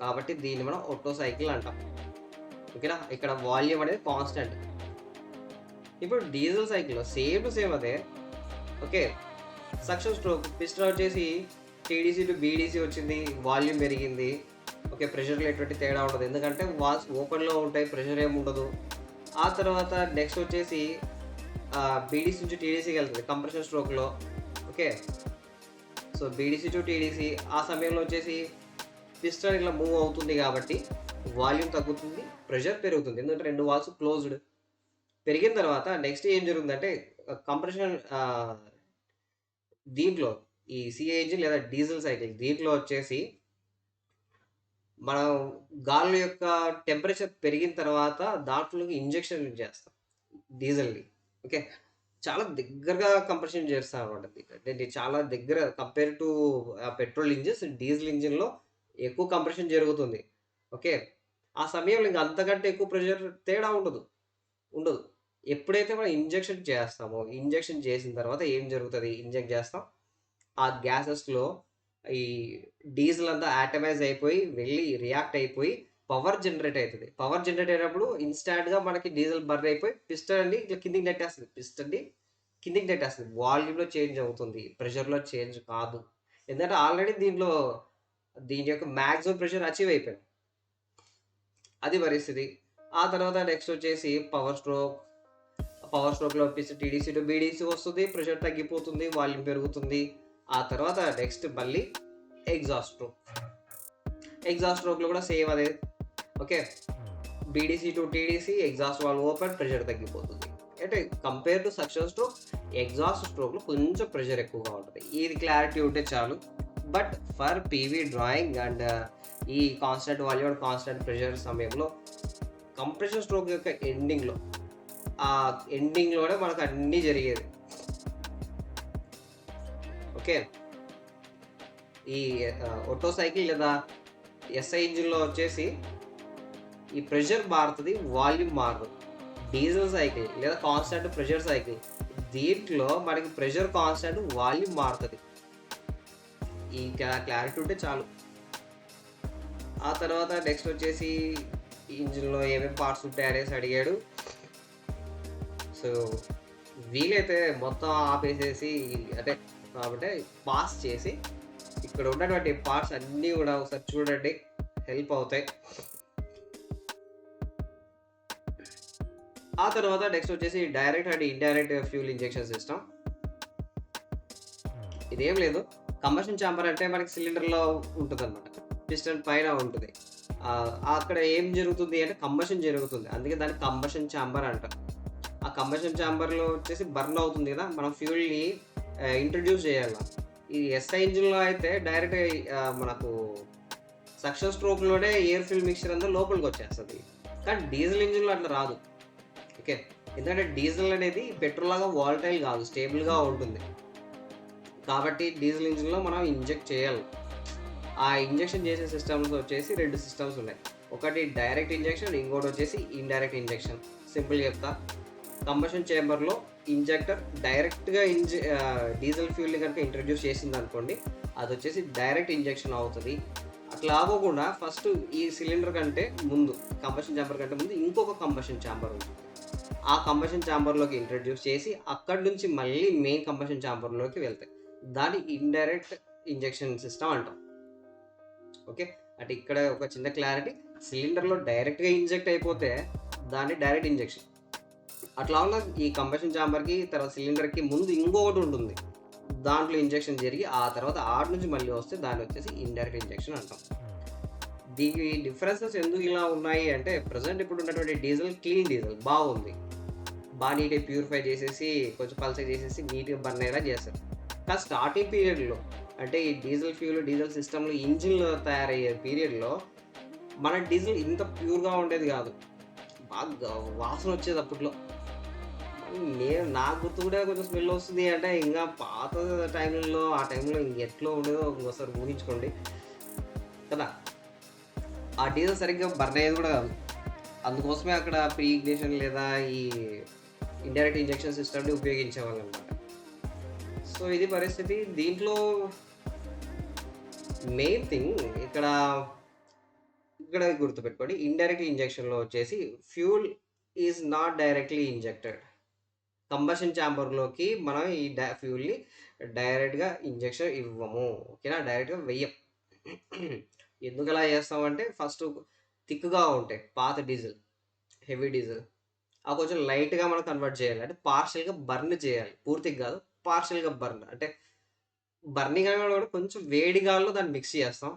కాబట్టి దీన్ని మనం ఒట్టో సైకిల్ అంటాం. ఓకేనా, ఇక్కడ వాల్యూమ్ అనేది కాన్స్టెంట్. ఇప్పుడు డీజిల్ సైకిల్లో సేమ్ అదే. ఓకే, సక్షన్ స్ట్రోక్ పిస్టన్ వచ్చేసి టీడీసీ టు బీడీసీ వచ్చింది, వాల్యూమ్ పెరిగింది. ఓకే, ప్రెషర్లో ఎటువంటి తేడా ఉండదు, ఎందుకంటే వాల్స్ ఓపెన్లో ఉంటాయి, ప్రెషర్ ఏమి ఉండదు. ఆ తర్వాత నెక్స్ట్ వచ్చేసి బీడీసీ నుంచి టీడీసీకి వెళ్తుంది కంప్రెషన్ స్ట్రోక్లో. Okay, so BDC to TDC ఆ సమయంలో వచ్చేసి పిస్టన్ ఇట్లా మూవ్ అవుతుంది కాబట్టి వాల్యూమ్ తగ్గుతుంది, ప్రెషర్ పెరుగుతుంది, ఎందుకంటే రెండు వాల్స్ క్లోజ్డ్. పెరిగిన తర్వాత నెక్స్ట్ ఏం జరుగుతుందంటే కంప్రెషన్ దీంట్లో ఈ సిఏ ఇంజిన్ లేదా డీజిల్ సైకిల్ దీంట్లో వచ్చేసి మనం గాలి యొక్క టెంపరేచర్ పెరిగిన తర్వాత దాంట్లోకి ఇంజెక్షన్ చేస్తాం డీజిల్ని. ఓకే, చాలా దగ్గరగా కంప్రెషన్ చేస్తాం అనమాట. అంటే చాలా దగ్గర compare to petrol engines, diesel ఇంజిన్లో ఎక్కువ కంప్రెషన్ జరుగుతుంది. ఓకే, ఆ సమయంలో ఇంకా అంతకంటే ఎక్కువ ప్రెషర్ తేడా ఉండదు. ఎప్పుడైతే మనం ఇంజెక్షన్ చేస్తామో, ఇంజెక్షన్ చేసిన తర్వాత ఏం జరుగుతుంది, ఇంజెక్ట్ చేస్తాం, ఆ గ్యాసెస్లో ఈ డీజిల్ అంతా ఆటమైజ్ అయిపోయి వెళ్ళి రియాక్ట్ అయిపోయి పవర్ జనరేట్ అవుతుంది. పవర్ జనరేట్ అయినప్పుడు ఇన్స్టాంట్గా మనకి డీజిల్ బర్న్ అయిపోయి పిస్టన్ ఇట్లా కిందికి నెట్టేస్తుంది. వాల్యూమ్లో చేంజ్ అవుతుంది, ప్రెషర్లో చేంజ్ కాదు. ఎందుకంటే ఆల్రెడీ దీని యొక్క మ్యాక్సిమం ప్రెషర్ అచీవ్ అయిపోయింది, అది పరిస్థితి. ఆ తర్వాత నెక్స్ట్ వచ్చేసి పవర్ స్ట్రోక్లో టీడీసీ టు బీడీసీ వస్తుంది, ప్రెషర్ తగ్గిపోతుంది, వాల్యూమ్ పెరుగుతుంది. ఆ తర్వాత నెక్స్ట్ మళ్ళీ ఎగ్జాస్ట్ స్ట్రోక్లో కూడా సేమ్ అదే. Okay, BDC to TDC, exhaust valve open, pressure తగ్గిపోతుంది. అంటే compare to suction stroke, exhaust స్ట్రోక్లో కొంచెం ప్రెషర్ ఎక్కువగా ఉంటుంది. ఇది క్లారిటీ ఉంటే చాలు. But for PV drawing and ఈ constant volume and constant pressure సమయంలో కంప్రెషన్ స్ట్రోక్ యొక్క ఎండింగ్లోనే మనకు అన్నీ జరిగేది. ఓకే, ఈ ఒట్టో సైకిల్ లేదా ఎస్ఐ ఇంజిన్లో వచ్చేసి ఈ ప్రెషర్ మారుతుంది, వాల్యూమ్ మారదు. డీజిల్ సైకిల్ లేదా కాన్స్టెంట్ ప్రెషర్ సైకిల్ దీంట్లో మనకి ప్రెషర్ కాన్స్టెంట్, వాల్యూమ్ మారుతుంది. ఈ క్లారిటీ ఉంటే చాలు. ఆ తర్వాత నెక్స్ట్ వచ్చేసి ఇంజిన్లో ఏమేమి పార్ట్స్ ఉంటాయి అనేసి అడిగాడు. సో వీలైతే మొత్తం ఆపేసేసి అంటే కాబట్టి పాస్ చేసి ఇక్కడ ఉన్నటువంటి పార్ట్స్ అన్నీ కూడా ఒకసారి చూడండి, హెల్ప్ అవుతాయి. ఆ తర్వాత నెక్స్ట్ వచ్చేసి direct and indirect fuel injection system. ఇదేం లేదు, కంబషన్ ఛాంబర్ అంటే మనకి సిలిండర్లో ఉంటుంది అనమాట, పిస్టన్ పైన ఉంటుంది. అక్కడ ఏం జరుగుతుంది అంటే కంబషన్ జరుగుతుంది, అందుకే దాన్ని కంబషన్ ఛాంబర్ అంటారు. ఆ కంబషన్ ఛాంబర్లో వచ్చేసి బర్న్ అవుతుంది కదా, మనం ఫ్యూల్ని ఇంట్రడ్యూస్ చేయాలి. ఈ ఎస్ఐ ఇంజిన్లో అయితే డైరెక్ట్ మనకు సక్షన్ స్ట్రోక్లోనే ఎయిర్ ఫిల్ మిక్చర్ అంతా లోపలికి వచ్చేస్తుంది. కానీ డీజిల్ ఇంజిన్లో అట్లా రాదు. ఓకే, ఎందుకంటే డీజిల్ అనేది పెట్రోల్ లాగా వాలటైల్ కాదు, స్టేబుల్గా ఉంటుంది. కాబట్టి డీజిల్ ఇంజిన్లో మనం ఇంజెక్ట్ చేయాలి. ఆ ఇంజెక్షన్ చేసే సిస్టమ్స్ వచ్చేసి 2 సిస్టమ్స్ ఉన్నాయి. ఒకటి డైరెక్ట్ ఇంజెక్షన్, ఇంకోటి వచ్చేసి ఇండైరెక్ట్ ఇంజెక్షన్. సింపుల్గా చెప్తా, కంబషన్ చేంబర్లో ఇంజెక్టర్ డైరెక్ట్గా డీజిల్ ఫ్యూల్ని కనుక ఇంట్రడ్యూస్ చేసింది అనుకోండి, అది వచ్చేసి డైరెక్ట్ ఇంజెక్షన్ అవుతుంది. అట్లా అవ్వకుండా ఫస్ట్ ఈ సిలిండర్ కంటే ముందు, కంబషన్ ఛాంబర్ కంటే ముందు ఇంకొక కంబషన్ ఛాంబర్ ఉంటుంది. ఆ కంబషన్ ఛాంబర్లోకి ఇంట్రడ్యూస్ చేసి అక్కడి నుంచి మళ్ళీ మెయిన్ కంబషన్ ఛాంబర్లోకి వెళ్తాయి. దాన్ని ఇండైరెక్ట్ ఇంజెక్షన్ సిస్టమ్ అంటాం. ఓకే, అంటే ఇక్కడ ఒక చిన్న క్లారిటీ, సిలిండర్లో డైరెక్ట్గా ఇంజెక్ట్ అయిపోతే దాన్ని డైరెక్ట్ ఇంజెక్షన్. అట్లా ఉన్న ఈ కంబషన్ ఛాంబర్కి తర్వాత సిలిండర్కి ముందు ఇంకొకటి ఉంటుంది, దాంట్లో ఇంజెక్షన్ జరిగి ఆ తర్వాత ఆడ నుంచి మళ్ళీ వస్తే దాన్ని వచ్చేసి ఇండైరెక్ట్ ఇంజెక్షన్ అంటాం. దీనికి డిఫరెన్సెస్ ఎందుకు ఇలా ఉన్నాయి అంటే, ప్రజెంట్ ఇప్పుడు ఉన్నటువంటి డీజిల్ క్లీన్ డీజిల్ బాగుంది, బాగా నీట్గా ప్యూరిఫై చేసేసి కొంచెం పల్సర్ చేసేసి నీట్గా బర్న్ అయ్యేలా చేస్తారు. కానీ స్టార్టింగ్ పీరియడ్లో అంటే ఈ డీజిల్ ఫ్యూల్ డీజిల్ సిస్టంలో ఇంజిన్లు తయారయ్యే పీరియడ్లో మన డీజిల్ ఇంత ప్యూర్గా ఉండేది కాదు, బాగా వాసన వచ్చేది అప్పట్లో. నాకు గుర్తు కూడా కొంచెం స్మెల్ వస్తుంది అంటే ఇంకా పాత టైంలో, ఆ టైంలో ఇంకెట్లో ఉండేదో ఒకసారి ఊహించుకోండి కదా. ఆ డీజిల్ సరిగ్గా బర్న్ అయ్యేది కూడా కాదు, అందుకోసమే అక్కడ ప్రీ ఇగ్నిషన్ లేదా ఈ ఇండైరెక్ట్ ఇంజెక్షన్ సిస్టమ్ని ఉపయోగించేవాళ్ళు అనమాట. సో ఇది పరిస్థితి. దీంట్లో మెయిన్ థింగ్ ఇక్కడ ఇక్కడ గుర్తుపెట్టుకోండి. ఇండైరెక్ట్ ఇంజెక్షన్‌లో వచ్చేసి fuel is not directly injected. Combustion ఛాంబర్‌లోకి మనం ఈ ఫ్యూల్‌ని డైరెక్ట్‌గా ఇంజెక్షన్ ఇవ్వము. ఓకేనా? డైరెక్ట్‌గా వెయ్యం. ఎందుకలా చేస్తామంటే ఫస్ట్ థిక్‌గా ఉంటాయి పాత డీజిల్, హెవీ డీజిల్. అవి కొంచెం లైట్‌గా మనం కన్వర్ట్ చేయాలి. అంటే పార్షియల్‌గా బర్న్ చేయాలి. పూర్తిగా కాదు. పార్షియల్‌గా బర్న్. అంటే బర్నింగ్ అనేది కూడా కొంచెం వేడి గాలిలో దాన్ని మిక్స్ చేస్తాం.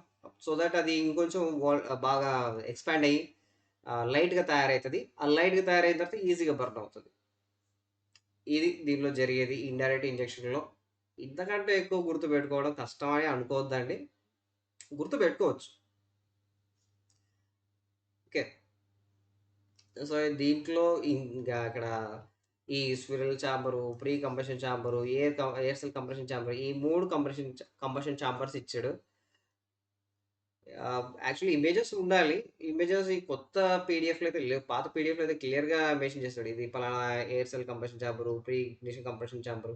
సో దట్ అది ఇంకొంచెం బాగా ఎక్స్‌పాండ్ అయ్యి లైట్‌గా తయారైతది. ఆ లైట్‌గా తయారైన తర్వాత ఈజీగా బర్న్ అవుతది. ఇది దీనిలో జరిగేది ఇండైరెక్ట్ ఇంజెక్షన్‌లో. ఇంతకంటే ఎక్కువ గుర్తుపెట్టుకోవడం కష్టమని అనుకోవద్దండి. గుర్తుపెట్టుకోవచ్చు. ఓకే. సో దీంట్లో ఇంకా అక్కడ ఈ swirl chamber, pre combustion chamber, air cell compression chamber, ఈ 3 కంబషన్ ఛాంబర్స్ ఇచ్చాడు. యాక్చువల్లీ ఇమేజెస్ ఉండాలి. ఇమేజెస్ ఈ కొత్త పీడీఎఫ్‌లో అయితే లేవు. పాత పీడీఎఫ్‌లో అయితే క్లియర్‌గా మెన్షన్ చేస్తాడు. ఇది పలానా air cell combustion chamber, pre ignition compression chamber.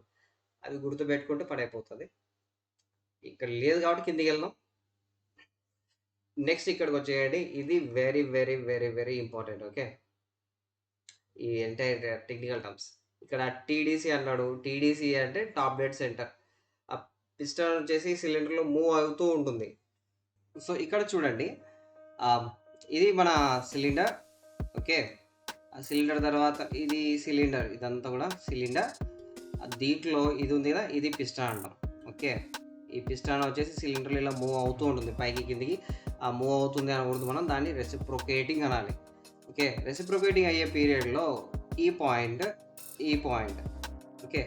అవి గుర్తుపెట్టుకుంటే పనైపోతది. ఇక్కడ లేదు కాబట్టి కిందికెళ్దాం. నెక్స్ట్ ఇక్కడికొచ్చేయండి. ఇది very, very, very, very important. Okay. ఈ ఎంటైర్ టెక్నికల్ టర్మ్స్. ఇక్కడ టీడీసీ అన్నాడు. టీడీసీ అంటే టాప్ డెడ్ సెంటర్. ఆ పిస్టన్ వచ్చేసి సిలిండర్‌లో మూవ్ అవుతూ ఉంటుంది. సో ఇక్కడ చూడండి. ఇది మన సిలిండర్. ఓకే. ఆ సిలిండర్ తర్వాత ఇది సిలిండర్. ఇదంతా కూడా సిలిండర్. దీంట్లో ఇది ఉంది కదా! ఇది పిస్టన్ అంటాం. ఓకే. ఈ పిస్టన్ వచ్చేసి సిలిండర్‌లో ఇలా మూవ్ అవుతూ ఉంటుంది. పైకి కిందకి మూవ్ అవుతుంది అనకూడదు మనం. దాన్ని రెసిప్రొకేటింగ్ అనాలి. ఓకే. రెసిప్రొకేటింగ్ అయ్యే పీరియడ్‌లో ఈ పాయింట్, ఈ పాయింట్. ఓకే.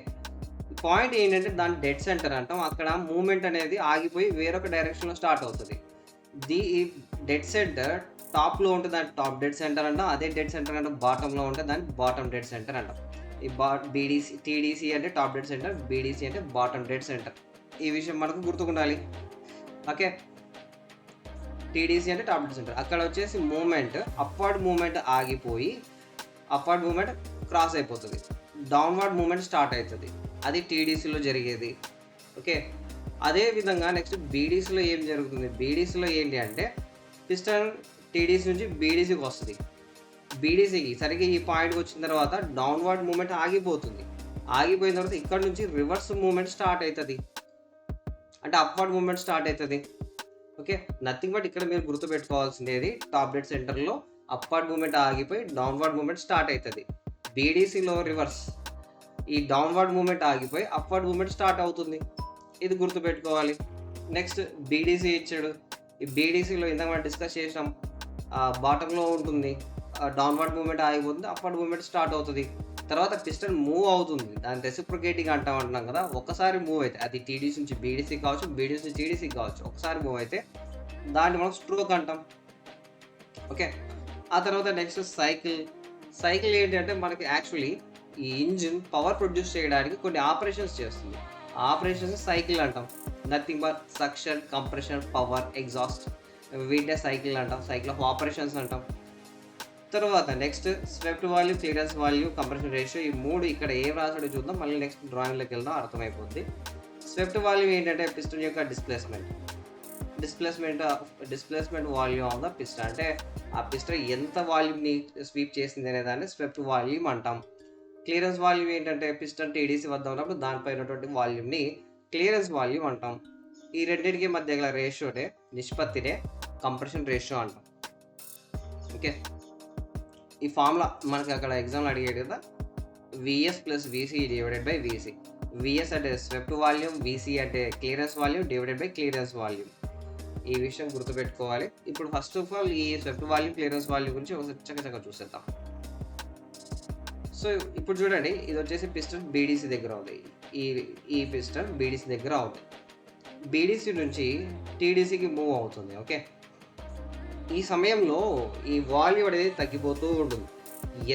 ఈ పాయింట్ ఏంటంటే దాన్ని డెడ్ సెంటర్ అంటాం. అక్కడ మూవ్‌మెంట్ అనేది ఆగిపోయి వేరొక డైరెక్షన్‌లో స్టార్ట్ అవుతది. ఈ డెడ్ సెంటర్ టాప్‌లో ఉంటే దాన్ని టాప్ డెడ్ సెంటర్ అంటాం. అదే డెడ్ సెంటర్ అంటే బాటమ్‌లో ఉంటే దాన్ని బాటమ్ డెడ్ సెంటర్ అంటాం. ఈ టీడీసీ అంటే టాప్ డెడ్ సెంటర్, బీడీసీ అంటే బాటమ్ డెడ్ సెంటర్. ఈ విషయం మనకు గుర్తుకుండాలి. ఓకే. టీడీసీ అంటే టాప్ డెడ్ సెంటర్. అక్కడ వచ్చేసి మూవ్‌మెంట్ అప్‌వర్డ్ మూవ్‌మెంట్ ఆగిపోయి అప్‌వర్డ్ మూవ్‌మెంట్ క్రాస్ అయిపోతది. డౌన్‌వర్డ్ మూవ్‌మెంట్ స్టార్ట్ అయితది. అది టీడీసీలో జరిగేది. ఓకే. అదే విధంగా నెక్స్ట్ బీడీసీలో ఏం జరుగుతుంది? బీడీసీలో ఏంటి అంటే పిస్టన్ టీడీసీ నుంచి బీడీసీకి వస్తది. బీడీసీకి సరిగ్గా ఈ పాయింట్‌కి వచ్చిన తర్వాత డౌన్‌వర్డ్ మూవ్‌మెంట్ ఆగిపోతుంది. ఆగిపోయిన తర్వాత ఇక్కడ నుంచి రివర్స్ మూవ్‌మెంట్ స్టార్ట్ అయితది. అంటే అప్‌వర్డ్ మూవ్‌మెంట్ స్టార్ట్ అయితది. ఓకే. నథింగ్ బట్ ఇక్కడ మీరు గుర్తుపెట్టుకోవాల్సిందేది టాప్ డెడ్ సెంటర్‌లో అప్‌వర్డ్ మూవ్‌మెంట్ ఆగిపోయి డౌన్‌వర్డ్ మూవ్‌మెంట్ స్టార్ట్ అయితది. బీడీసీలో రివర్స్. ఈ డౌన్‌వర్డ్ మూవ్‌మెంట్ ఆగిపోయి అప్‌వర్డ్ మూవ్‌మెంట్ స్టార్ట్ అవుతుంది. ఇది గుర్తుపెట్టుకోవాలి. నెక్స్ట్ బీడీసీ ఇచ్చాడు. ఈ బీడీసీలో ఇందాక మనం డిస్కస్ చేసాం. బాటమ్‌లో ఉంటుంది. డౌన్‌వర్డ్ మూవ్‌మెంట్ ఆగిపోతుంది. అప్‌వర్డ్ మూవ్‌మెంట్ స్టార్ట్ అవుతది. తర్వాత పిస్టన్ మూవ్ అవుతుంది. దాన్ని రెసిప్రొకేటింగ్ అంటున్నాం కదా! ఒక్కసారి మూవ్ అయితే అది టీడీసీ నుంచి బీడీసీకి కావచ్చు, బీడీసీ నుంచి టీడీసీకి కావచ్చు. ఒక్కసారి మూవ్ అయితే దాన్ని మనం స్ట్రోక్ అంటాం. ఓకే. ఆ తర్వాత నెక్స్ట్ సైకిల్. సైకిల్ ఏంటంటే మనకి యాక్చువల్లీ ఈ ఇంజిన్ పవర్ ప్రొడ్యూస్ చేయడానికి కొన్ని ఆపరేషన్స్ చేస్తుంది. ఆపరేషన్స్ సైకిల్ అంటాం. Nothing but suction, compression, power, exhaust వీటినే సైకిల్ అంటాం. సైకిల్ ఆఫ్ ఆపరేషన్స్ అంటాం. తర్వాత next swept volume, clearance volume, compression ratio ఈ 3 ఇక్కడ ఏం రాసాడో చూద్దాం. మళ్ళీ నెక్స్ట్ డ్రాయింగ్‌లోకి వెళ్దాం అర్థమైపోద్ది. స్వెప్ట్ వాల్యూమ్ ఏంటంటే పిస్టన్ యొక్క displacement volume of the piston. అంటే ఆ పిస్టన్ ఎంత వాల్యూమ్‌ని స్వీప్ చేసింది అనే దాన్ని స్వెప్ట్ వాల్యూమ్ అంటాం. క్లియరెన్స్ వాల్యూమ్ ఏంటంటే పిస్టన్ టీడీసీ వద్ద ఉన్నప్పుడు దానిపై ఉన్నటువంటి వాల్యూమ్‌ని క్లియరెన్స్ వాల్యూమ్ అంటాం. ఈ రెండింటికి మధ్య గల రేషియోనే నిష్పత్తినే కంప్రెషన్ రేషియో అంటాం. ఓకే. ఈ ఫార్ములా మనకి అక్కడ ఎగ్జామ్‌లో అడిగాడు కదా! VS plus VC divided by VC. VS అంటే స్వెప్ట్ వాల్యూమ్, వీసీ అంటే clearance volume divided by clearance volume. ఈ విషయం గుర్తుపెట్టుకోవాలి. ఇప్పుడు ఫస్ట్ ఆఫ్ ఆల్ ఈ స్వెప్ట్ వాల్యూమ్, క్లియరెన్స్ వాల్యూమ్ గురించి ఒకసారి చకచకా చూసేద్దాం. సో ఇప్పుడు చూడండి, ఇది వచ్చేసి పిస్టన్ బీడీసీ దగ్గర ఉంది. ఈ పిస్టన్ బీడీసీ దగ్గర ఉంది. బీడీసీ నుంచి టీడీసీకి మూవ్ అవుతుంది. ఓకే. ఈ సమయంలో ఈ వాల్యూమ్ అనేది తగ్గిపోతూ ఉంటుంది.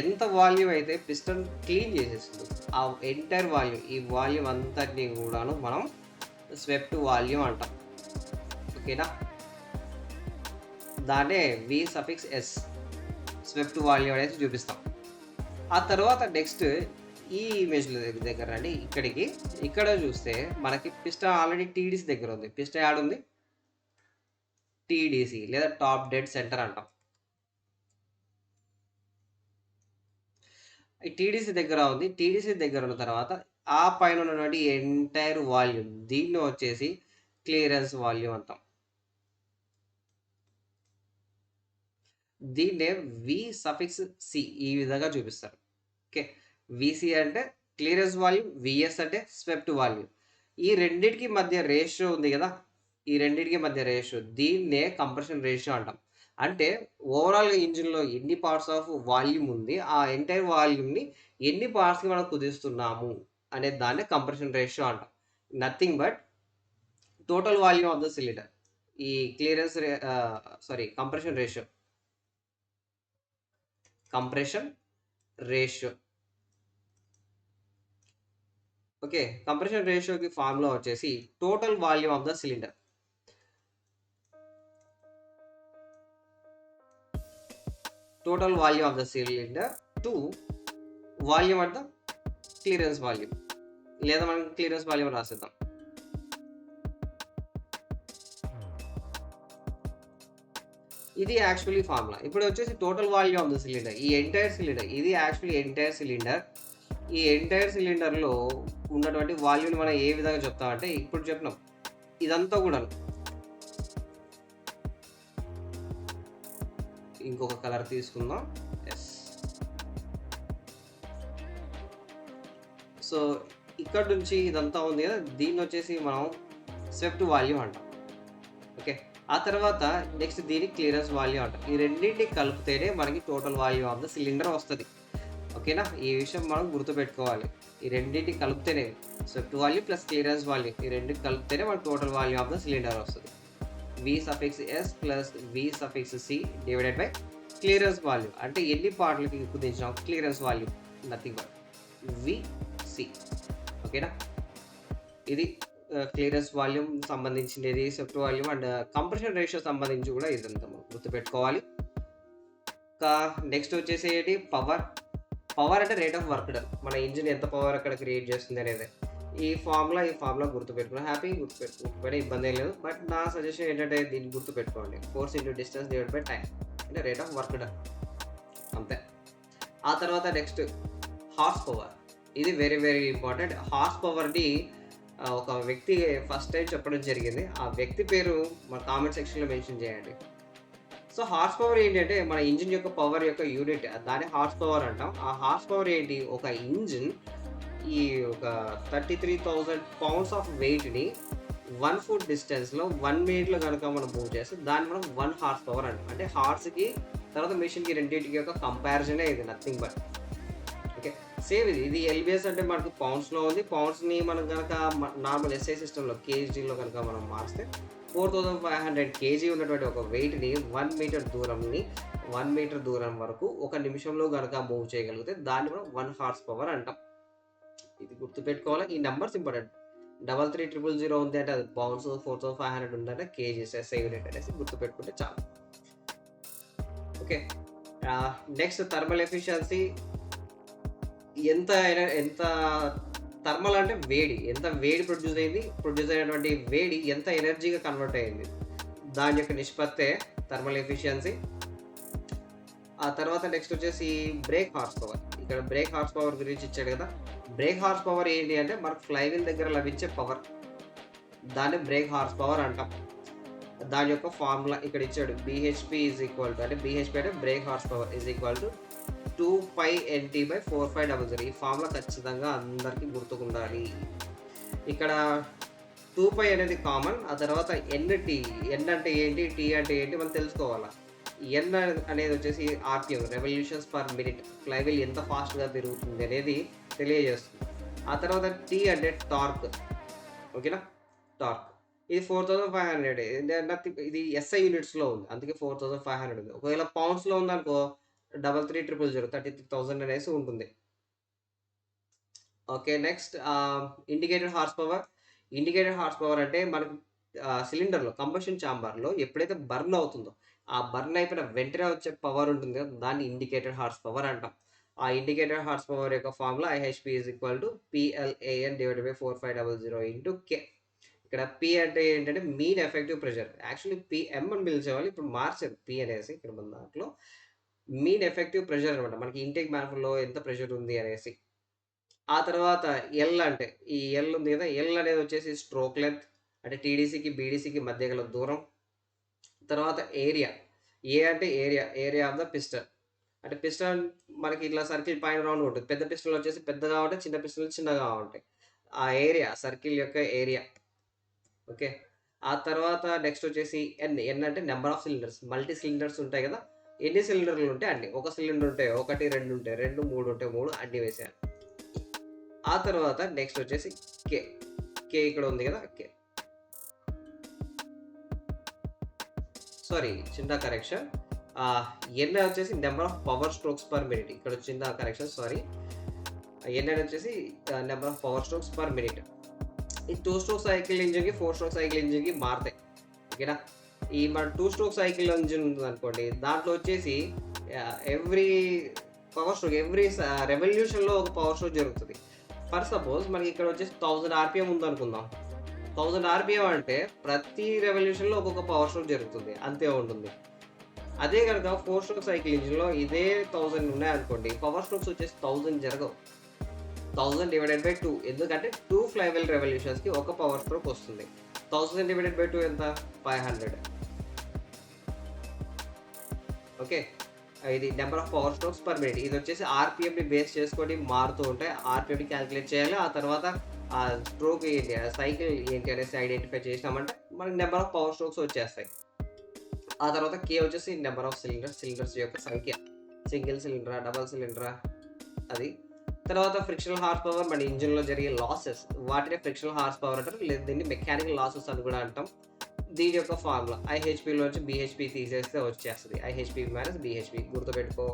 ఎంత వాల్యూమ్ అయితే పిస్టన్ క్లీన్ చేసేస్తుంది. ఆ ఎంటైర్ వాల్యూమ్, ఈ వాల్యూమ్ అంతటిని కూడాను మనం స్వెప్ట్ వాల్యూమ్ అంటాం. ఓకేనా? దాన్నే V_S స్వెప్ట్ వాల్యూమ్ అనేది చూపిస్తాం. ఆ తర్వాత నెక్స్ట్ ఈ ఇమేజ్ దగ్గర అండి ఇక్కడికి ఇక్కడ చూస్తే మనకి పిస్టన్ ఆల్రెడీ టీడీసీ దగ్గర ఉంది. పిస్టన్ యాడ్ ఉంది టీడీసీ లేదా టాప్ డెడ్ సెంటర్ అంటాం. ఈ టీడీసీ దగ్గర ఉంది. టీడీసీ దగ్గర ఉన్న తర్వాత ఆ పైన ఉన్నటువంటి ఎంటైర్ వాల్యూమ్ దీన్ని వచ్చేసి క్లియరెన్స్ వాల్యూమ్ అంటాం. దీన్నే వి సఫిక్స్ సి ఈ విధంగా చూపిస్తారు. ఓకే, విసి అంటే క్లియరెన్స్ వాల్యూమ్, విఎస్ అంటే స్వెప్ట్ వాల్యూమ్. ఈ రెండింటికి మధ్య రేషియో ఉంది కదా, ఈ రెండింటికి మధ్య రేషియో దీన్నే కంప్రెషన్ రేషియో అంటాం. అంటే ఓవరాల్ ఇంజిన్లో ఎన్ని పార్ట్స్ ఆఫ్ వాల్యూమ్ ఉంది, ఆ ఎంటైర్ వాల్యూమ్ని ఎన్ని పార్ట్స్కి మనం కుదిస్తున్నాము అనే దాన్ని కంప్రెషన్ రేషియో అంటాం. Nothing but total volume of the cylinder. ఈ clearance compression ratio okay, compression రేషియోకి ఫార్ములా వచ్చేసి total volume of the cylinder. Total volume of the cylinder to volume at the clearance volume, లేదా మనం clearance volume రాసేద్దాం. ఇది actually formula. ఇప్పుడు వచ్చేసి total volume of the cylinder, ఈ entire cylinder, ఇది actually entire cylinder. ఈ entire సిలిండర్లో ఉన్నటువంటి వాల్యూమ్ని మనం ఏ విధంగా చెప్తామంటే ఇప్పుడు చెప్పినాం, ఇదంతా కూడా ఇంకొక కలర్ తీసుకుందాం. ఎస్, సో ఇక్కడ నుంచి ఇదంతా ఉంది కదా, దీన్ని వచ్చేసి మనం స్వెప్ట్ వాల్యూమ్ అంటాం. ఓకే, ఆ తర్వాత నెక్స్ట్ దీనికి క్లియరెన్స్ వాల్యూమ్ అంటాం. ఈ రెండింటిని కలిపితేనే మనకి total volume of the cylinder వస్తుంది. ఓకేనా, ఈ విషయం మనం గుర్తుపెట్టుకోవాలి. ఈ రెండింటిని కలిపితేనే swept volume plus clearance volume, ఈ రెండింటిని కలిపితేనే మనకి total volume of the cylinder వస్తుంది. V suffix S plus V suffix C divided by clearance volume, అంటే ఎన్ని పార్ట్లకి కుదించాం clearance volume, nothing but VC. ఓకేనా, ఇది క్లియరెన్స్ వాల్యూమ్ సంబంధించినది, swept volume and compression ratio సంబంధించి కూడా ఇదంతా గుర్తుపెట్టుకోవాలి. ఇంకా నెక్స్ట్ వచ్చేసి ఏంటి, పవర్ అంటే రేట్ ఆఫ్ వర్క్ డన్, మన ఇంజిన్ ఎంత పవర్ అక్కడ క్రియేట్ చేస్తుంది అనేది. ఈ ఫార్ములా గుర్తుపెట్టుకున్నా హ్యాపీ, గుర్తుపెట్టుకోకపోయినా ఇబ్బంది ఏం లేదు. బట్ నా సజెషన్ ఏంటంటే దీన్ని గుర్తుపెట్టుకోండి, force into distance divide by time, అంటే రేట్ ఆఫ్ వర్క్ డన్, అంతే. ఆ తర్వాత నెక్స్ట్ హార్స్ పవర్, ఇది వెరీ వెరీ ఇంపార్టెంట్. హార్స్ పవర్ని ఒక వ్యక్తి ఫస్ట్ టైం చెప్పడం జరిగింది. ఆ వ్యక్తి పేరు మన కామెంట్ సెక్షన్లో మెన్షన్ చేయండి. సో హార్స్ పవర్ ఏంటంటే మన ఇంజిన్ యొక్క పవర్ యొక్క యూనిట్, దాన్ని హార్స్ పవర్ అంటాం. ఆ హార్స్ పవర్ ఏంటి, ఒక ఇంజిన్ ఈ ఒక 33,000 పౌండ్స్ ఆఫ్ వెయిట్ని 1 ఫుట్ డిస్టెన్స్లో 1 మినిట్లో కనుక మనం మూవ్ చేస్తే దాన్ని మనం 1 హార్స్ పవర్ అంటాం. అంటే హార్స్కి తర్వాత మెషిన్కి రెండింటికి యొక్క కంపారిజనే ఇది, నథింగ్ బట్. ఓకే, సేమ్ ఇది ఎల్బిఎస్ అంటే మనకు పౌండ్స్లో ఉంది. పౌండ్స్ని మనం కనుక నార్మల్ ఎస్ఐ సిస్టంలో కేజీలో కనుక మనం మార్స్తే 4,500 కేజీ ఉన్నటువంటి ఒక వెయిట్ని 1 మీటర్ దూరం వరకు 1 నిమిషంలో కనుక మూవ్ చేయగలిగితే దాన్ని మనం 1 హార్స్ పవర్ అంటాం. ఇది గుర్తుపెట్టుకోవాలి. ఈ నెంబర్స్ ఇంపార్టెంట్. 33,000 ఉంది అంటే అది పౌండ్స్, 4,500 ఉందంటే కేజీస్ ఎస్ఐ యూనిట్ అనేసి గుర్తుపెట్టుకుంటే చాలు. Okay, next thermal efficiency. ఎంత థర్మల్ అంటే వేడి, ఎంత వేడి ప్రొడ్యూస్ అయినటువంటి వేడి ఎంత ఎనర్జీగా కన్వర్ట్ అయింది, దాని యొక్క నిష్పత్తే థర్మల్ ఎఫిషియన్సీ. ఆ తర్వాత నెక్స్ట్ వచ్చేసి బ్రేక్ హార్స్ పవర్. ఇక్కడ బ్రేక్ హార్స్ పవర్ గురించి ఇచ్చాడు కదా. బ్రేక్ హార్స్ పవర్ ఏంటి అంటే మనకు ఫ్లైవీల్ దగ్గర లభించే పవర్, దాన్ని బ్రేక్ హార్స్ పవర్ అంటాం. దాని యొక్క ఫార్ములా ఇక్కడ ఇచ్చాడు, బిహెచ్పి ఈజ్ ఈక్వల్ టు, అంటే బిహెచ్పి అంటే break horse power is equal to 2πNT/4500. ఈ ఫార్ములా ఖచ్చితంగా అందరికీ గుర్తుకుండాలి. ఇక్కడ 2π అనేది కామన్, ఆ తర్వాత ఎన్టీ, ఎన్ అంటే ఏంటి, టీ అంటే ఏంటి మనం తెలుసుకోవాలా. ఎన్ అనేది వచ్చేసి RPM, revolutions per minute, flywheel ఎంత ఫాస్ట్గా పెరుగుతుంది అనేది తెలియజేస్తుంది. ఆ తర్వాత టీ అంటే టార్క్, ఓకేనా, టార్క్. ఇది 4,500, ఇది ఎస్ఐ యూనిట్స్లో ఉంది అందుకే 4,500 ఉంది. ఒకవేళ పౌండ్స్లో ఉందనుకో 33,000 33,000 అనేసి ఉంటుంది. Okay, next indicated horse power. Indicated horse power అంటే మనకు సిలిండర్లో కంబషన్ ఛాంబర్లో ఎప్పుడైతే బర్న్ అవుతుందో ఆ బర్న్ అయిపోయిన వెంటనే వచ్చే పవర్ ఉంటుంది కదా, దాన్ని ఇండికేటెడ్ హార్స్ పవర్ అంటాం. ఆ ఇండికేటెడ్ హార్స్ పవర్ యొక్క formula IHP is equal to PLAN divided by 4500 into K. ఇక్కడ పి అంటే ఏంటంటే mean effective pressure. Actually PM అని పిలిచేవాళ్ళు, ఇప్పుడు మార్చారు పి అనేసి ఇక్కడ మన దాంట్లో. మీన్ ఎఫెక్టివ్ ప్రెషర్ అనమాట, మనకి ఇంటేక్ మ్యానిఫోల్డ్‌లో ఎంత ప్రెషర్ ఉంది అనేసి. ఆ తర్వాత ఎల్ అంటే ఈ ఎల్ ఉంది కదా, ఎల్ అనేది వచ్చేసి స్ట్రోక్ లెంత్, అంటే టీడీసీకి బీడీసీకి మధ్య గల దూరం. తర్వాత ఏరియా, ఏ అంటే ఏరియా ఆఫ్ ద పిస్టన్. అంటే పిస్టన్ మనకి ఇట్లా సర్కిల్ పైన రౌండ్ ఉంటుంది. పెద్ద పిస్టన్లు వచ్చేసి పెద్దగా ఉంటాయి, చిన్న పిస్టన్లు చిన్నగా ఉంటాయి. ఆ ఏరియా, సర్కిల్ యొక్క ఏరియా. ఓకే. ఆ తర్వాత నెక్స్ట్ వచ్చేసి ఎన్ అంటే number of cylinders. Multi cylinders ఉంటాయి కదా, ఎన్ని సిలిండర్లు ఉంటాయి అన్ని. ఒక సిలిండర్ ఉంటే ఒకటి, 2 ఉంటాయి 2, 3 ఉంటే 3 అన్ని వేసేయాలి. ఆ తర్వాత నెక్స్ట్ వచ్చేసి కే. కే ఇక్కడ ఉంది కదా, కే. సారీ, చిన్న కరెక్షన్. ఎన్ వచ్చేసి number of power strokes per minute. ఇక్కడ చిన్న కరెక్షన్, సారీ. ఎన్ వచ్చేసి number of power strokes per minute. ఈ 2 స్ట్రోక్ సైకిల్ ఇంజిన్‌కి 4 స్ట్రోక్ సైకిల్ ఇంజిన్‌కి మారతాయి. ఓకేనా? ఈ మన 2 స్ట్రోక్ సైకిల్ ఇంజిన్ ఉందనుకోండి, దాంట్లో వచ్చేసి ఎవ్రీ పవర్ స్ట్రోక్, ఎవ్రీ రెవల్యూషన్‌లో ఒక పవర్ స్ట్రోక్ జరుగుతది. ఫర్ సపోజ్ మనకి ఇక్కడ వచ్చేసి 1000 ఆర్‌పిఎం ఉందనుకుందాం. 1000 ఆర్‌పిఎం అంటే ప్రతి రెవల్యూషన్‌లో ఒక్కొక్క పవర్ స్ట్రోక్ జరుగుతుంది. అంతే ఉంటుంది. అదే గనుక 4 స్ట్రోక్ సైకిల్ ఇంజిన్‌లో ఇదే 1000 ఉన్నాయనుకోండి, పవర్ స్ట్రోక్స్ వచ్చేసి 1000 జరగవు. 1000 డివైడెడ్ బై 2, ఎందుకంటే 2 ఫ్లైవీల్ రెవల్యూషన్స్‌కి ఒక పవర్ స్ట్రోక్ వస్తుంది. 1000 డివైడెడ్ బై 2 ఎంత? 500. ఓకే. ఇది number of power strokes per minute. ఇది వచ్చేసి ఆర్‌పిఎంని బేస్ చేసుకొని మారుతూ ఉంటాయి. ఆర్‌పిఎంని క్యాలిక్యులేట్ చేయాలి. ఆ తర్వాత ఆ స్ట్రోక్ ఏంటి, ఆ సైకిల్ ఏంటి అనేసి ఐడెంటిఫై చేసినామంటే మనకి నెంబర్ ఆఫ్ పవర్ స్ట్రోక్స్ వచ్చేస్తాయి. ఆ తర్వాత కే వచ్చేసి నెంబర్ ఆఫ్ సిలిండర్స్ యొక్క సంఖ్య. సింగిల్ సిలిండరా, డబుల్ సిలిండరా అది. తర్వాత ఫ్రిక్షనల్ హార్స్ పవర్ మన ఇంజిన్‌లో జరిగే లాసెస్, వాటినే ఫ్రిక్షనల్ హార్స్ పవర్ అంటారు. లేదా దీన్ని మెకానికల్ లాసెస్ అని కూడా అంటాం. దీని యొక్క ఫార్ములా ఐహెచ్‌పిలోంచి బీహెచ్‌పి తీసేస్తే వచ్చేస్తది. ఐహెచ్‌పి మైనస్ బీహెచ్‌పి గుర్తుపెట్టుకో.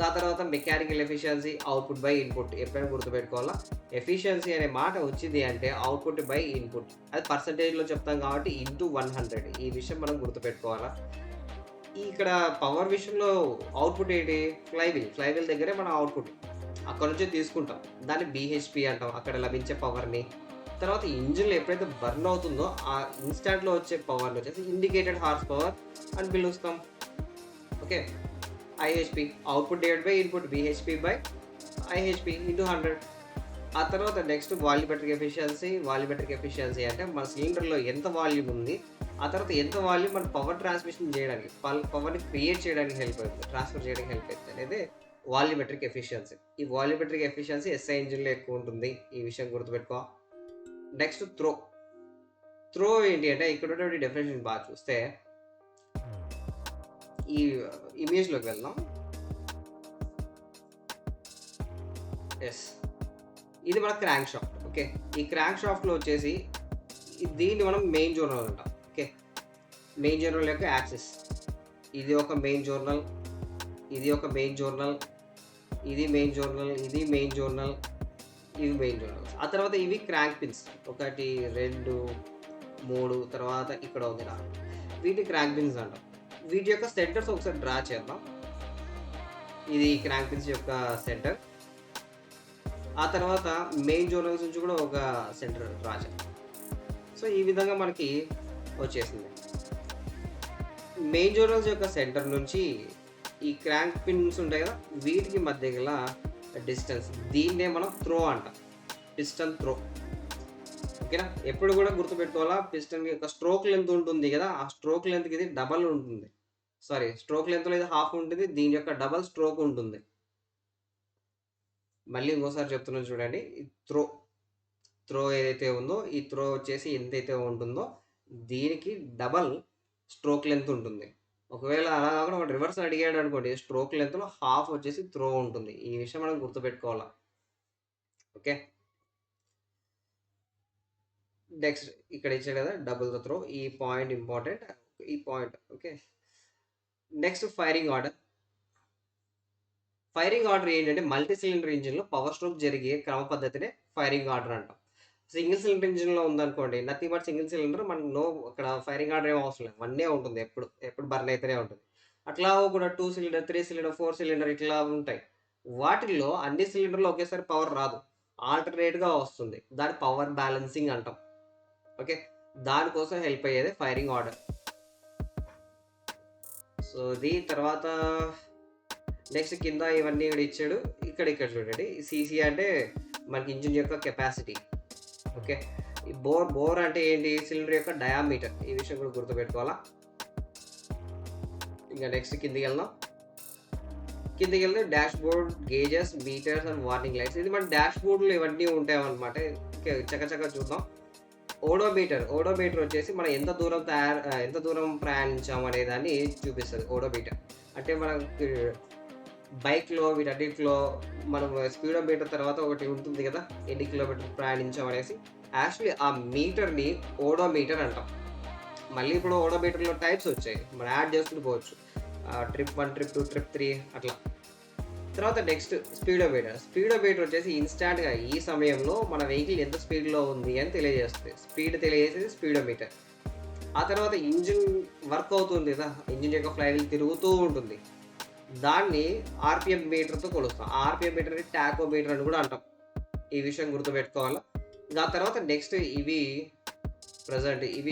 ఆ తర్వాత mechanical efficiency output by input. ఎప్పుడైనా గుర్తుపెట్టుకోవాలా, ఎఫిషియన్సీ అనే మాట వచ్చింది అంటే అవుట్‌పుట్ బై ఇన్‌పుట్. అది పర్సెంటేజ్‌లో చెప్తాం కాబట్టి ఇంటూ 100. ఈ విషయం మనం గుర్తుపెట్టుకోవాలా. ఇక్కడ పవర్ విషయంలో అవుట్‌పుట్ ఏంటి? ఫ్లైవీల్ దగ్గరే మన అవుట్‌పుట్. అక్కడ నుంచే తీసుకుంటాం. దాన్ని బీహెచ్‌పి అంటాం, అక్కడ లభించే పవర్‌ని. తర్వాత ఇంజిన్‌లో ఎప్పుడైతే బర్న్ అవుతుందో ఆ ఇన్‌స్టాంట్‌లో వచ్చే పవర్‌ని వచ్చేసి ఇండికేటెడ్ హార్స్ పవర్ అని పిలుస్తాం. Okay. IHP output divided by input, BHP by IHP into 100. ఆ తర్వాత నెక్స్ట్ వాల్యూమెట్రిక్ ఎఫిషియన్సీ అంటే మన సిలిండర్‌లో ఎంత వాల్యూమ్ ఉంది, ఆ తర్వాత ఎంత వాల్యూమ్ మన పవర్ ట్రాన్స్మిషన్ చేయడానికి, పవర్‌ని క్రియేట్ చేయడానికి హెల్ప్ అవుతుంది, ట్రాన్స్‌ఫర్ చేయడానికి హెల్ప్ అవుతుంది అనేది వాల్యూమెట్రిక్ ఎఫిషియన్సీ. ఈ వాల్యూమెట్రిక్ ఎఫిషియన్సీ ఎస్ఐ ఇంజిన్‌లో ఎక్కువ ఉంటుంది. ఈ విషయం గుర్తుపెట్టుకో. నెక్స్ట్ త్రో ఏంటి అంటే ఇక్కడ ఉన్నటువంటి డెఫినిషన్ బాగా చూస్తే ఈ ఇమేజ్‌లోకి వెళ్దాం. యెస్. ఇది మన క్రాంక్ షాఫ్ట్. ఓకే. ఈ క్రాంక్ షాఫ్ట్‌లో వచ్చేసి దీన్ని మనం మెయిన్ జోర్నల్ అంటాం. ఓకే. మెయిన్ జోర్నల్ యొక్క యాక్సిస్. ఇది ఒక మెయిన్ జోర్నల్, ఇది ఒక మెయిన్ జోర్నల్, ఇది మెయిన్ జోర్నల్, ఇది మెయిన్ జోర్నల్, ఇవి మెయిన్ జోర్నల్స్. ఆ తర్వాత ఇవి క్రాంక్ పిన్స్. 1, 2, 3 తర్వాత ఇక్కడ ఉంది 4. వీటిని క్రాంక్ పిన్స్ అంటాం. వీటి యొక్క సెంటర్స్ ఒకసారి డ్రా చేద్దాం. ఇది క్రాంక్ పిన్స్ యొక్క సెంటర్. ఆ తర్వాత మెయిన్ జోర్నల్స్ నుంచి కూడా ఒక సెంటర్ డ్రా చేద్దాం. సో ఈ విధంగా మనకి వచ్చేసింది. మెయిన్ జోర్నల్స్ యొక్క సెంటర్ నుంచి ఈ క్రాంక్ పిన్స్ ఉంటాయి కదా, వీటికి మధ్య గల డిస్టెన్స్, దీన్నే మనం త్రో అంటాం. Piston throw. ఓకేనా? ఎప్పుడు కూడా గుర్తుపెట్టుకోవాలా, పిస్టన్ యొక్క స్ట్రోక్ లెంత్ ఉంటుంది కదా, ఆ స్ట్రోక్ లెంత్‌కి ఇది డబల్ ఉంటుంది. సారీ, స్ట్రోక్ లెంత్‌లో ఇది హాఫ్ ఉంటుంది. దీని యొక్క డబల్ స్ట్రోక్ ఉంటుంది. మళ్ళీ ఇంకోసారి చెప్తున్నాను చూడండి. ఈ త్రో ఏదైతే ఉందో, ఈ త్రో వచ్చేసి ఎంతైతే ఉంటుందో దీనికి డబల్ స్ట్రోక్ లెంత్ ఉంటుంది. ఒకవేళ అలా కాకుండా వాడు రివర్స్ అడిగాడు అనుకోండి, స్ట్రోక్ లెంత్‌లో హాఫ్ వచ్చేసి త్రో ఉంటుంది. ఈ విషయం మనం గుర్తుపెట్టుకోవాలా. ఓకే. నెక్స్ట్ ఇక్కడ ఇచ్చాడు కదా డబుల్ ద త్రో. ఈ పాయింట్ ఇంపార్టెంట్. ఈ point okay. Next firing order. Firing order ఏంటంటే మల్టీ సిలిండర్ ఇంజిన్‌లో పవర్ స్ట్రోక్ జరిగే క్రమ పద్ధతినే ఫైరింగ్ ఆర్డర్ అంటాం. సింగిల్ సిలిండర్ ఇంజిన్‌లో ఉందనుకోండి, నథింగ్ బట్ సింగిల్ సిలిండర్, మనకు అక్కడ ఫైరింగ్ ఆర్డర్ ఏమి అవసరం లేదు. వన్నే ఉంటుంది ఎప్పుడు బర్న్ అయితేనే ఉంటుంది. అట్లా కూడా 2 సిలిండర్, 3 సిలిండర్, 4 సిలిండర్ ఇట్లా ఉంటాయి. వాటిల్లో అన్ని సిలిండర్‌లో ఒకేసారి పవర్ రాదు. ఆల్టర్‌నేట్‌గా వస్తుంది. దాన్ని పవర్ బ్యాలెన్సింగ్ అంటాం. ఓకే. దానికోసం హెల్ప్ అయ్యేదే ఫైరింగ్ ఆర్డర్. సో, ఇది తర్వాత నెక్స్ట్ కింద ఇవన్నీ కూడా ఇచ్చాడు. ఇక్కడ చూడండి. సీసీ అంటే మనకి ఇంజిన్ యొక్క కెపాసిటీ. ఓకే. ఈ బోర్ అంటే ఏంటి? సిలిండర్ యొక్క డయామీటర్. ఈ విషయం కూడా గుర్తుపెట్టుకోవాలా. ఇంకా నెక్స్ట్ కిందికెళ్దాం. కిందకెళ్తే dash board, gauges, meters and warning lights. ఇది మన డాష్ బోర్డ్‌లో ఇవన్నీ ఉంటాయన్నమాట. ఓకే. చకచకా చూద్దాం. ఓడోమీటర్ వచ్చేసి మనం ఎంత దూరం ప్రయాణించాం అనే దాన్ని చూపిస్తది ఓడోమీటర్. అంటే మనకి బైక్‌లో వీటన్నిటిలో మనం స్పీడోమీటర్ తర్వాత ఒకటి ఉంటుంది కదా! ఎన్ని కిలోమీటర్లు ప్రయాణించాం అనేసి. యాక్చువల్లీ ఆ మీటర్‌ని ఓడోమీటర్ అంటాం. మళ్ళీ ఇప్పుడు ఓడోమీటర్‌లో టైప్స్ వచ్చాయి. మనం యాడ్ చేసుకుంటూ పోవచ్చు. ట్రిప్ 1, ట్రిప్ 2, ట్రిప్ 3 అట్లా. తర్వాత నెక్స్ట్ స్పీడోమీటర్ వచ్చేసి ఇన్‌స్టాంట్‌గా ఈ సమయంలో మన వెహికల్ ఎంత స్పీడ్‌లో ఉంది అని తెలియజేస్తది. స్పీడ్ తెలియజేసేది స్పీడోమీటర్. ఆ తర్వాత ఇంజిన్ వర్క్ అవుతుంది కదా! ఇంజిన్ యొక్క ఫ్లైవీల్ తిరుగుతూ ఉంటుంది. దాన్ని ఆర్‌పిఎం మీటర్‌తో కొలుస్తాం. ఆ ఆర్‌పిఎం మీటర్‌ని టాకోమీటర్ అని కూడా అంటాం. ఈ విషయం గుర్తుపెట్టుకోవాలా. దాని తర్వాత నెక్స్ట్ ఇవి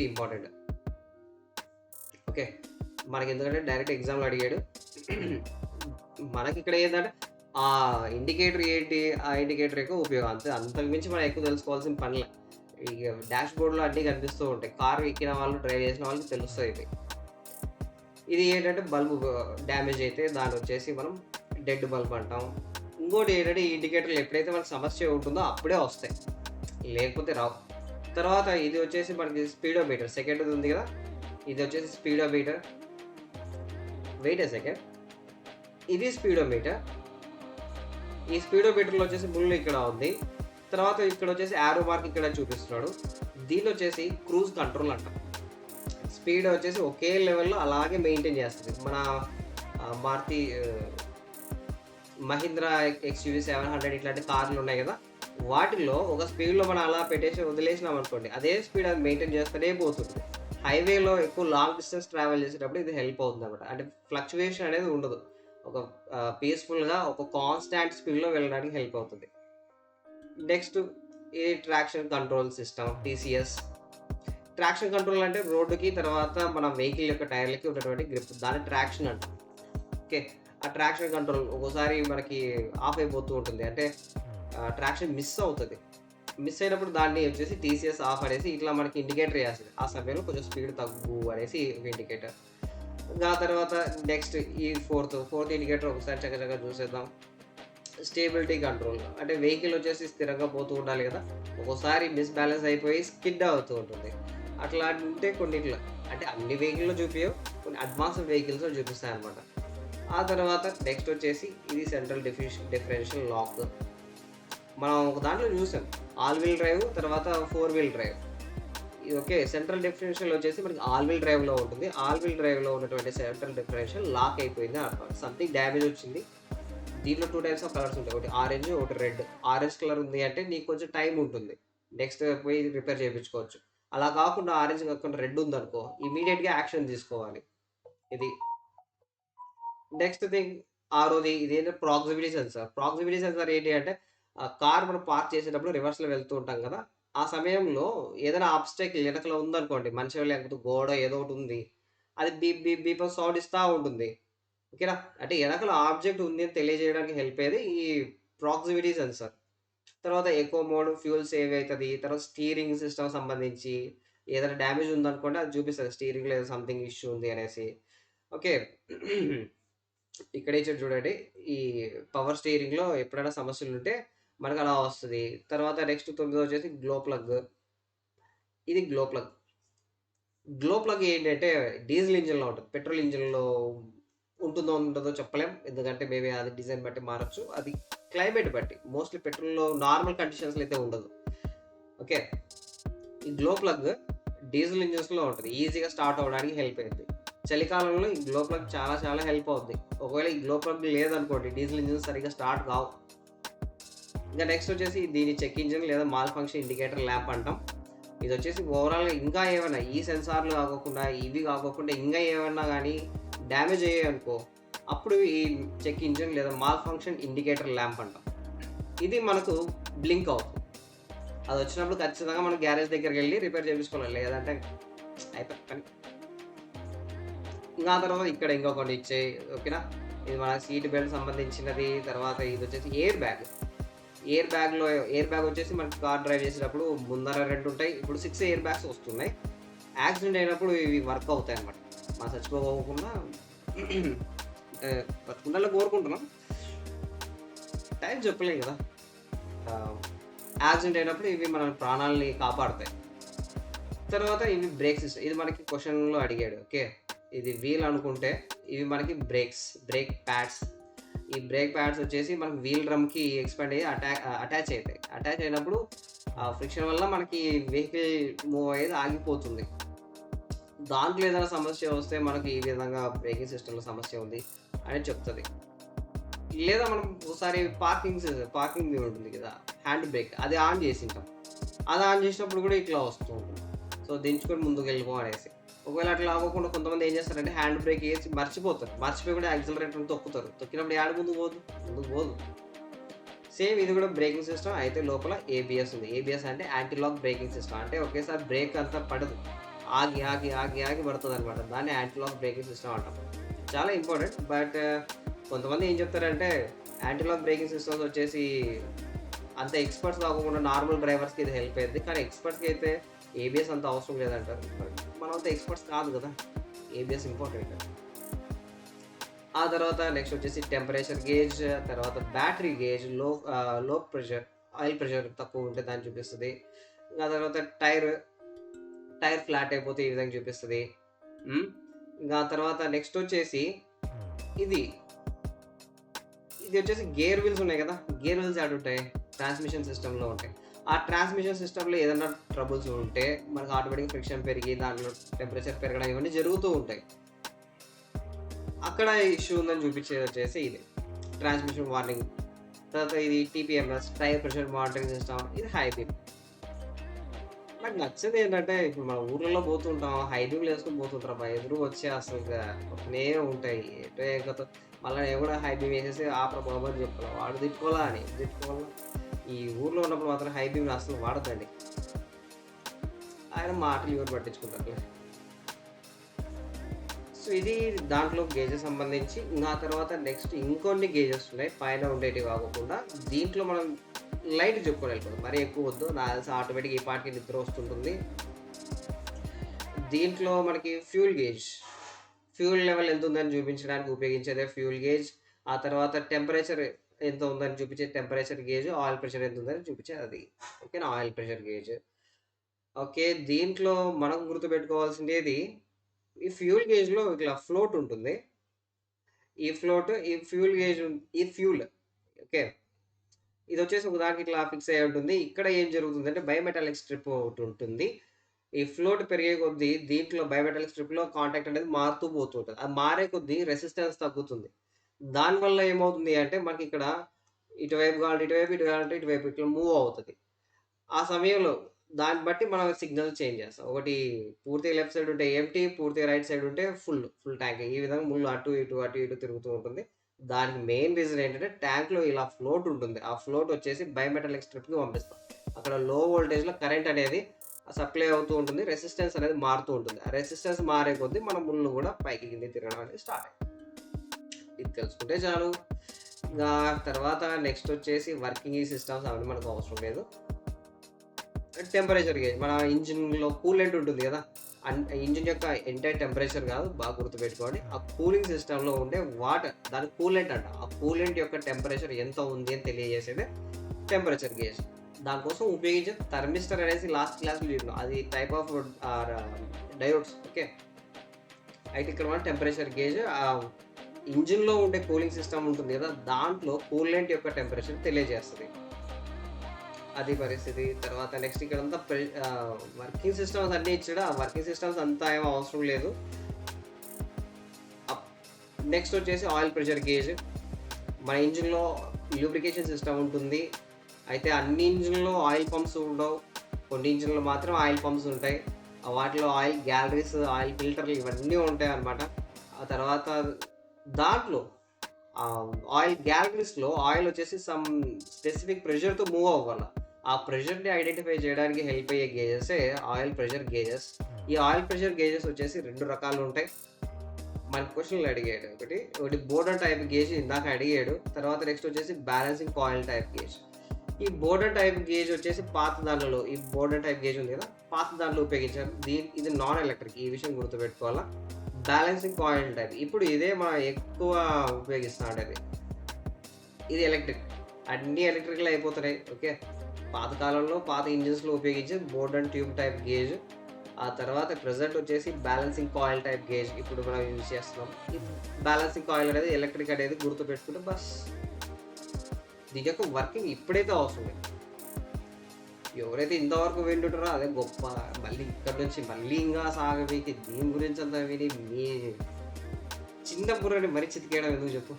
ఇంపార్టెంట్. ఓకే. మనకెందుకంటే డైరెక్ట్ ఎగ్జామ్‌లో అడిగాడు. మనకిక్కడ ఏందంటే ఆ ఇండికేటర్ ఏంటి? ఆ ఇండికేటర్ యొక్క ఉపయోగం అంతే. అంతకు మించి మనం ఎక్కువ తెలుసుకోవాల్సిన పనిలే. ఇగ డాష్ బోర్డ్‌లో అన్నీ కనిపిస్తూ ఉంటాయి. కార్ ఎక్కిన వాళ్ళు, డ్రైవ్ చేసిన వాళ్ళకి తెలుస్తాయి ఇవి. ఇది ఏంటంటే బల్బు డ్యామేజ్ అయితే దాన్నొచ్చేసి మనం డెడ్ బల్బ్ అంటాం. ఇంకోటి ఏంటంటే ఈ ఇండికేటర్‌లు ఎప్పుడైతే మనకు సమస్య ఉంటుందో అప్పుడే వస్తాయి. లేకపోతే రావు. తర్వాత ఇది వచ్చేసి మనకి స్పీడోమీటర్. సెకండ్‌ది ఉంది కదా! ఇది వచ్చేసి స్పీడోమీటర్. Wait a second. ఇది స్పీడోమీటర్. ఈ స్పీడోమీటర్‌లో వచ్చేసి ముళ్ళు ఇక్కడ ఉంది. తర్వాత ఇక్కడ వచ్చేసి యారో మార్క్ ఇక్కడ చూపిస్తున్నాడు. దీన్నొచ్చేసి క్రూజ్ కంట్రోల్ అంటాం. స్పీడ్ వచ్చేసి ఒకే లెవెల్‌లో అలాగే మెయింటైన్ చేస్తది. మన మారుతి మహీంద్రా ఎక్స్‌యూవీ 700 ఇట్లాంటి కార్లు ఉన్నాయి కదా! వాటిల్లో ఒక స్పీడ్‌లో మనం అలా పెట్టేసి వదిలేసినాం అనుకోండి. అదే స్పీడ్ అది మెయింటైన్ చేస్తూనే పోతుంది. హైవేలో ఎక్కువ లాంగ్ డిస్టెన్స్ ట్రావెల్ చేసేటప్పుడు ఇది హెల్ప్ అవుతుందన్నమాట. అంటే ఫ్లక్చుయేషన్ అనేది ఉండదు. ఒక పీస్‌ఫుల్‌గా ఒక కాన్స్టాంట్ స్పీడ్‌లో వెళ్ళడానికి హెల్ప్ అవుతుంది. నెక్స్ట్ ఈ traction control system TCS. Traction control అంటే రోడ్డుకి తర్వాత మన వెహికల్ యొక్క టైర్‌లకి ఉన్నటువంటి గ్రిప్. దాన్ని ట్రాక్షన్ అంటాం. ఓకే. ఆ ట్రాక్షన్ కంట్రోల్ ఒక్కోసారి మనకి ఆఫ్ అయిపోతూ ఉంటుంది. అంటే ట్రాక్షన్ మిస్ అవుతది. మిస్ అయినప్పుడు దాన్ని వచ్చేసి టీసీఎస్ ఆఫ్ అనేసి ఇట్లా మనకి ఇండికేటర్ ఏస్తది. ఆ సమయంలో కొంచెం స్పీడ్ తగ్గు అనేసి ఒక ఇండికేటర్. ఆ తర్వాత నెక్స్ట్ ఈ ఫోర్త్ ఇండికేటర్ ఒకసారి చకచకా చూసేద్దాం. Stability control. అంటే వెహికల్ వచ్చేసి స్థిరంగా పోతూ ఉండాలి కదా! ఒక్కోసారి మిస్‌బాలన్స్ అయిపోయి స్కిడ్ అవుతూ ఉంటుంది. అట్లా ఉంటే కొన్నిట్లో అంటే అన్ని వెహికల్‌లో చూపియవు. కొన్ని అడ్వాన్స్‌డ్ వెహికల్స్‌లో చూపిస్తాయన్నమాట. ఆ తర్వాత నెక్స్ట్ వచ్చేసి ఇది సెంట్రల్ డిఫరెన్షియల్ లాక్. మనం ఒక దాంట్లో చూసాం. ఆల్ వీల్ డ్రైవ్ తర్వాత 4 వీల్ డ్రైవ్. ఇది ఓకే. సెంట్రల్ డిఫరెన్షియల్ వచ్చేసి మనకి ఆల్ వీల్ డ్రైవ్‌లో ఉంటుంది. ఆల్ వీల్ డ్రైవ్‌లో ఉన్నటువంటి సెంట్రల్ డిఫరెన్షియల్ లాక్ అయిపోయింది అన్నమాట. సంథింగ్ డ్యామేజ్ వచ్చింది. దీంట్లో 2 టైప్స్ ఆఫ్ కలర్స్ ఉంటాయి. ఒకటి ఆరెంజ్, ఒకటి రెడ్. ఆరెంజ్ కలర్ ఉంది అంటే నీకు కొంచెం టైం ఉంటుంది. నెక్స్ట్ పోయి రిపేర్ చేపించుకోవచ్చు. అలా కాకుండా ఆరెంజ్ కాకుండా రెడ్ ఉందనుకో ఇమ్మీడియేట్‌గా యాక్షన్ తీసుకోవాలి. ఇది. నెక్స్ట్ థింగ్ ఆరోది ఇదేంటంటే ప్రాక్సిమిటీ సెన్సార్. ప్రాక్సిమిటీ సెన్సార్ ఏంటి అంటే కార్ మనం పార్క్ చేసేటప్పుడు రివర్స్‌లో వెళ్తూ ఉంటాం కదా! ఆ సమయంలో ఏదైనా ఆబ్‌స్టాకిల్ ఎనకల ఉందనుకోండి. మనిషో లేకపోతే గోడో ఏదో ఒకటి ఉంది. అది బీప్ బీప్ బీప్ అని సౌండ్ ఇస్తా ఉంటుంది. ఓకేనా? అంటే ఎనకాల ఆబ్జెక్ట్ ఉంది అని తెలియజేయడానికి హెల్ప్ అయ్యేది ఈ ప్రాక్సిమిటీ సెన్సార్. తర్వాత ఎకో మోడ్, ఫ్యూయల్ సేవ్ అయితది. తర్వాత స్టీరింగ్ సిస్టమ్ సంబంధించి ఏదైనా డ్యామేజ్ ఉందనుకోండి అది చూపిస్తది. స్టీరింగ్‌లో ఏదో సంథింగ్ ఇష్యూ ఉంది అనేసి. ఓకే. ఇక్కడ ఇచ్చాడు చూడండి. ఈ పవర్ స్టీరింగ్‌లో ఎప్పుడైనా సమస్యలుంటే మనకు అలా వస్తది. తర్వాత నెక్స్ట్ 9 వచ్చేసి గ్లో ప్లగ్. ఇది గ్లో ప్లగ్. గ్లో ప్లగ్ ఏంటంటే డీజిల్ ఇంజిన్‌లో ఉంటది. పెట్రోల్ ఇంజిన్‌లో ఉంటుందో ఉండదో చెప్పలేం. ఎందుకంటే మేబీ అది డిజైన్ బట్టి మారొచ్చు. అది క్లైమేట్ బట్టి. మోస్ట్‌లీ పెట్రోల్‌లో నార్మల్ కండిషన్స్‌లో అయితే ఉండదు. ఓకే. ఈ గ్లో ప్లగ్ డీజిల్ ఇంజిన్స్‌లో ఉంటది. ఈజీగా స్టార్ట్ అవ్వడానికి హెల్ప్ అయ్యిద్ది. చలికాలంలో ఈ గ్లో ప్లగ్ చాలా చాలా హెల్ప్ అవుద్ది. ఒకవేళ ఈ గ్లో ప్లగ్ లేదనుకోండి డీజిల్ ఇంజిన్స్ సరిగ్గా స్టార్ట్ కావు. ఇంకా నెక్స్ట్ వచ్చేసి దీన్ని చెక్ ఇంజిన్ లేదా మాల్ ఫంక్షన్ ఇండికేటర్ ల్యాంప్ అంటాం. ఇదొచ్చేసి ఓవరాల్‌గా ఇంకా ఏమైనా ఈ సెన్సార్‌లు కాకోకుండా, ఇవి కాకోకుండా ఇంకా ఏమన్నా గానీ డ్యామేజ్ అయ్యాయనుకో అప్పుడు ఈ చెక్ ఇంజిన్ లేదా మాల్ ఫంక్షన్ ఇండికేటర్ ల్యాంప్ అంటాం. ఇది మనకు బ్లింక్ అవుతుంది. అది వచ్చినప్పుడు ఖచ్చితంగా మనం గ్యారేజ్ దగ్గరికి వెళ్ళి రిపేర్ చేయించుకోవాలి, లేదంటే అయిపోయి పని. ఇంకా తర్వాత ఇక్కడ ఇంకొకటి ఇచ్చాయి, ఓకేనా. ఇది మన సీట్ బెల్ట్ సంబంధించినది. తర్వాత ఇది వచ్చేసి ఎయిర్ బ్యాగ్. ఎయిర్ బ్యాగ్ వచ్చేసి మనకి కార్ డ్రైవ్ చేసేటప్పుడు ముందర 2 ఉంటాయి, ఇప్పుడు 6 ఎయిర్ బ్యాగ్స్ వస్తున్నాయి. యాక్సిడెంట్ అయినప్పుడు ఇవి వర్క్ అవుతాయి అన్నమాట. మనం చచ్చిపోకుండా బతుకుండాలో కోరుకుంటున్నాం, టైం చెప్పలేం కదా. యాక్సిడెంట్ అయినప్పుడు ఇవి మన ప్రాణాలని కాపాడుతాయి. తర్వాత ఇవి బ్రేక్ సిస్టమ్. ఇది మనకి క్వశ్చన్లో అడిగాడు, ఓకే. ఇది వీల్ అనుకుంటే ఇవి మనకి బ్రేక్ ప్యాడ్స్. ఈ బ్రేక్ ప్యాడ్స్ వచ్చేసి మనకి వీల్ డ్రమ్కి ఎక్స్పాండ్ అయ్యి అటాచ్ అవుతాయి. అటాచ్ అయినప్పుడు ఆ ఫ్రిక్షన్ వల్ల మనకి వెహికల్ మూవ్ అయ్యేది ఆగిపోతుంది. దాంట్లో ఏదైనా సమస్య వస్తే మనకి ఈ విధంగా బ్రేకింగ్ సిస్టంలో సమస్య ఉంది అని చెప్తుంది. లేదా మనం ఒకసారి పార్కింగ్ ఉంటుంది కదా, హ్యాండ్ బ్రేక్, అది ఆన్ చేసి ఉంటాం. అది ఆన్ చేసినప్పుడు కూడా ఇట్లా వస్తూ ఉంటుంది. సో దించుకొని ముందుకు వెళ్ళిపో అనేసి. ఒకవేళ అట్లా అవ్వకుండా కొంతమంది ఏం చేస్తారంటే హ్యాండ్ బ్రేక్ వేసి మర్చిపోయి కూడా యాక్సిలరేటర్ తొక్కుతారు. తొక్కినప్పుడు యాడ్ ముందుకు పోదు. సేమ్ ఇది కూడా బ్రేకింగ్ సిస్టమ్ అయితే లోపల ఏబిఎస్ ఉంది. ఏబిఎస్ అంటే యాంటీ లాక్ బ్రేకింగ్ సిస్టమ్. అంటే ఒకేసారి బ్రేక్ అంతా పడదు, ఆగి పడుతుంది అనమాట. దాన్ని యాంటీ లాక్ బ్రేకింగ్ సిస్టమ్ అంటాం. చాలా ఇంపార్టెంట్. బట్ కొంతమంది ఏం చెప్తారంటే యాంటీ లాక్ బ్రేకింగ్ సిస్టమ్స్ వచ్చేసి అంత ఎక్స్పర్ట్స్ కాకుండా నార్మల్ డ్రైవర్స్కి ఇది హెల్ప్ అయ్యింది, కానీ ఎక్స్పర్ట్స్కి అయితే ఏబిఎస్ అంత అవసరం లేదంటారు. మనం అంత ఎక్స్పర్ట్స్ కాదు కదా, ఏబిఎస్ ఇంపార్టెంట్. ఆ తర్వాత నెక్స్ట్ వచ్చేసి టెంపరేచర్ గేజ్, తర్వాత బ్యాటరీ గేజ్, లో ప్రెషర్, ఆయిల్ ప్రెషర్ తక్కువ ఉంటే దాన్ని చూపిస్తుంది. ఆ తర్వాత టైర్ ఫ్లాట్ అయిపోతే ఈ విధంగా చూపిస్తుంది. ఇంకా తర్వాత నెక్స్ట్ వచ్చేసి ఇది వచ్చేసి గేర్ వీల్స్ ఉన్నాయి కదా, గేర్ వీల్స్ యాడ్ ఉంటాయి ట్రాన్స్మిషన్ సిస్టంలో ఉంటాయి. ఆ ట్రాన్స్మిషన్ సిస్టంలో ఏదైనా ట్రబుల్స్ ఉంటే మనకు ఆటోమేటిక్ ఫ్రిక్షన్ పెరిగి దాంట్లో టెంపరేచర్ పెరగడం ఇవన్నీ జరుగుతూ ఉంటాయి. అక్కడ ఇష్యూ ఉందని చూపించేది వచ్చేసి ఇది ట్రాన్స్మిషన్ వార్నింగ్. తర్వాత ఇది TPMS, tyre pressure monitoring system. ఇది హై బీమ్. నాకు నచ్చేది ఏంటంటే ఇప్పుడు మన ఊర్లలో పోతుంటాం, హై బీమ్లు వేసుకొని పోతుంటాం, ఎదురు వచ్చి అసలు ఒకనే ఉంటాయి ఎటో. మళ్ళీ నేను కూడా హై బీమ్ వేసేసి బాబు అని చెప్పాలి, వాడు తిట్టుకోవాలా. ఈ ఊర్లో ఉన్నప్పుడు మాత్రం హై బీమ్ అసలు వాడద్దండి, ఆయన మాటలు ఎవరు పట్టించుకుంటారు. సో ఇది దాంట్లో గేజెస్ సంబంధించి. ఇంకా తర్వాత నెక్స్ట్ ఇంకొన్ని గేజెస్ ఉన్నాయి పైన ఉండేటివి కాకుండా. దీంట్లో మనం లైట్ చెప్పుకొని వెళ్ళిపోతాం, మరీ ఎక్కువ వద్దు. నా తెలిసి ఆటోమేటిక్ ఈ పాటికి నిద్ర వస్తుంటుంది. దీంట్లో మనకి ఫ్యూల్ లెవెల్ ఎంత ఉందని చూపించడానికి ఉపయోగించేదే ఫ్యూల్ గేజ్. ఆ తర్వాత టెంపరేచర్ ఎంత ఉందని చూపించే టెంపరేచర్ గేజ్, ఆయిల్ ప్రెషర్ ఎంత ఉందని చూపించేది అది, ఓకేనా, ఆయిల్ ప్రెషర్ గేజ్. ఓకే, దీంట్లో మనం గుర్తుపెట్టుకోవాల్సింది ఈ ఫ్యూల్ గేజ్లో ఇట్లా ఫ్లోట్ ఉంటుంది. ఈ ఫ్యూల్ ఓకే, ఇది వచ్చేసి ఒక దానికి ఇట్లా ఫిక్స్ అయ్యి ఉంటుంది. ఇక్కడ ఏం జరుగుతుంది అంటే బయోమెటాలిక్ స్ట్రిప్ ఒకటి ఉంటుంది. ఈ ఫ్లోట్ పెరిగే కొద్దీ దీంట్లో బయోమెటాలిక్ స్ట్రిప్లో కాంటాక్ట్ అనేది మారుతూ పోతుంటుంది. అది మారే కొద్దీ రెసిస్టెన్స్ తగ్గుతుంది. దానివల్ల ఏమవుతుంది అంటే మనకి ఇక్కడ ఇటువైపు కావాలంటే ఇటువైపు ఇట్లా మూవ్ అవుతుంది. ఆ సమయంలో దాన్ని బట్టి మనం సిగ్నల్ చేంజ్ చేస్తాం. ఒకటి పూర్తిగా లెఫ్ట్ సైడ్ ఉంటే ఎంటీ, పూర్తిగా రైట్ సైడ్ ఉంటే ఫుల్ ట్యాంక్. ఈ విధంగా ముళ్ళు అటు ఇటు తిరుగుతూ ఉంటుంది. దానికి మెయిన్ రీజన్ ఏంటంటే ట్యాంక్లో ఇలా ఫ్లోట్ ఉంటుంది. ఆ ఫ్లోట్ వచ్చేసి బయోమెటాలిక్ స్ట్రిప్కి పంపిస్తాం. అక్కడ లో వోల్టేజ్లో కరెంట్ అనేది సప్లై అవుతూ ఉంటుంది, రెసిస్టెన్స్ అనేది మారుతూ ఉంటుంది. ఆ రెసిస్టెన్స్ మారే కొద్దీ మన ముళ్ళు కూడా పైకి కింద తిరగడం అనేది స్టార్ట్ అయ్యింది. ఇది తెలుసుకుంటే చాలు. ఇంకా తర్వాత నెక్స్ట్ వచ్చేసి వర్కింగ్ సిస్టమ్స్ అవన్నీ మనకు అవసరం లేదు. టెంపరేచర్ గేజ్, మన ఇంజిన్లో కూలెంట్ ఉంటుంది కదా, ఇంజిన్ యొక్క ఎంటైర్ టెంపరేచర్ కాదు, బాగా గుర్తుపెట్టుకోండి. ఆ కూలింగ్ సిస్టంలో ఉండే వాటర్, దాని కూలెంట్ అంట. ఆ కూలెంట్ యొక్క టెంపరేచర్ ఎంత ఉంది అని తెలియజేసేదే టెంపరేచర్ గేజ్. దానికోసం ఉపయోగించే థర్మిస్టర్ అనేసి లాస్ట్ క్లాస్లో చూద్దాం, అది టైప్ ఆఫ్ డయోడ్స్. ఓకే, అయితే ఇక్కడ మన టెంపరేచర్ గేజ్ ఇంజిన్లో ఉండే కూలింగ్ సిస్టమ్ ఉంటుంది కదా, దాంట్లో కూలెంట్ యొక్క టెంపరేచర్ తెలియజేస్తుంది. అది పరిస్థితి. తర్వాత నెక్స్ట్ ఇక్కడ అంతా వర్కింగ్ సిస్టమ్స్ అన్నీ ఇచ్చాడు. ఆ వర్కింగ్ సిస్టమ్స్ అంతా ఏమో అవసరం లేదు. నెక్స్ట్ వచ్చేసి ఆయిల్ ప్రెషర్ గేజ్. మన ఇంజిన్లో లూబ్రికేషన్ సిస్టమ్ ఉంటుంది. అయితే అన్ని ఇంజిన్లో ఆయిల్ పంప్స్ ఉండవు, కొన్ని ఇంజిన్లో మాత్రం ఆయిల్ పంప్స్ ఉంటాయి. వాటిలో ఆయిల్ గ్యాలరీస్, ఆయిల్ ఫిల్టర్లు ఇవన్నీ ఉంటాయి అన్నమాట. ఆ తర్వాత దాంట్లో ఆయిల్ గ్యాలరీస్లో ఆయిల్ వచ్చేసి సమ్ స్పెసిఫిక్ ప్రెషర్తో మూవ్ అవ్వాలి. ఆ ప్రెషర్ని ఐడెంటిఫై చేయడానికి హెల్ప్ అయ్యే గేజెసే ఆయిల్ ప్రెషర్ గేజెస్. ఈ ఆయిల్ ప్రెషర్ గేజెస్ వచ్చేసి 2 రకాలు ఉంటాయి. మనకి క్వశ్చన్లు అడిగాడు. ఒకటి బోర్డర్ టైప్ గేజ్ ఇందాక అడిగాడు. తర్వాత నెక్స్ట్ వచ్చేసి బ్యాలెన్సింగ్ కాయిల్ టైప్ గేజ్. ఈ బోర్డర్ టైప్ గేజ్ వచ్చేసి పాత దాంట్లో ఈ బోర్డర్ టైప్ గేజ్ ఉంది కదా, పాత దాంట్లో ఉపయోగించారు. ఇది నాన్ ఎలక్ట్రిక్, ఈ విషయం గుర్తుపెట్టుకోవాలా. బ్యాలెన్సింగ్ కాయిల్ టైప్ ఇప్పుడు ఇదే మనం ఎక్కువ ఉపయోగిస్తాం. అది ఇది ఎలక్ట్రిక్, అన్ని ఎలక్ట్రికల్ అయిపోతున్నాయి. ఓకే, పాతకాలంలో పాత ఇంజిన్స్లో ఉపయోగించే board and tube type gauge. ఆ తర్వాత ప్రెజెంట్ వచ్చేసి బ్యాలెన్సింగ్ కాయిల్ టైప్ గేజ్ ఇప్పుడు మనం యూజ్ చేస్తున్నాం. ఈ బ్యాలెన్సింగ్ కాయిల్ అనేది ఎలక్ట్రిక్ అనేది గుర్తుపెట్టుకుంటే బస్. దీని యొక్క వర్కింగ్ ఇప్పుడైతే అవసరం లేదు. ఎవరైతే ఇంతవరకు వింటుంటారో అదే గొప్ప. మళ్ళీ ఇక్కడ నుంచి మళ్ళీ ఇంకా సాగవీకి దీని గురించి అంతా విని మీ చిన్న బుర్రని మరీ చితికేయడం ఎందుకు చెప్పు.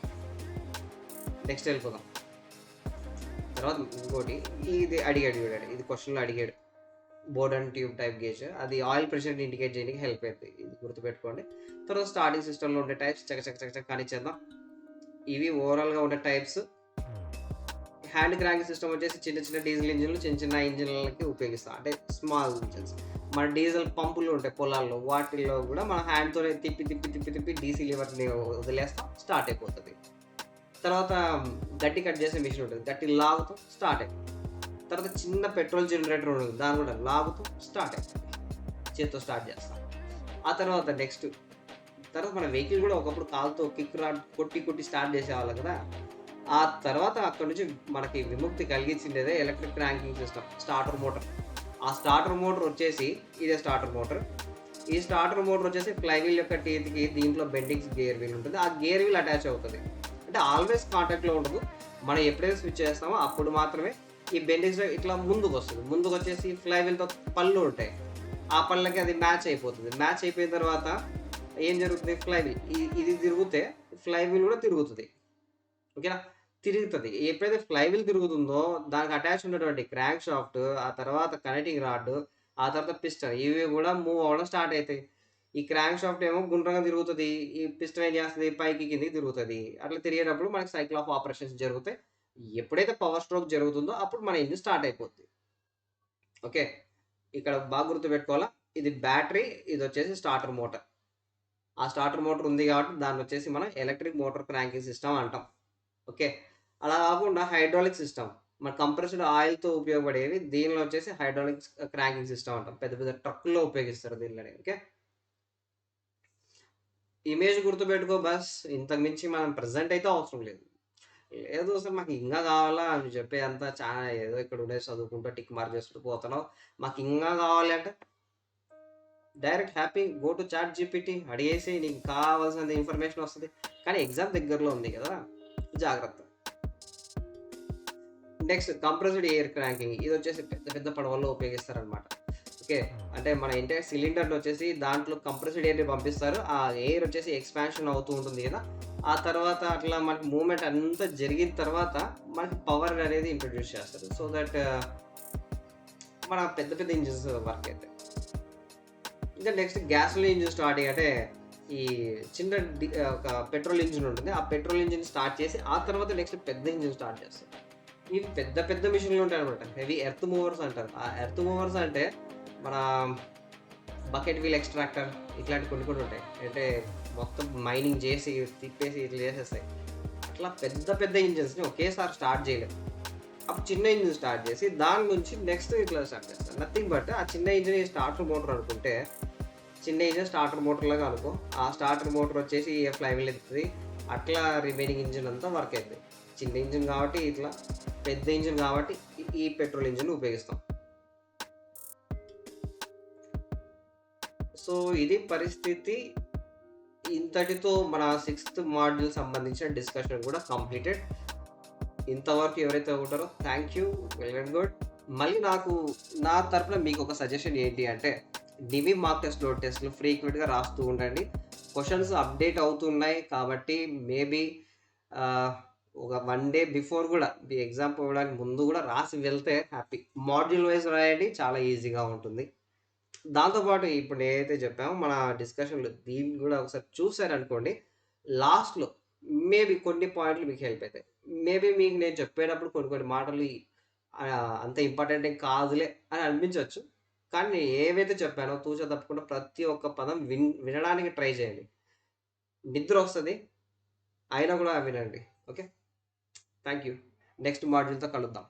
నెక్స్ట్ వెళ్ళిపోదాం. తర్వాత ఇంకోటి ఇది అడిగాడు, ఇది క్వశ్చన్లో అడిగాడు. Board and tube type gauge, అది ఆయిల్ ప్రెషర్ని ఇండికేట్ చేయడానికి హెల్ప్ అవుతుంది. ఇది గుర్తుపెట్టుకోండి. తర్వాత స్టార్టింగ్ సిస్టంలో ఉండే టైప్స్ చక్క కానిచ్చేద్దాం. ఇవి ఓవరాల్గా ఉండే టైప్స్. హ్యాండ్ క్రాంకింగ్ సిస్టమ్ వచ్చేసి చిన్న డీజిల్ ఇంజిన్లు, చిన్న ఇంజిన్లకి ఉపయోగిస్తాం. అంటే స్మాల్ ఇంజిన్స్. మన డీజిల్ పంపులు ఉంటాయి పొలాల్లో, వాటిల్లో కూడా మన హ్యాండ్తో తిప్పి డీసీ లివర్ని వదిలేస్తాం, స్టార్ట్ అయిపోతుంది. తర్వాత గట్టి కట్ చేసే మిషన్ ఉంటుంది, గట్టి లాగుతూ స్టార్ట్ అయిపోతుంది. తర్వాత చిన్న పెట్రోల్ జనరేటర్ ఉంటుంది, దాన్ని కూడా లాగుతూ స్టార్ట్ అవుతుంది, చేతితో స్టార్ట్ చేస్తాం. ఆ తర్వాత నెక్స్ట్ మన వెహికల్ కూడా ఒకప్పుడు కాలుతో కిక్ రాడ్ కొట్టి స్టార్ట్ చేసేవాళ్ళం కదా. ఆ తర్వాత అక్కడ నుంచి మనకి విముక్తి కలిగించిందేదే electric cranking system, starter motor. ఆ స్టార్టర్ మోటార్ వచ్చేసి ఇదే స్టార్టర్ మోటార్. ఈ స్టార్టర్ మోటార్ వచ్చేసి ఫ్లైవీల్ యొక్క టీత్కి దీంట్లో బెండింగ్స్ గేర్ వీల్ ఉంటుంది. ఆ గేర్ వీల్ అటాచ్ అవుతుంది. అంటే ఆల్వేస్ కాంటాక్ట్లో ఉండదు. మనం ఎప్పుడైతే స్విచ్ చేస్తామో అప్పుడు మాత్రమే ఈ బెండింగ్స్ ఇట్లా ముందుకు వస్తుంది. ముందుకు వచ్చేసి ఫ్లైవీల్తో పళ్ళు ఉంటాయి, ఆ పళ్ళకి అది మ్యాచ్ అయిపోతుంది. మ్యాచ్ అయిపోయిన తర్వాత ఏం జరుగుతుంది, ఫ్లైవీల్ ఇది తిరిగితే ఫ్లైవీల్ కూడా తిరుగుతుంది. ఓకేనా, తిరుగుతుంది. ఎప్పుడైతే ఫ్లైవీల్ తిరుగుతుందో దానికి అటాచ్ ఉన్నటువంటి క్రాంక్ షాఫ్ట్, ఆ తర్వాత కనెక్టింగ్ రాడ్, ఆ తర్వాత పిస్టన్, ఇవి కూడా మూవ్ అవ్వడం స్టార్ట్ అవుతాయి. ఈ క్రాంక్ షాఫ్ట్ ఏమో గుండ్రంగా తిరుగుతుంది, ఈ పిస్టన్ ఏం చేస్తుంది, పైకి కిందికి తిరుగుతుంది. అట్లా తిరిగేటప్పుడు మనకి సైకిల్ ఆఫ్ ఆపరేషన్స్ జరుగుతాయి. ఎప్పుడైతే పవర్ స్ట్రోక్ జరుగుతుందో అప్పుడు మన ఇంజిన్ స్టార్ట్ అయిపోతుంది. ఓకే, ఇక్కడ బాగా గుర్తుపెట్టుకోవాలా. ఇది బ్యాటరీ, ఇది వచ్చేసి స్టార్టర్ మోటార్. ఆ స్టార్టర్ మోటార్ ఉంది కాబట్టి దాన్ని వచ్చేసి మనం ఎలక్ట్రిక్ మోటార్ క్రాంకింగ్ సిస్టమ్ అంటాం. ఓకే, అలా కాకుండా హైడ్రాలిక్ సిస్టమ్, మన కంప్రెస్డ్ ఆయిల్తో ఉపయోగపడేవి, దీనిలో వచ్చేసి హైడ్రాలిక్ క్రాంకింగ్ సిస్టమ్ అంటాం. పెద్ద ట్రక్కుల్లో ఉపయోగిస్తారు దీనిలోనే. ఓకే, ఇమేజ్ గుర్తుపెట్టుకో బస్. ఇంతకు మించి మనం ప్రజెంట్ అయితే అవసరం లేదు. లేదు అసలు మాకు ఇంకా కావాలా అని చెప్పే అంతా చాలా ఏదో ఇక్కడ ఉండే చదువుకుంటూ టిక్ మార్క్ చేసుకుంటూ పోతున్నావు. మాకు ఇంకా కావాలి అంటే direct happy go to ChatGPT అడిగేసి నీకు కావాల్సిన ఇన్ఫర్మేషన్ వస్తుంది. కానీ ఎగ్జామ్ దగ్గరలో ఉంది కదా, జాగ్రత్త. నెక్స్ట్ కంప్రెస్డ్ ఎయిర్ క్రాంకింగ్, ఇది వచ్చేసి పెద్ద పడవల్లో ఉపయోగిస్తారనమాట. ఓకే, అంటే మన ఎంటైర్ సిలిండర్ని వచ్చేసి దాంట్లో కంప్రెస్డ్ ఎయిర్ని పంపిస్తారు. ఆ ఎయిర్ వచ్చేసి ఎక్స్పాన్షన్ అవుతూ ఉంటుంది కదా. ఆ తర్వాత అట్లా మనకి మూమెంట్ అంతా జరిగిన తర్వాత మనకి పవర్ అనేది ఇంట్రొడ్యూస్ చేస్తారు. సో దట్ మన పెద్ద ఇంజిన్స్ వర్క్ అయితే. ఇంకా నెక్స్ట్ గ్యాసోలిన్ ఇంజిన్ స్టార్టింగ్, అంటే ఈ చిన్న ఒక పెట్రోల్ ఇంజిన్ ఉంటుంది, ఆ పెట్రోల్ ఇంజిన్ స్టార్ట్ చేసి ఆ తర్వాత నెక్స్ట్ పెద్ద ఇంజిన్ స్టార్ట్ చేస్తారు. ఇవి పెద్ద మిషన్లు ఉంటాయి అనమాట, హెవీ ఎర్త్ మూవర్స్ అంటారు. ఆ ఎర్త్ మూవర్స్ అంటే మన బకెట్ వీల్ ఎక్స్ట్రాక్టర్ ఇట్లాంటి కొన్ని ఉంటాయి. అంటే మొత్తం మైనింగ్ చేసి తిప్పేసి ఇట్లా చేసేస్తాయి. అట్లా పెద్ద ఇంజిన్స్ని ఒకేసారి స్టార్ట్ చేయలేము. అప్పుడు చిన్న ఇంజిన్ స్టార్ట్ చేసి దాని నుంచి నెక్స్ట్ ఇట్లా స్టార్ట్ చేస్తారు. నథింగ్ బట్ ఆ చిన్న ఇంజిన్ స్టార్టర్ మోటార్ అనుకుంటే, చిన్న ఇంజిన్ స్టార్టర్ మోటార్ లాగా అనుకో. ఆ స్టార్టర్ మోటార్ వచ్చేసి ఫ్లైవీల్ ఎత్తుతుంది. అట్లా రిమైనింగ్ ఇంజిన్ అంతా వర్క్ అవుతుంది. చిన్న ఇంజిన్ కాబట్టి ఇట్లా, పెద్ద ఇంజిన్ కాబట్టి ఈ పెట్రోల్ ఇంజిన్ ఉపయోగిస్తాం. సో ఇది పరిస్థితి. ఇంతటితో మన 6th మాడ్యూల్ సంబంధించిన డిస్కషన్ కూడా కంప్లీటెడ్. ఇంతవరకు ఎవరైతే ఉంటారో thank you, well and good. మళ్ళీ నా తరఫున మీకు ఒక సజెషన్ ఏంటి అంటే, డివి మార్క్ టెస్ట్, లోడ్ టెస్ట్లు ఫ్రీక్వెంట్గా రాస్తూ ఉండండి. క్వశ్చన్స్ అప్డేట్ అవుతున్నాయి కాబట్టి మేబీ ఒక 1 డే బిఫోర్ కూడా మీ ఎగ్జామ్ పోవడానికి ముందు కూడా రాసి వెళ్తే హ్యాపీ. మాడ్యూల్ వైజ్ రాయండి, చాలా ఈజీగా ఉంటుంది. దాంతోపాటు ఇప్పుడు ఏదైతే చెప్పామో మన డిస్కషన్లో దీన్ని కూడా ఒకసారి చూసారనుకోండి, లాస్ట్లో మేబీ కొన్ని పాయింట్లు మీకు హెల్ప్ అయితాయి. మేబీ మీకు నేను చెప్పేటప్పుడు కొన్ని కొన్ని మాటలు అంత ఇంపార్టెంట్ ఏం కాదులే అని అనిపించొచ్చు. కానీ నేను ఏవైతే చెప్పానో తూచా తప్పకుండా ప్రతి ఒక్క పదం వినడానికి ట్రై చేయండి. నిద్రొస్తది. అయినా కూడా వినండి. ఓకే. Thank you. నెక్స్ట్ మాడ్యూల్‌తో కలుద్దాం.